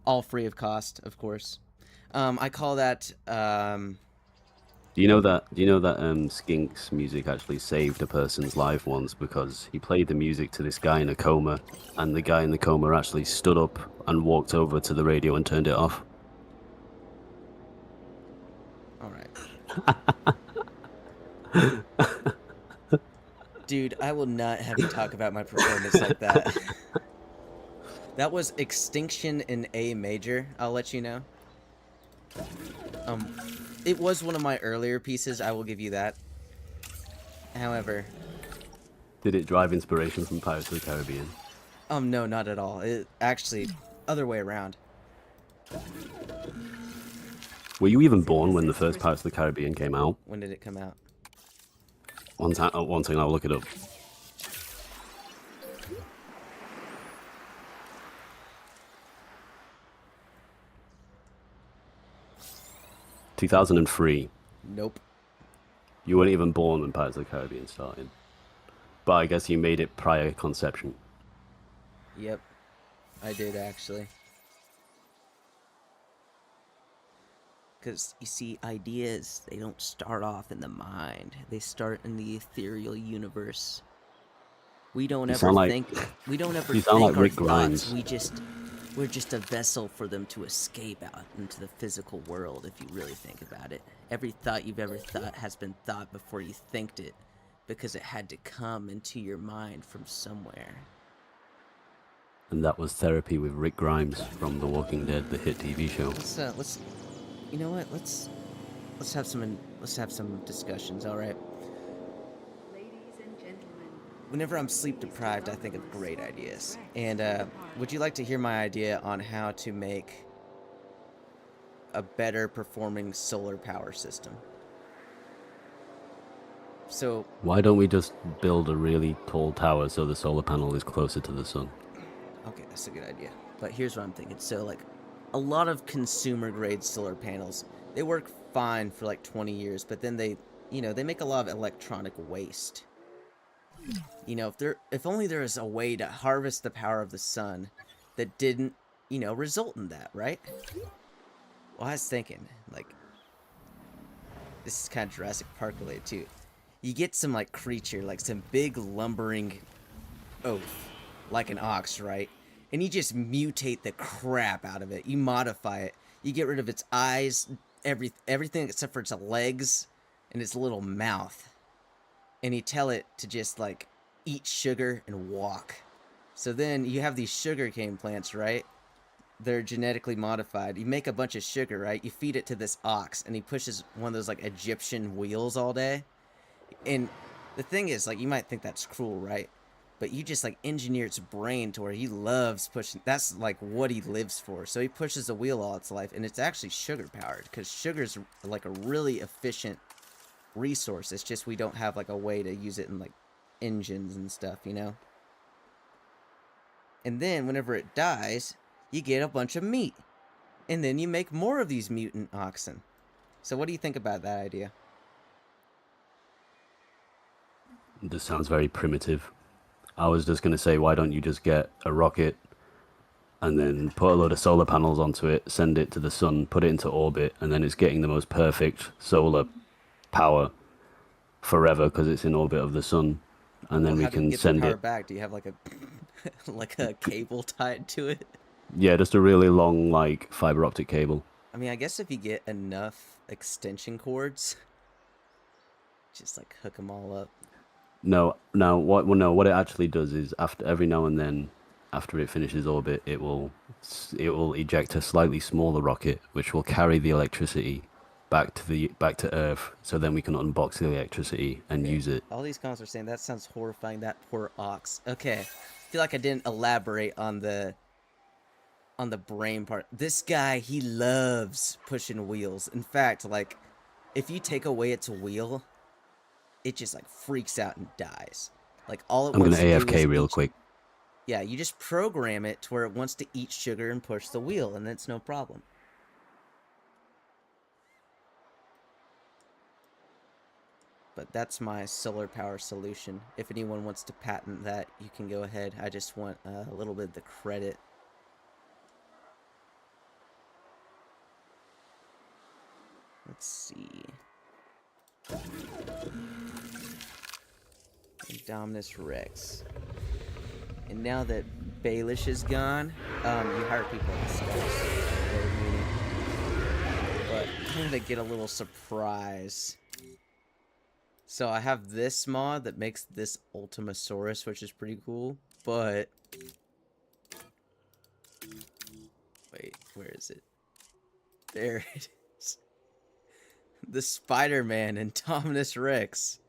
All free of cost, of course. I call that Do you know that Skink's music actually saved a person's life once because he played the music to this guy in a coma, and the guy in the coma actually stood up and walked over to the radio and turned it off. all right. Dude, I will not have you talk about my performance like that. That was Extinction in A major, I'll let you know. It was one of my earlier pieces, I will give you that. However... Did it drive inspiration from Pirates of the Caribbean? No, not at all. It actually, other way around. Were you even born when the first Pirates of the Caribbean came out? When did it come out? One second, I'll look it up. (2003). Nope. You weren't even born when Pirates of the Caribbean started. But I guess you made it prior conception. Yep. I did, actually. Because, you see, ideas, they don't start off in the mind. They start in the ethereal universe. We don't ever think... We don't ever think like our Rick thoughts. Grimes. We're just a vessel for them to escape out into the physical world, if you really think about it. Every thought you've ever thought has been thought before you thinked it, because it had to come into your mind from somewhere. And that was Therapy with Rick Grimes from The Walking Dead, the hit TV show. Let's you know what? Let's have some discussions, all right? Ladies and gentlemen, Whenever I'm sleep deprived, I think of great ideas. And would you like to hear my idea on how to make a better performing solar power system? So, Why don't we just build a really tall tower so the solar panel is closer to the sun? okay, that's a good idea. But here's what I'm thinking. So, like, a lot of consumer grade solar panels, they work fine for like 20 years, but then they make a lot of electronic waste. You know, if only there was a way to harvest the power of the sun that didn't, result in that, right? Well, I was thinking, like, this is kind of Jurassic Park related too. You get some, like, creature, like some big lumbering oaf, like an ox, right? And you just mutate the crap out of it. You modify it. You get rid of its eyes, everything except for its legs and its little mouth. And you tell it to just, like, eat sugar and walk. So then you have these sugarcane plants, right? They're genetically modified. You make a bunch of sugar, right? You feed it to this ox, and he pushes one of those, like, Egyptian wheels all day. And the thing is, like, you might think that's cruel, right? But you just, like, engineer its brain to where he loves pushing. That's, like, what he lives for. So he pushes the wheel all its life, and it's actually sugar-powered. Because sugar's, like, a really efficient resource. It's just we don't have, like, a way to use it in, like, engines and stuff, you know? And then, whenever it dies, you get a bunch of meat. And then you make more of these mutant oxen. So what do you think about that idea? This sounds very primitive. I was just gonna say, why don't you just get a rocket and then put a load of solar panels onto it, send it to the sun, put it into orbit, and then it's getting the most perfect solar power forever because it's in orbit of the sun, and Well, then we how do you can get the send power it. back? Do you have like a like a cable tied to it? Yeah, just a really long like fiber optic cable. I mean, I guess if you get enough extension cords, just like hook them all up. No, no, what well, no, what it actually does is after every now and then, after it finishes orbit, it will eject a slightly smaller rocket, which will carry the electricity back to Earth. So then we can unbox the electricity and Okay. use it. All these comments are saying that sounds horrifying. That poor ox. Okay. I feel like I didn't elaborate on the brain part. This guy, he loves pushing wheels. In fact, like if you take away its wheel, it just like freaks out and dies. Like all it I'm gonna wants to do AFK is real eat. quick. Yeah, you just program it to where it wants to eat sugar and push the wheel, and it's no problem. But that's my solar power solution. If anyone wants to patent that, you can go ahead. I just want a little bit of the credit. Let's see. Indominus Rex. And now that Baelish is gone, you hire people at the scouts board meeting. But I'm gonna get a little surprise. So I have this mod that makes this Ultimasaurus, which is pretty cool. But wait, where is it? There it is. The Spider-Man and Indominus Rex.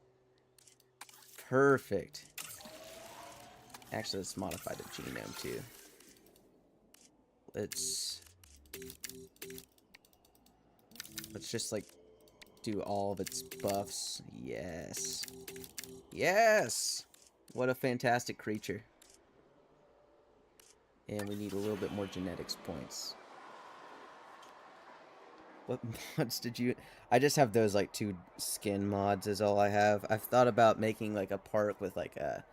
Perfect. Actually, let's modify the genome too. Let's just like do all of its buffs. Yes. Yes! What a fantastic creature. And we need a little bit more genetics points. What mods did you... I just have those like 2 skin mods is all I have. I've thought about making like a park with like a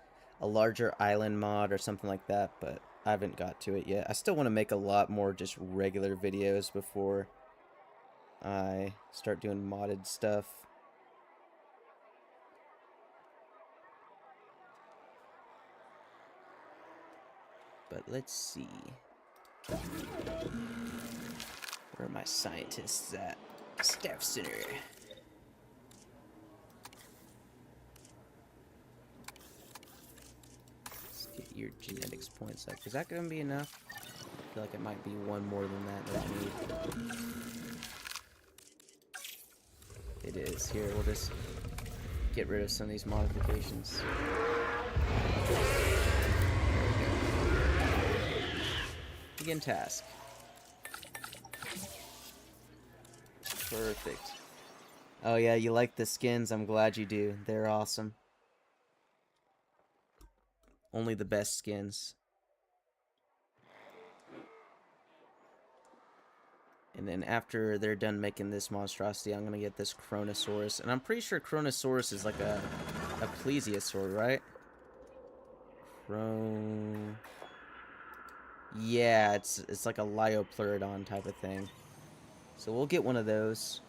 larger island mod or something like that, but I haven't got to it yet. I still want to make a lot more just regular videos before I start doing modded stuff. But let's see. Where are my scientists at? Staff Center. Let's get your genetics points up. Is that going to be enough? I feel like it might be one more than that I need. It is. Here, we'll just get rid of some of these modifications. There we go. Begin task. Perfect. Oh yeah, you like the skins? I'm glad you do. They're awesome. Only the best skins. And then after they're done making this monstrosity, I'm gonna get this Chronosaurus. And I'm pretty sure Chronosaurus is like a plesiosaur, right? Yeah, it's like a Liopleurodon type of thing. So we'll get one of those.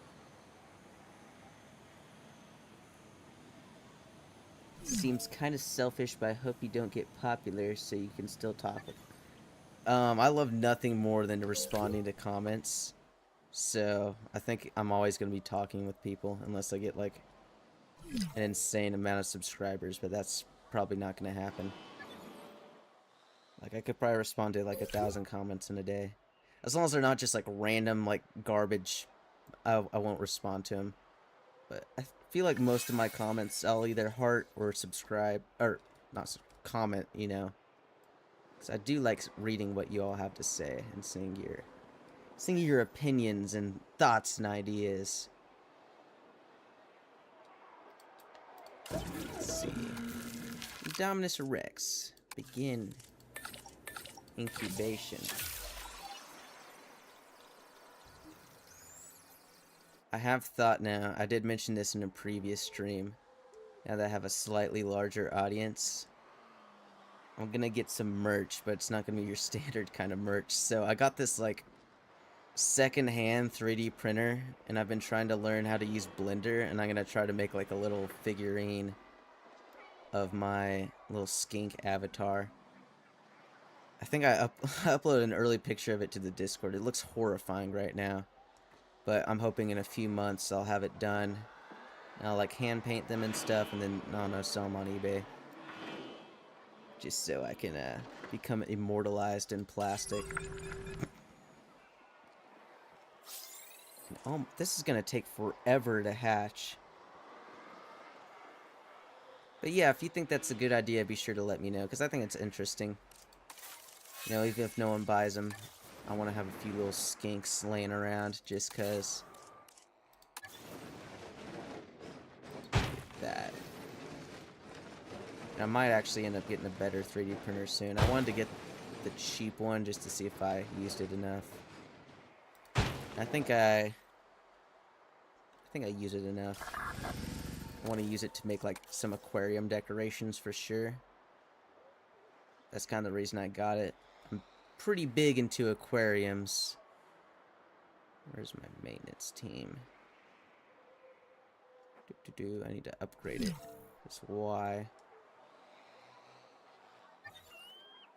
Seems kind of selfish, but I hope you don't get popular so you can still talk with. I love nothing more than responding to comments. So I think I'm always going to be talking with people unless I get like an insane amount of subscribers, but that's probably not going to happen. Like I could probably respond to like 1,000 comments in a day. As long as they're not just like random like garbage, I won't respond to them. But I feel like most of my comments I'll either heart or subscribe, or not comment, you know. Because I do like reading what you all have to say and seeing your opinions and thoughts and ideas. Let's see. Indominus Rex. Begin incubation. I have thought now, I did mention this in a previous stream, now that I have a slightly larger audience, I'm gonna get some merch, but it's not gonna be your standard kind of merch. So I got this like second-hand 3D printer, and I've been trying to learn how to use Blender, and I'm gonna try to make like a little figurine of my little skink avatar. I think I uploaded an early picture of it to the Discord. It looks horrifying right now, but I'm hoping in a few months I'll have it done. And I'll like hand paint them and stuff, and then I don't know, sell them on eBay, just so I can become immortalized in plastic. Oh, this is gonna take forever to hatch. But yeah, if you think that's a good idea, be sure to let me know, because I think it's interesting. You know, even if no one buys them, I want to have a few little skinks laying around, just because. That. And I might actually end up getting a better 3D printer soon. I wanted to get the cheap one just to see if I used it enough. I think I use it enough. I want to use it to make like some aquarium decorations for sure. That's kind of the reason I got it. I'm pretty big into aquariums. Where's my maintenance team? I need to upgrade it. That's why.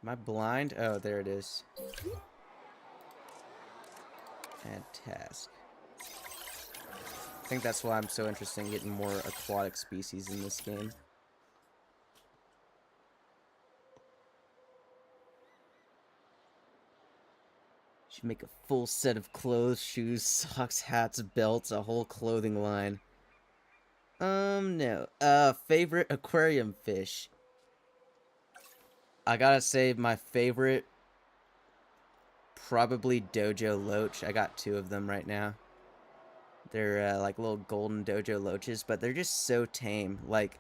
Am I blind? Oh, there it is. Add task. I think that's why I'm so interested in getting more aquatic species in this game. Should make a full set of clothes, shoes, socks, hats, belts, a whole clothing line. No. Favorite aquarium fish. I gotta say my favorite, probably Dojo Loach. I got 2 of them right now. They're like little golden Dojo Loaches, but they're just so tame. Like,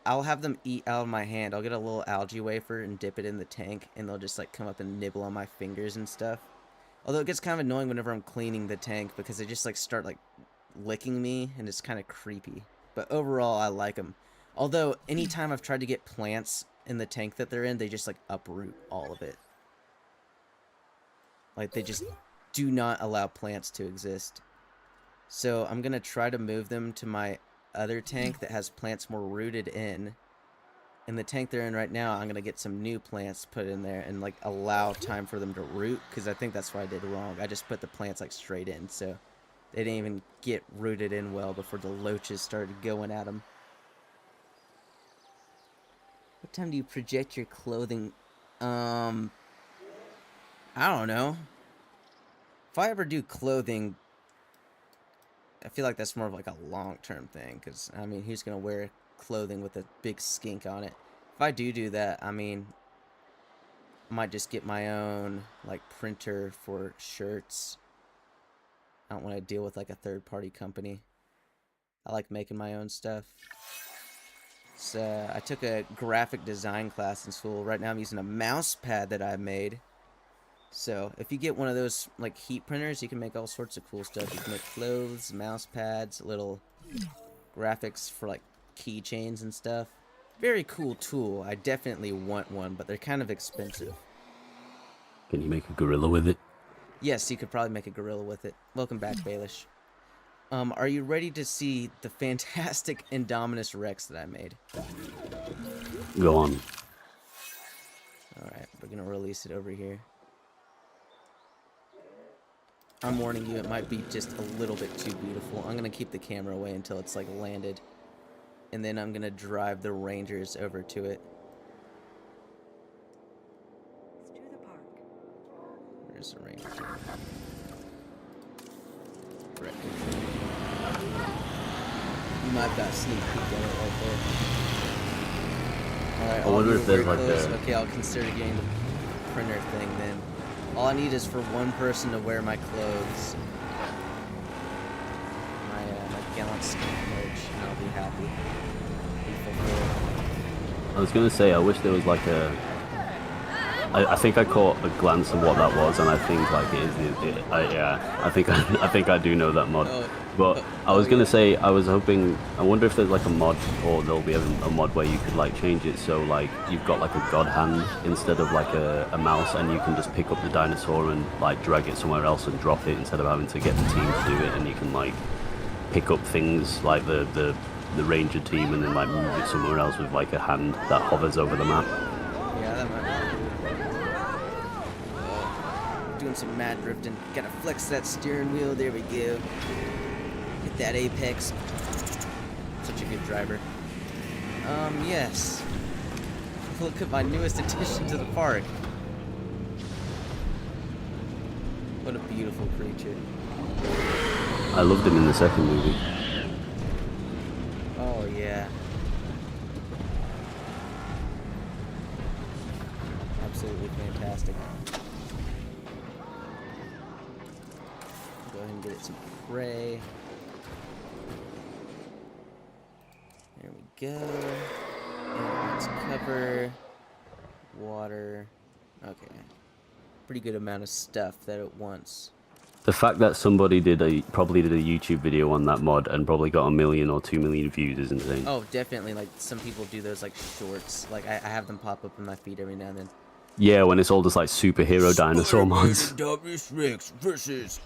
I'll have them eat out of my hand. I'll get a little algae wafer and dip it in the tank, and they'll just like come up and nibble on my fingers and stuff. Although it gets kind of annoying whenever I'm cleaning the tank, because they just like start like licking me, and it's kind of creepy. But overall, I like them. Although anytime I've tried to get plants in the tank that they're in, they just like uproot all of it. Like, they just do not allow plants to exist. So I'm gonna try to move them to my other tank that has plants more rooted in. In the tank they're in right now, I'm gonna get some new plants put in there and like allow time for them to root, because I think that's what I did wrong. I just put the plants like straight in, so they didn't even get rooted in well before the loaches started going at them. What time do you project your clothing? I don't know. If I ever do clothing, I feel like that's more of like a long-term thing, because, I mean, who's going to wear clothing with a big skink on it? If I do that, I mean, I might just get my own, like, printer for shirts. I don't want to deal with, like, a third-party company. I like making my own stuff. So, I took a graphic design class in school. Right now I'm using a mouse pad that I made. So, if you get one of those, like, heat printers, you can make all sorts of cool stuff. You can make clothes, mouse pads, little graphics for, like, keychains and stuff. Very cool tool. I definitely want one, but they're kind of expensive. Can you make a gorilla with it? Yes, you could probably make a gorilla with it. Welcome back, Baelish. Are you ready to see the fantastic Indominus Rex that I made? Go on. Alright, we're gonna release it over here. I'm warning you, it might be just a little bit too beautiful. I'm gonna keep the camera away until it's like landed. And then I'm gonna drive the Rangers over to it. To the park. Where's the Rangers? Right. You might have got a sneak peek at it right there. Alright, I wonder if there's like a... Okay, I'll consider getting the printer thing then. All I need is for one person to wear my clothes. My gallant skink merch, and I'll be happy. Be fulfilled. I was gonna say, I wish there was like a I think I caught a glance of what that was, and I think like yeah, I think I think I do know that mod. Oh, But I oh was gonna yeah. say I was hoping. I wonder if there's like a mod, or there'll be a mod where you could like change it so like you've got like a god hand instead of like a mouse, and you can just pick up the dinosaur and like drag it somewhere else and drop it instead of having to get the team to do it, and you can like pick up things like the ranger team and then like move it somewhere else with like a hand that hovers over the map. Yeah, that might be. Doing some mad drifting. Gotta flex that steering wheel. There we go. Hit that apex. Such a good driver. Yes. Look at my newest addition to the park. What a beautiful creature. I loved him in the second movie. Oh, yeah. Absolutely fantastic. Go ahead and get it some prey. There we go. And let's cover. Water. Okay. Pretty good amount of stuff that at once. The fact that somebody probably did a YouTube video on that mod and probably got 1 million or 2 million views is insane. Oh, definitely. Like, some people do those, like, shorts. Like, I have them pop up in my feed every now and then. Yeah, when it's all just like superhero dinosaur mods. Dominus Rex versus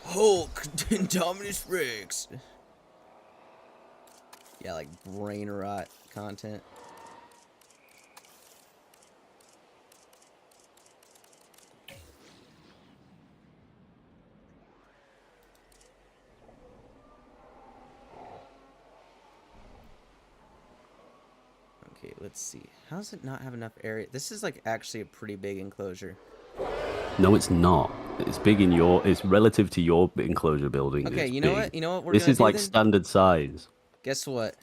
Hulk Dominus Rex. Yeah, like brain rot content. Okay, let's see. How does it not have enough area? This is like actually a pretty big enclosure. No, it's not. It's big in your. It's relative to your enclosure building. Okay, it's you know big. what? You know what we're This gonna is do like then? standard size. Guess what?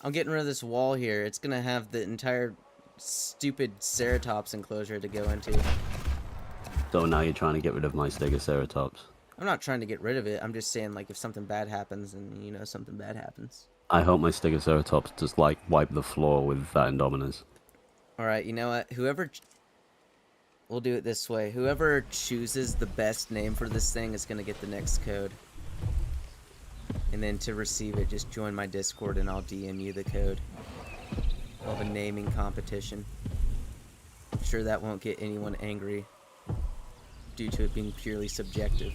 I'm getting rid of this wall here. It's gonna have the entire stupid Ceratops enclosure to go into. So now you're trying to get rid of my Stegoceratops. I'm not trying to get rid of it. I'm just saying, like, if something bad happens, then you know something bad happens. I hope my Stegoceratops just like wipe the floor with that Indominus. Alright, you know what? We'll do it this way. Whoever chooses the best name for this thing is going to get the next code. And then to receive it, just join my Discord and I'll DM you the code. We'll have a naming competition. I'm sure that won't get anyone angry due to it being purely subjective.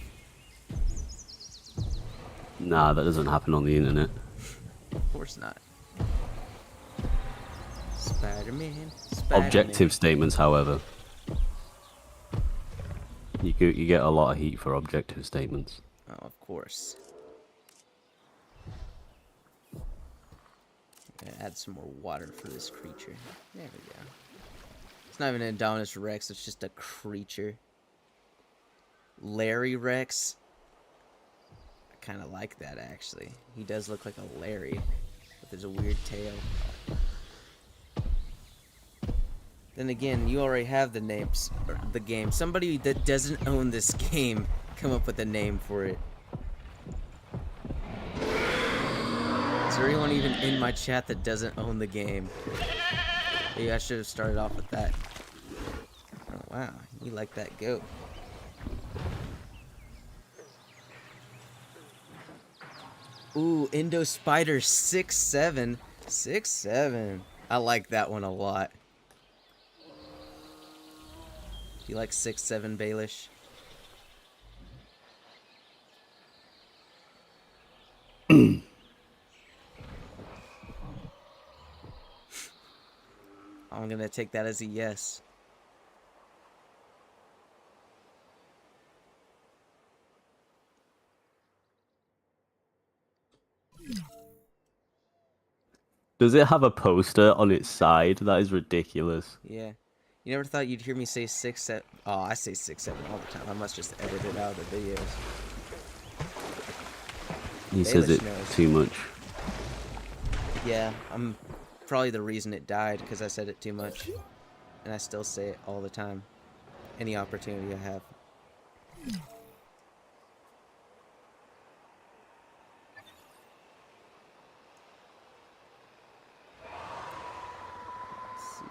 Nah, that doesn't happen on the internet. Of course not. Spider-Man. Objective statements, however. You get a lot of heat for objective statements. Oh, of course. Gonna add some more water for this creature. There we go. It's not even an Indominus Rex, it's just a creature. Larry Rex. I kind of like that, actually. He does look like a Larry, but there's a weird tail. Then again, you already have the names, or the game. Somebody that doesn't own this game, come up with a name for it. Is there anyone even in my chat that doesn't own the game? Maybe I should have started off with that. Oh wow, you like that goat. Ooh, Indo Spider 6'7". 6'7". I like that one a lot. Do you like 6'7", Baelish? I'm gonna take that as a yes. Does it have a poster on its side? That is ridiculous. Yeah. You never thought you'd hear me say 6'7"? Oh, I say 6'7" all the time. I must just edit it out of the videos. He says it too much. Yeah, I'm probably the reason it died, because I said it too much. And I still say it all the time. Any opportunity I have. Let's see.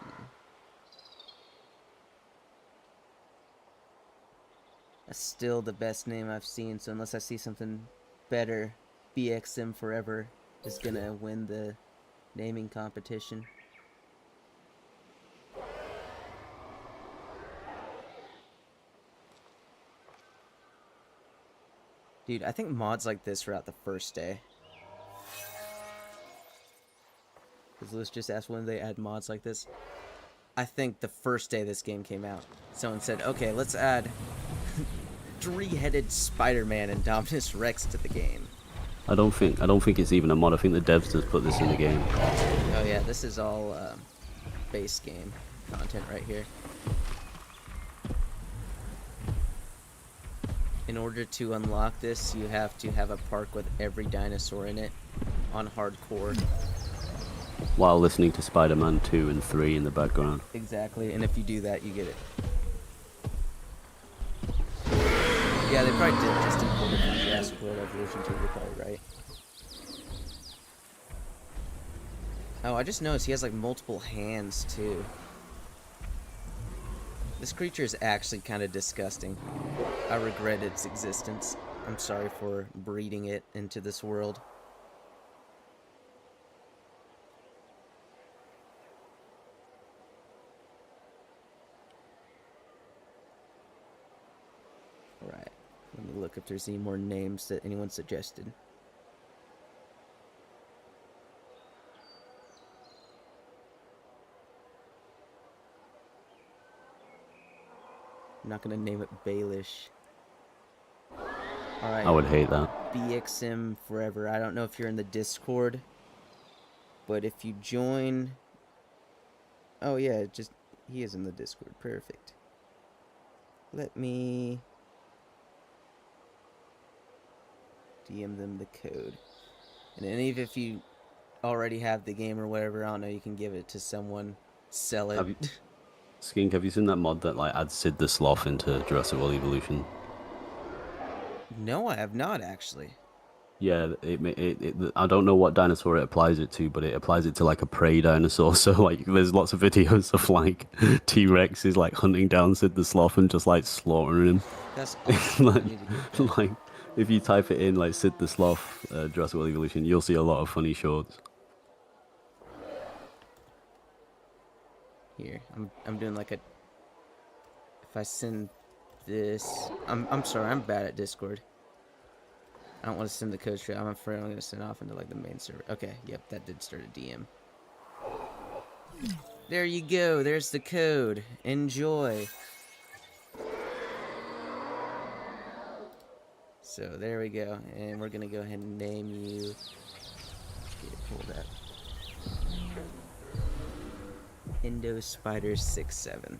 That's still the best name I've seen, so unless I see something better, BXM Forever is gonna win the naming competition. Dude, I think mods like this were out the first day. Because Lewis just asked when they add mods like this. I think the first day this game came out, someone said, okay, let's add three-headed Spider-Man and Dominus Rex to the game. I don't think it's even a mod. I think the devs just put this in the game. Oh yeah, this is all base game content right here. In order to unlock this, you have to have a park with every dinosaur in it on hardcore. While listening to Spider-Man 2 and 3 in the background. Exactly, and if you do that, you get it. Yeah, they probably did just import it from Jurassic World Evolution 2, you're probably right. Oh, I just noticed he has like multiple hands too. This creature is actually kind of disgusting. I regret its existence. I'm sorry for breeding it into this world. Alright, let me look if there's any more names that anyone suggested. I'm not gonna name it Baelish. Alright. I would hate that. BXM Forever. I don't know if you're in the Discord, but if you join... Oh yeah, just... He is in the Discord. Perfect. Let me... DM them the code. And then even if you already have the game or whatever, I don't know, you can give it to someone, sell it. Skink, have you seen that mod that like adds Sid the Sloth into Jurassic World Evolution? No, I have not actually. Yeah, I don't know what dinosaur it applies it to, but it applies it to like a prey dinosaur. So like, there's lots of videos of like T-Rex is like hunting down Sid the Sloth and just like slaughtering him. That's awesome. like, if you type it in like Sid the Sloth, Jurassic World Evolution, you'll see a lot of funny shorts. Here, I'm doing like a... If I send this... I'm sorry, I'm bad at Discord. I don't want to send the code straight. I'm afraid I'm going to send off into like the main server. Okay, yep, that did start a DM. There you go, there's the code. Enjoy. So there we go, and we're going to go ahead and name you... Get it pulled up. Indo Spider 67.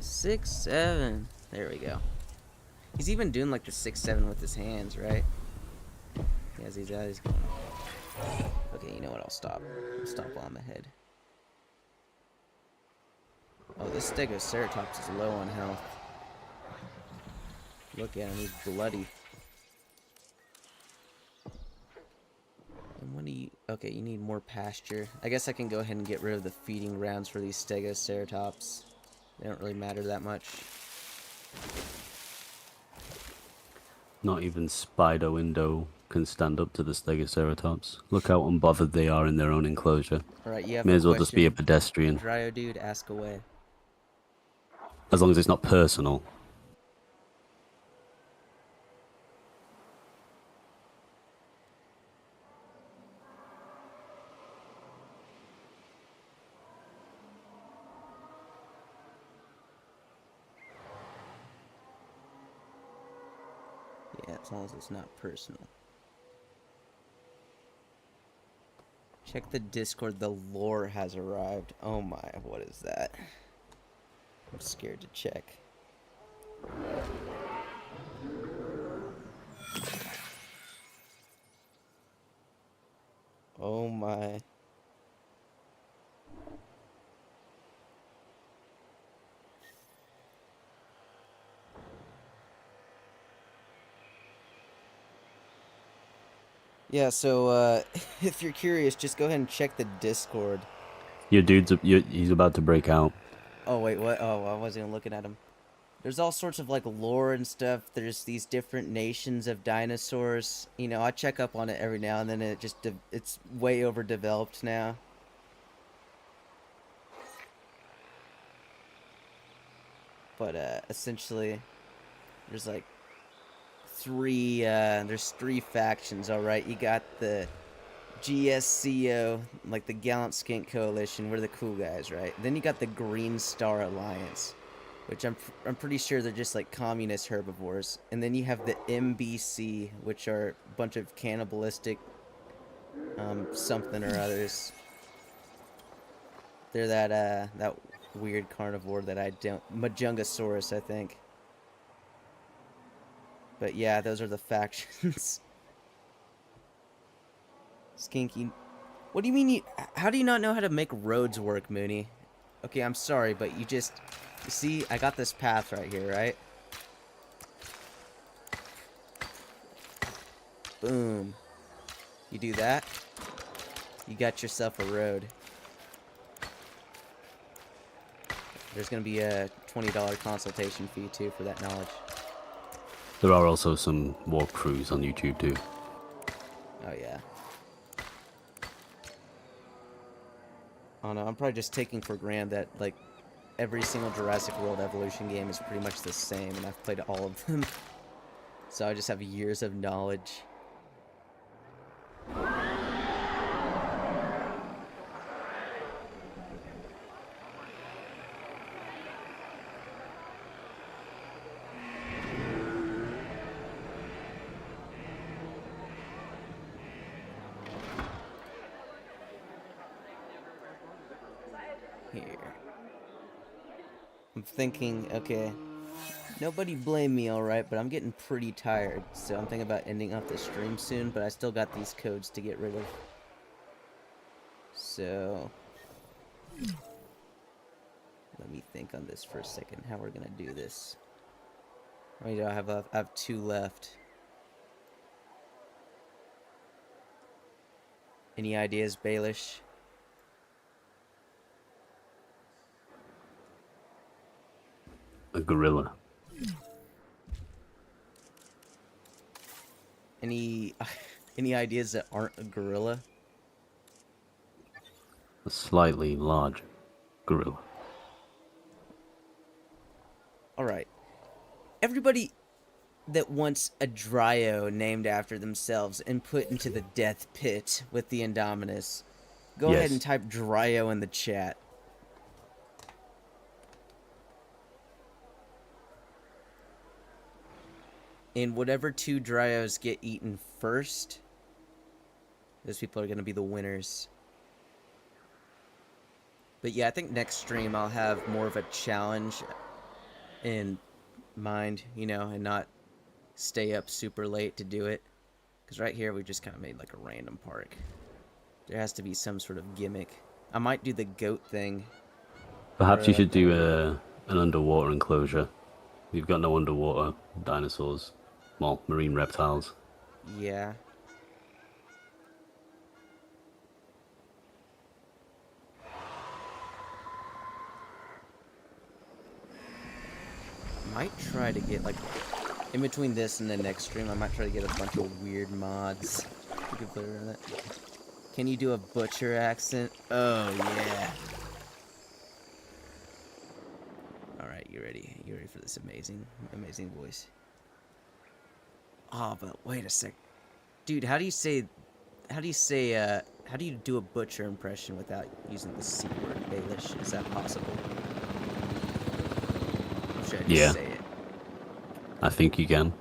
6-7. There we go. He's even doing like the 6-7 with his hands, right? He has these eyes going. Okay, you know what? I'll stop. I'll stop while I'm ahead. Oh, this Stegoceratops is low on health. Look at him, he's bloody. And what do you... Okay, you need more pasture. I guess I can go ahead and get rid of the feeding grounds for these Stegoceratops. They don't really matter that much. Not even Spider Window can stand up to the Stegoceratops. Look how unbothered they are in their own enclosure. Alright, you have May a as well just be a question. pedestrian. Dryo dude, ask away. As long as it's not personal. Yeah, as long as it's not personal. Check the Discord, the lore has arrived. Oh my, what is that? I'm scared to check. Oh my. Yeah, so if you're curious, just go ahead and check the Discord. He's about to break out. Oh wait, what? Oh, I wasn't even looking at them. There's all sorts of like lore and stuff. There's these different nations of dinosaurs. You know, I check up on it every now and then. And it's way overdeveloped now. But essentially, there's like there's three factions. All right, you got the GSCO, like the Gallant Skink Coalition. We're the cool guys, right? Then you got the Green Star Alliance, which I'm pretty sure they're just like communist herbivores. And then you have the MBC, which are a bunch of cannibalistic something or others. They're that weird carnivore that I don't, Majungasaurus, I think. But yeah, those are the factions. Skinky. What do you mean how do you not know how to make roads work, Mooney? Okay, I'm sorry, but you see, I got this path right here, right? Boom. You do that, you got yourself a road. There's gonna be a $20 consultation fee too for that knowledge. There are also some walkthroughs on YouTube too. Oh yeah. Oh no, I'm probably just taking for granted that like every single Jurassic World Evolution game is pretty much the same, and I've played all of them. So I just have years of knowledge. Here. I'm thinking, okay, nobody blame me, alright, but I'm getting pretty tired, so I'm thinking about ending off the stream soon, but I still got these codes to get rid of. So, let me think on this for a second, how we're gonna do this. How many do I have left? I have 2 left. Any ideas, Baelish? A gorilla. Any ideas that aren't a gorilla? A slightly large gorilla. Alright. Everybody that wants a Dryo named after themselves and put into the death pit with the Indominus, go ahead and type Dryo in the chat. And whatever 2 Dryos get eaten first, those people are going to be the winners. But yeah, I think next stream I'll have more of a challenge in mind, you know, and not stay up super late to do it. Because right here we just kind of made like a random park. There has to be some sort of gimmick. I might do the goat thing. Perhaps you should do an underwater enclosure. You've got no underwater dinosaurs. Well, marine reptiles. Yeah. Might try to get, like, in between this and the next stream, I might try to get a bunch of weird mods. You can put around it. Can you do a butcher accent? Oh, yeah. Alright, you ready? You ready for this amazing voice? Oh, but wait a sec. Dude, how do you do a butcher impression without using the C word, Baelish? Is that possible? Or should I just say it? I think you can.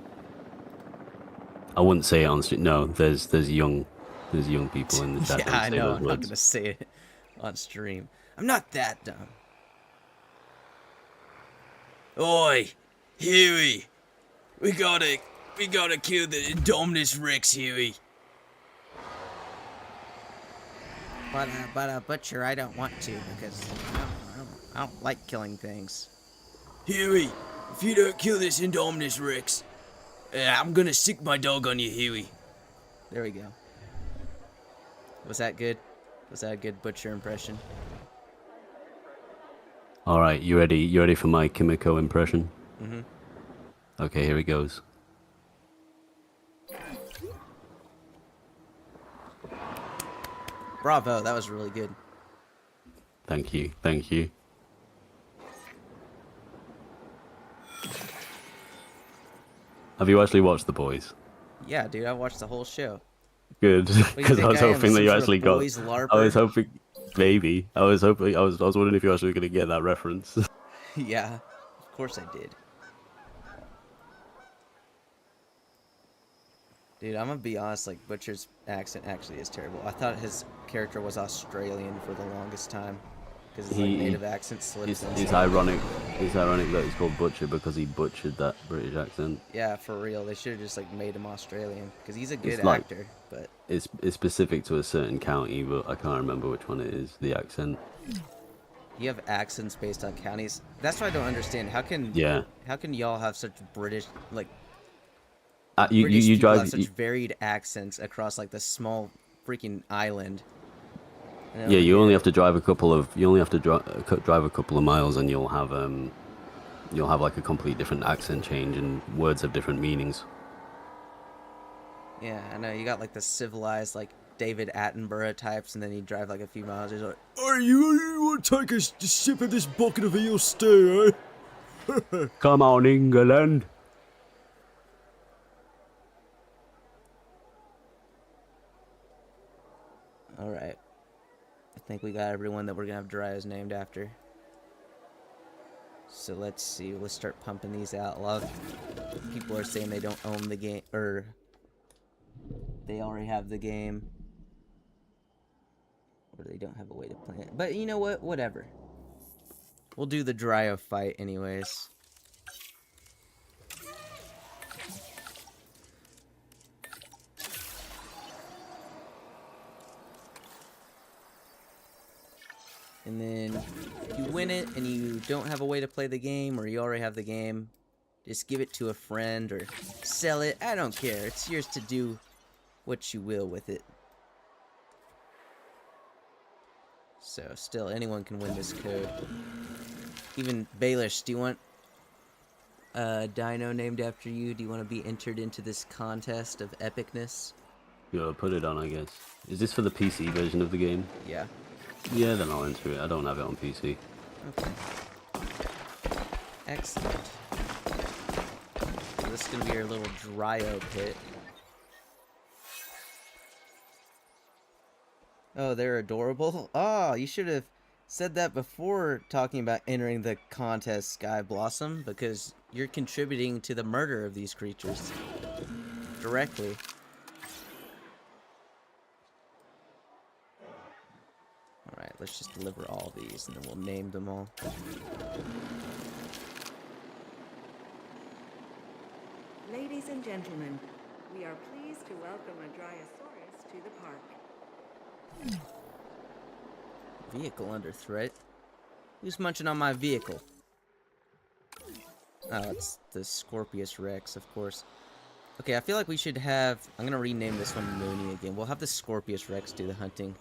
I wouldn't say it on stream. No, there's young people in the chat. Yeah, I know. I'm not words. gonna say it on stream. I'm not that dumb. Oi, Huey, we gotta kill the Indominus Rex, Huey. But butcher, I don't want to because I don't like killing things. Huey, if you don't kill this Indominus Rex, I'm gonna stick my dog on you, Huey. There we go. Was that good? Was that a good butcher impression? All right, you ready? You ready for my Kimiko impression? Mm-hmm. Okay, here it goes. Bravo, that was really good. Thank you, thank you. Have you actually watched The Boys? Yeah, dude, I watched the whole show. Good, What do you because I think was I am, hoping that some you sort actually of got. boys I was larper? hoping, maybe. I was hoping. I was wondering if you were actually going to get that reference. Yeah, of course I did. Dude, I'm gonna be honest, like, Butcher's accent actually is terrible. I thought his character was Australian for the longest time. Because his, like, he, native accent slips in it's sometimes. ironic. It's ironic that he's called Butcher because he butchered that British accent. Yeah, for real. They should have just, like, made him Australian. Because he's a good It's like actor, but... it's specific to a certain county, but I can't remember which one it is. The accent. You have accents based on counties. That's what I don't understand. Yeah. How can y'all have such British, like, You British people have drive. such varied accents across, like, this small freaking island? I Yeah, don't you get only it. have to drive a couple of. You only have to drive a couple of miles, and you'll have like a complete different accent change, and words have different meanings. Yeah, I know. You got, like, the civilized, like, David Attenborough types, and then you drive, like, a few miles. He's like, "Are you want to take a sip of this bucket of eel stew, eh?" Come on, England. Alright. I think we got everyone that we're gonna have Dryos named after. So let's see. Let's start pumping these out. A lot of people are saying they don't own the game, or they already have the game, or they don't have a way to play it. But you know what? Whatever. We'll do the Dryo fight anyways. And then if you win it and you don't have a way to play the game, or you already have the game, just give it to a friend or sell it. I don't care. It's yours to do what you will with it. So still, anyone can win this code. Even Baelish, do you want a dino named after you? Do you want to be entered into this contest of epicness? Yeah, put it on, I guess. Is this for the PC version of the game? Yeah. Yeah, then I'll enter it. I don't have it on PC. Okay. Excellent. So this is going to be our little Dryo pit. Oh, they're adorable? Oh, you should have said that before talking about entering the contest, Sky Blossom, because you're contributing to the murder of these creatures. Directly. Alright, let's just deliver all these, and then we'll name them all. Ladies and gentlemen, we are pleased to welcome a Dryosaurus to the park. Vehicle under threat? Who's munching on my vehicle? Oh, it's the Scorpius Rex, of course. Okay, I feel like we should have... I'm gonna rename this one Mooney again. We'll have the Scorpius Rex do the hunting.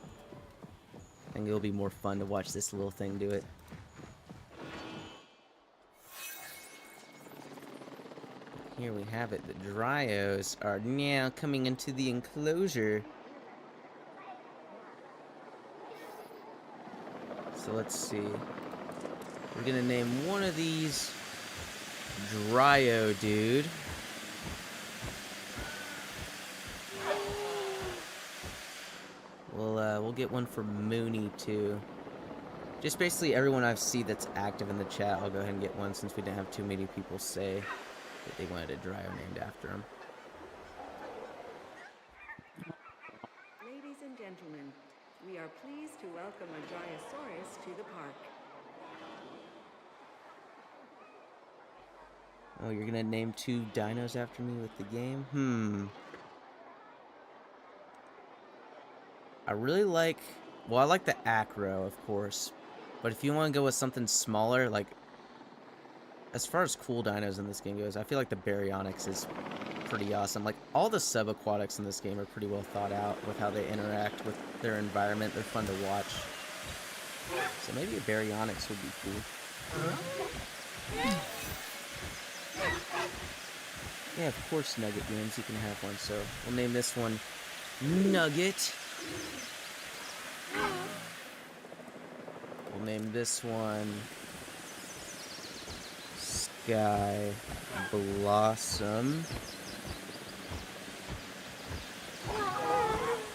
I think it'll be more fun to watch this little thing do it. Here we have it. The Dryos are now coming into the enclosure. So let's see. We're gonna name one of these Dryo Dude. We'll get one for Mooney too. Just basically everyone I see that's active in the chat, I'll go ahead and get one since we didn't have too many people say that they wanted a Dryo named after him. Ladies and gentlemen, we are pleased to welcome a Dryosaurus to the park. Oh, you're gonna name 2 dinos after me with the game? I really like... Well, I like the Acro, of course. But if you want to go with something smaller, like... As far as cool dinos in this game goes, I feel like the Baryonyx is pretty awesome. Like, all the subaquatics in this game are pretty well thought out with how they interact with their environment. They're fun to watch. So maybe a Baryonyx would be cool. Yeah, of course Nugget wins. You can have one. So we'll name this one Nugget. We'll name this one Sky Blossom.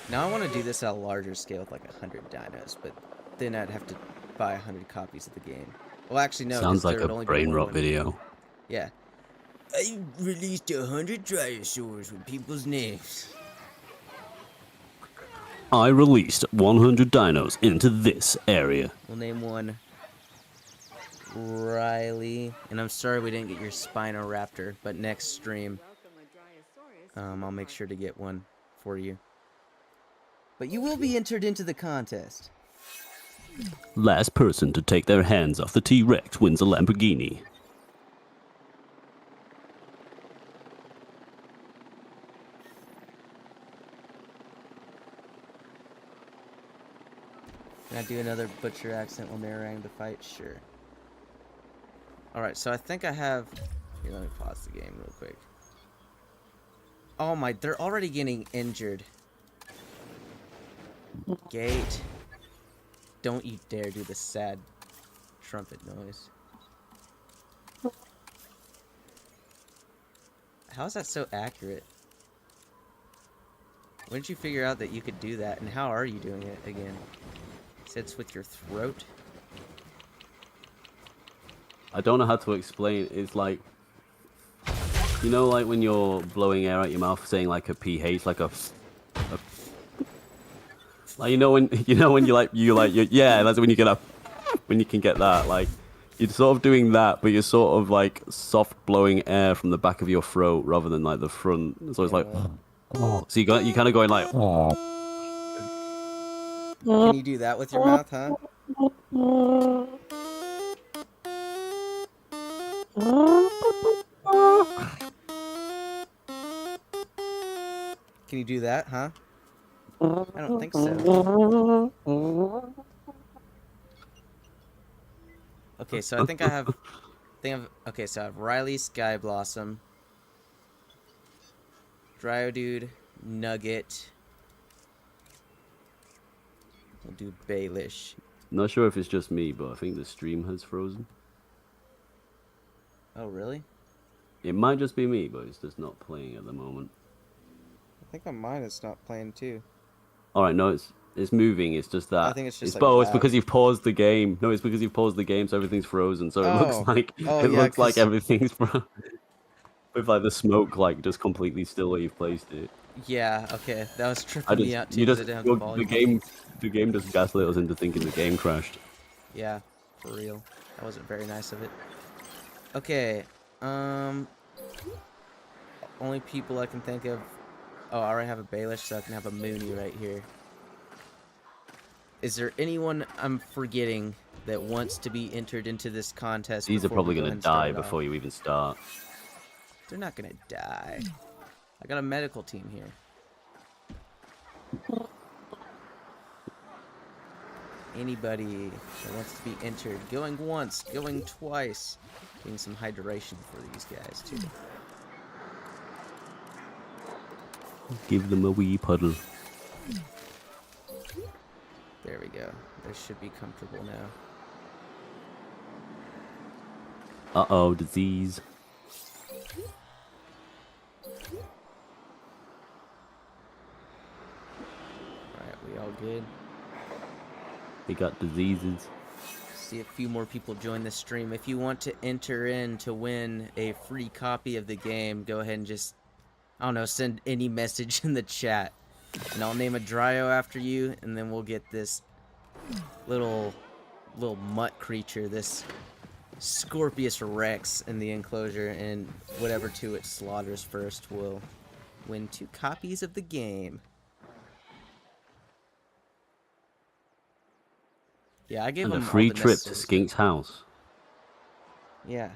Now I want to do this at a larger scale with like 100 dinos, but then I'd have to buy 100 copies of the game. Well, actually, no, because Sounds like there a would only be brain one rot when... video. Yeah. I released 100 dinosaurs with people's names. I released 100 dinos into this area. We'll name one Riley. And I'm sorry we didn't get your Spinoraptor, but next stream, I'll make sure to get one for you. But you will be entered into the contest. Last person to take their hands off the T-Rex wins a Lamborghini. Can I do another butcher accent while narrating the fight? Sure. Alright, so I think I have... Here, let me pause the game real quick. Oh my, they're already getting injured. Gate. Don't you dare do the sad trumpet noise. How is that so accurate? When did you figure out that you could do that, and how are you doing it again? Sits with your throat? I don't know how to explain. It's like, you know, like when you're blowing air out your mouth, saying like a ph, like a like you know when yeah, that's when you get when you can get that. Like you're sort of doing that, but you're sort of like soft blowing air from the back of your throat rather than like the front. So it's like, so you kind of going like. Can you do that with your mouth, huh? Can you do that, huh? I don't think so. Okay, so I think I have... okay, so I have Riley, Sky Blossom, Dryodude, Nugget. We'll do Baelish. Not sure if it's just me, but I think the stream has frozen. Oh, really? It might just be me, but it's just not playing at the moment. I think on mine it's not playing too. Alright, no, it's moving, it's just that. I think it's just it's because you've paused the game. No, it's because you've paused the game, so everything's frozen. So it looks like looks like everything's frozen. With like the smoke like just completely still where you've placed it. Yeah, okay. That was tripping me out too. The game just gaslit us into thinking the game crashed. Yeah, for real. That wasn't very nice of it. Okay, only people I can think of. Oh, I already have a Baelish, so I can have a Mooney right here. Is there anyone I'm forgetting that wants to be entered into this contest? These are probably going to die before you even start. They're not going to die. I got a medical team here. Anybody that wants to be entered. Going once, going twice. Getting some hydration for these guys, too. Give them a wee puddle. There we go. They should be comfortable now. Uh-oh, disease. Alright, we all good? We got diseases. See a few more people join the stream. If you want to enter in to win a free copy of the game, go ahead and just, I don't know, send any message in the chat. And I'll name a Dryo after you, and then we'll get this little mutt creature, this Scorpius Rex in the enclosure, and whatever two it slaughters first will win 2 copies of the game. Yeah, I gave and him a free all the trip to necessary Skink's house. Yeah.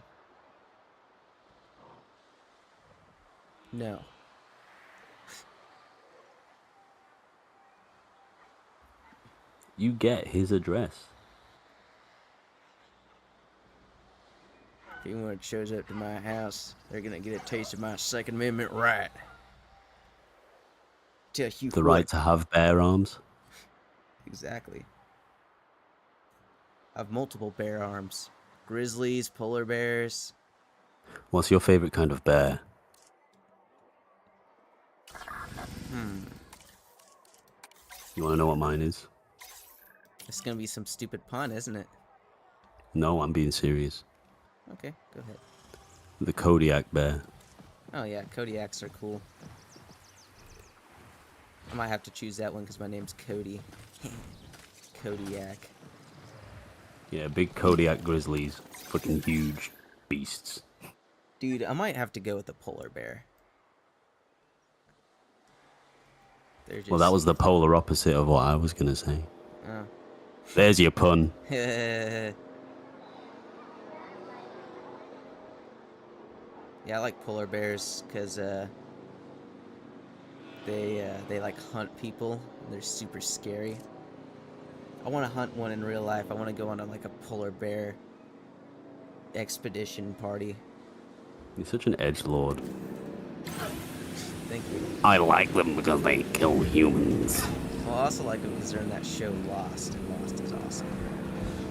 No. You get his address. If anyone shows up to my house, they're gonna get a taste of my Second Amendment right. Tell you The what. right to have bear arms. Exactly. I have multiple bear arms. Grizzlies, polar bears. What's your favorite kind of bear? You want to know what mine is? It's gonna be some stupid pun, isn't it? No, I'm being serious. Okay, go ahead. The Kodiak bear. Oh yeah, Kodiaks are cool. I might have to choose that one because my name's Cody. Kodiak. Yeah, big Kodiak grizzlies. Fucking huge beasts. Dude, I might have to go with the polar bear. They're just... Well, that was the polar opposite of what I was going to say. Oh. There's your pun. Yeah, I like polar bears because they like hunt people. And they're super scary. I want to hunt one in real life. I want to go on like a polar bear expedition party. You're such an edgelord. Thank you. I like them because they kill humans. Well, I also like them because they're in that show Lost, and Lost is awesome.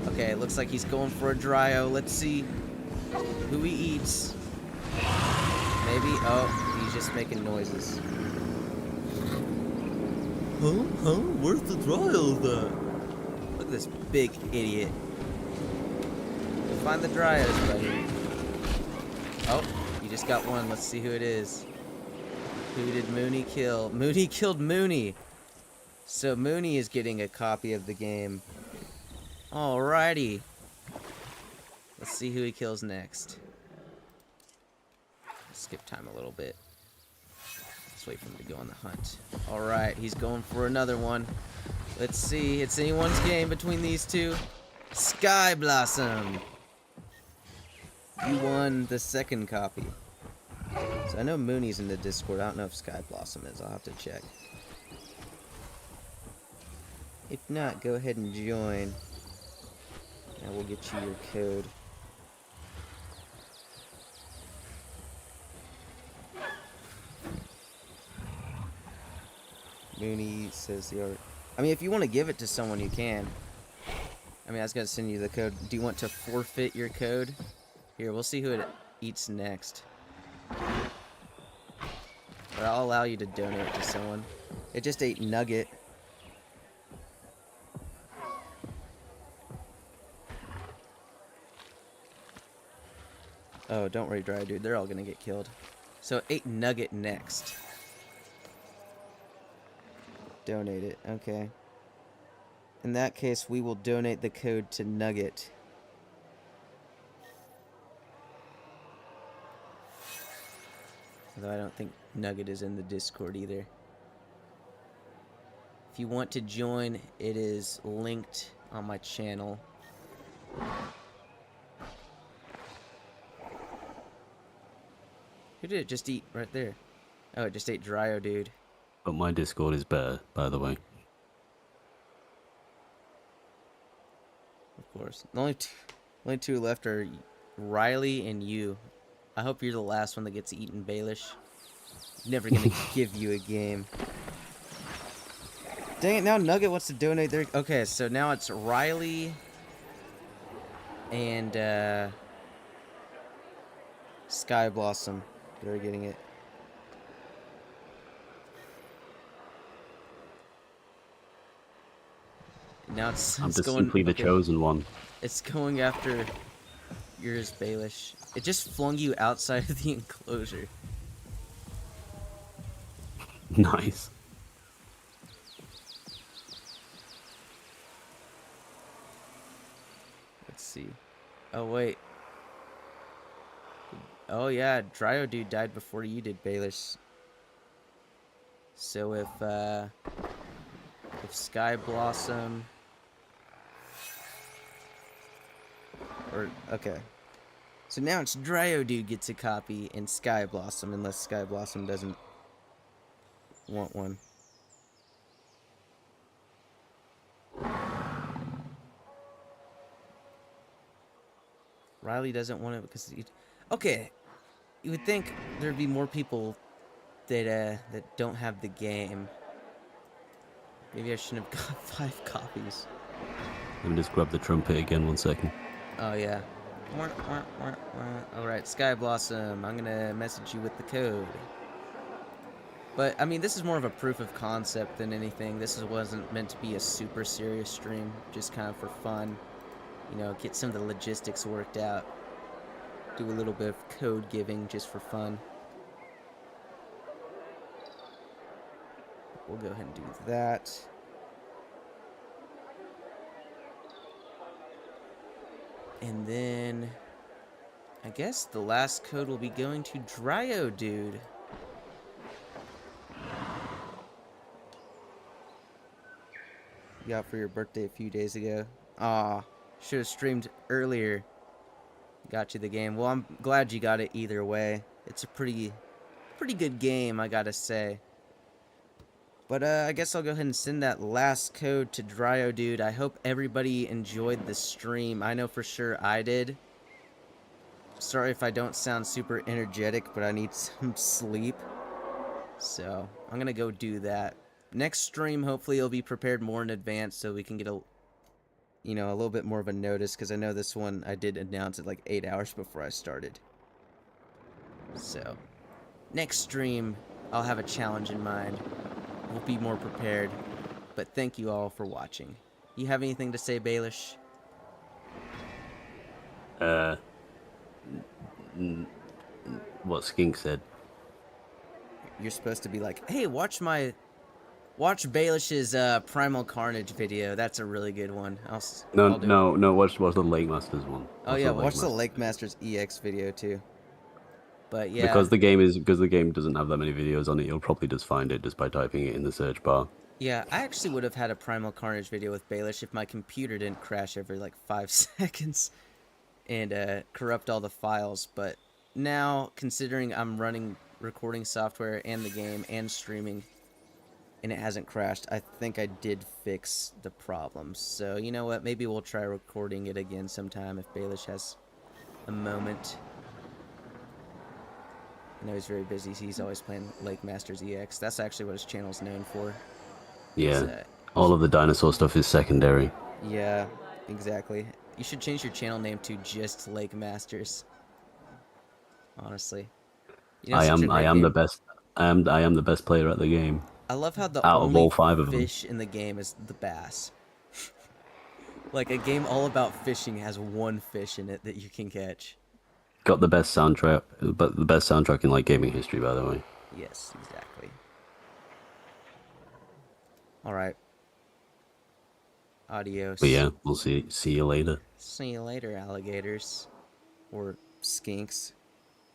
Okay, it looks like he's going for a Dryo. Let's see who he eats. Maybe. Oh, he's just making noises. Huh? Where's the Dryo then? Look at this big idiot. Find the Dryos, buddy. Oh, you just got one. Let's see who it is. Who did Mooney kill? Mooney killed Mooney. So Mooney is getting a copy of the game. Alrighty. Let's see who he kills next. Skip time a little bit. Let's wait for him to go on the hunt. Alright, he's going for another one. Let's see. It's anyone's game between these two. Sky Blossom. You won the second copy. So I know Mooney's in the Discord. I don't know if Sky Blossom is. I'll have to check. If not, go ahead and join. And we'll get you your code. Mooney says the art. I mean, if you want to give it to someone, you can. I mean, I was going to send you the code. Do you want to forfeit your code? Here, we'll see who it eats next. But I'll allow you to donate it to someone. It just ate Nugget. Oh, don't worry, Dry Dude. They're all gonna get killed. So it ate Nugget next. Donate it. Okay. In that case, we will donate the code to Nugget. Although I don't think Nugget is in the Discord either. If you want to join, it is linked on my channel. Who did it just eat right there? Oh, it just ate Dryo, dude. But my Discord is better, by the way. Of course. The only two left are Riley and you. I hope you're the last one that gets eaten, Baelish. Never gonna give you a game. Dang it, now Nugget wants to donate their... Okay, so now it's Riley and Sky Blossom that are getting it. Now it's I'm it's just going, simply the okay, chosen one. It's going after yours, Baelish. It just flung you outside of the enclosure. Nice. Let's see. Oh, wait. Oh, yeah. Dryo Dude died before you did, Baelish. So if Sky Blossom... Okay. So now it's Dryo Dude gets a copy and Sky Blossom, unless Sky Blossom doesn't want one. Riley doesn't want it because he... Okay, you would think there'd be more people that don't have the game. Maybe I shouldn't have got 5 copies. Let me just grab the trumpet again 1 second. Oh, yeah. Alright, Sky Blossom, I'm gonna message you with the code. But, I mean, this is more of a proof of concept than anything. Wasn't meant to be a super serious stream, just kind of for fun. You know, get some of the logistics worked out. Do a little bit of code giving just for fun. We'll go ahead and do that. And then, I guess the last code will be going to Dryo Dude. You got for your birthday a few days ago. Aw, should have streamed earlier. Got you the game. Well, I'm glad you got it either way. It's a pretty good game, I gotta say. But I guess I'll go ahead and send that last code to Dryo Dude. I hope everybody enjoyed the stream. I know for sure I did. Sorry if I don't sound super energetic, but I need some sleep. So, I'm gonna go do that. Next stream, hopefully it'll be prepared more in advance so we can get a little bit more of a notice, because I know this one I did announce it like 8 hours before I started. So, next stream, I'll have a challenge in mind. We'll be more prepared. But thank you all for watching. You have anything to say, Baelish? What Skink said. You're supposed to be like, hey, watch Baelish's Primal Carnage video. That's a really good one. I'll No. Watch the Lake Masters one. Oh yeah, watch the Lake Masters EX video too. But yeah, because the game doesn't have that many videos on it, you'll probably just find it just by typing it in the search bar. Yeah, I actually would have had a Primal Carnage video with Baelish if my computer didn't crash every like 5 seconds and corrupt all the files. But now, considering I'm running recording software and the game and streaming, and it hasn't crashed, I think I did fix the problem. So, you know what? Maybe we'll try recording it again sometime if Baelish has a moment. I know he's very busy. He's always playing Lake Masters EX. That's actually what his channel's known for. Yeah. All of the dinosaur stuff is secondary. Yeah, exactly. You should change your channel name to just Lake Masters. Honestly. You know, I am game. the best. I am the best player at the game. I love how the out only of all 5 of them fish in the game is the bass. Like a game all about fishing has one fish in it that you can catch. Got the best soundtrack, but the best soundtrack in like gaming history, by the way. Yes, exactly. All right. Adios. But yeah, we'll see you later. See you later, alligators. Or skinks.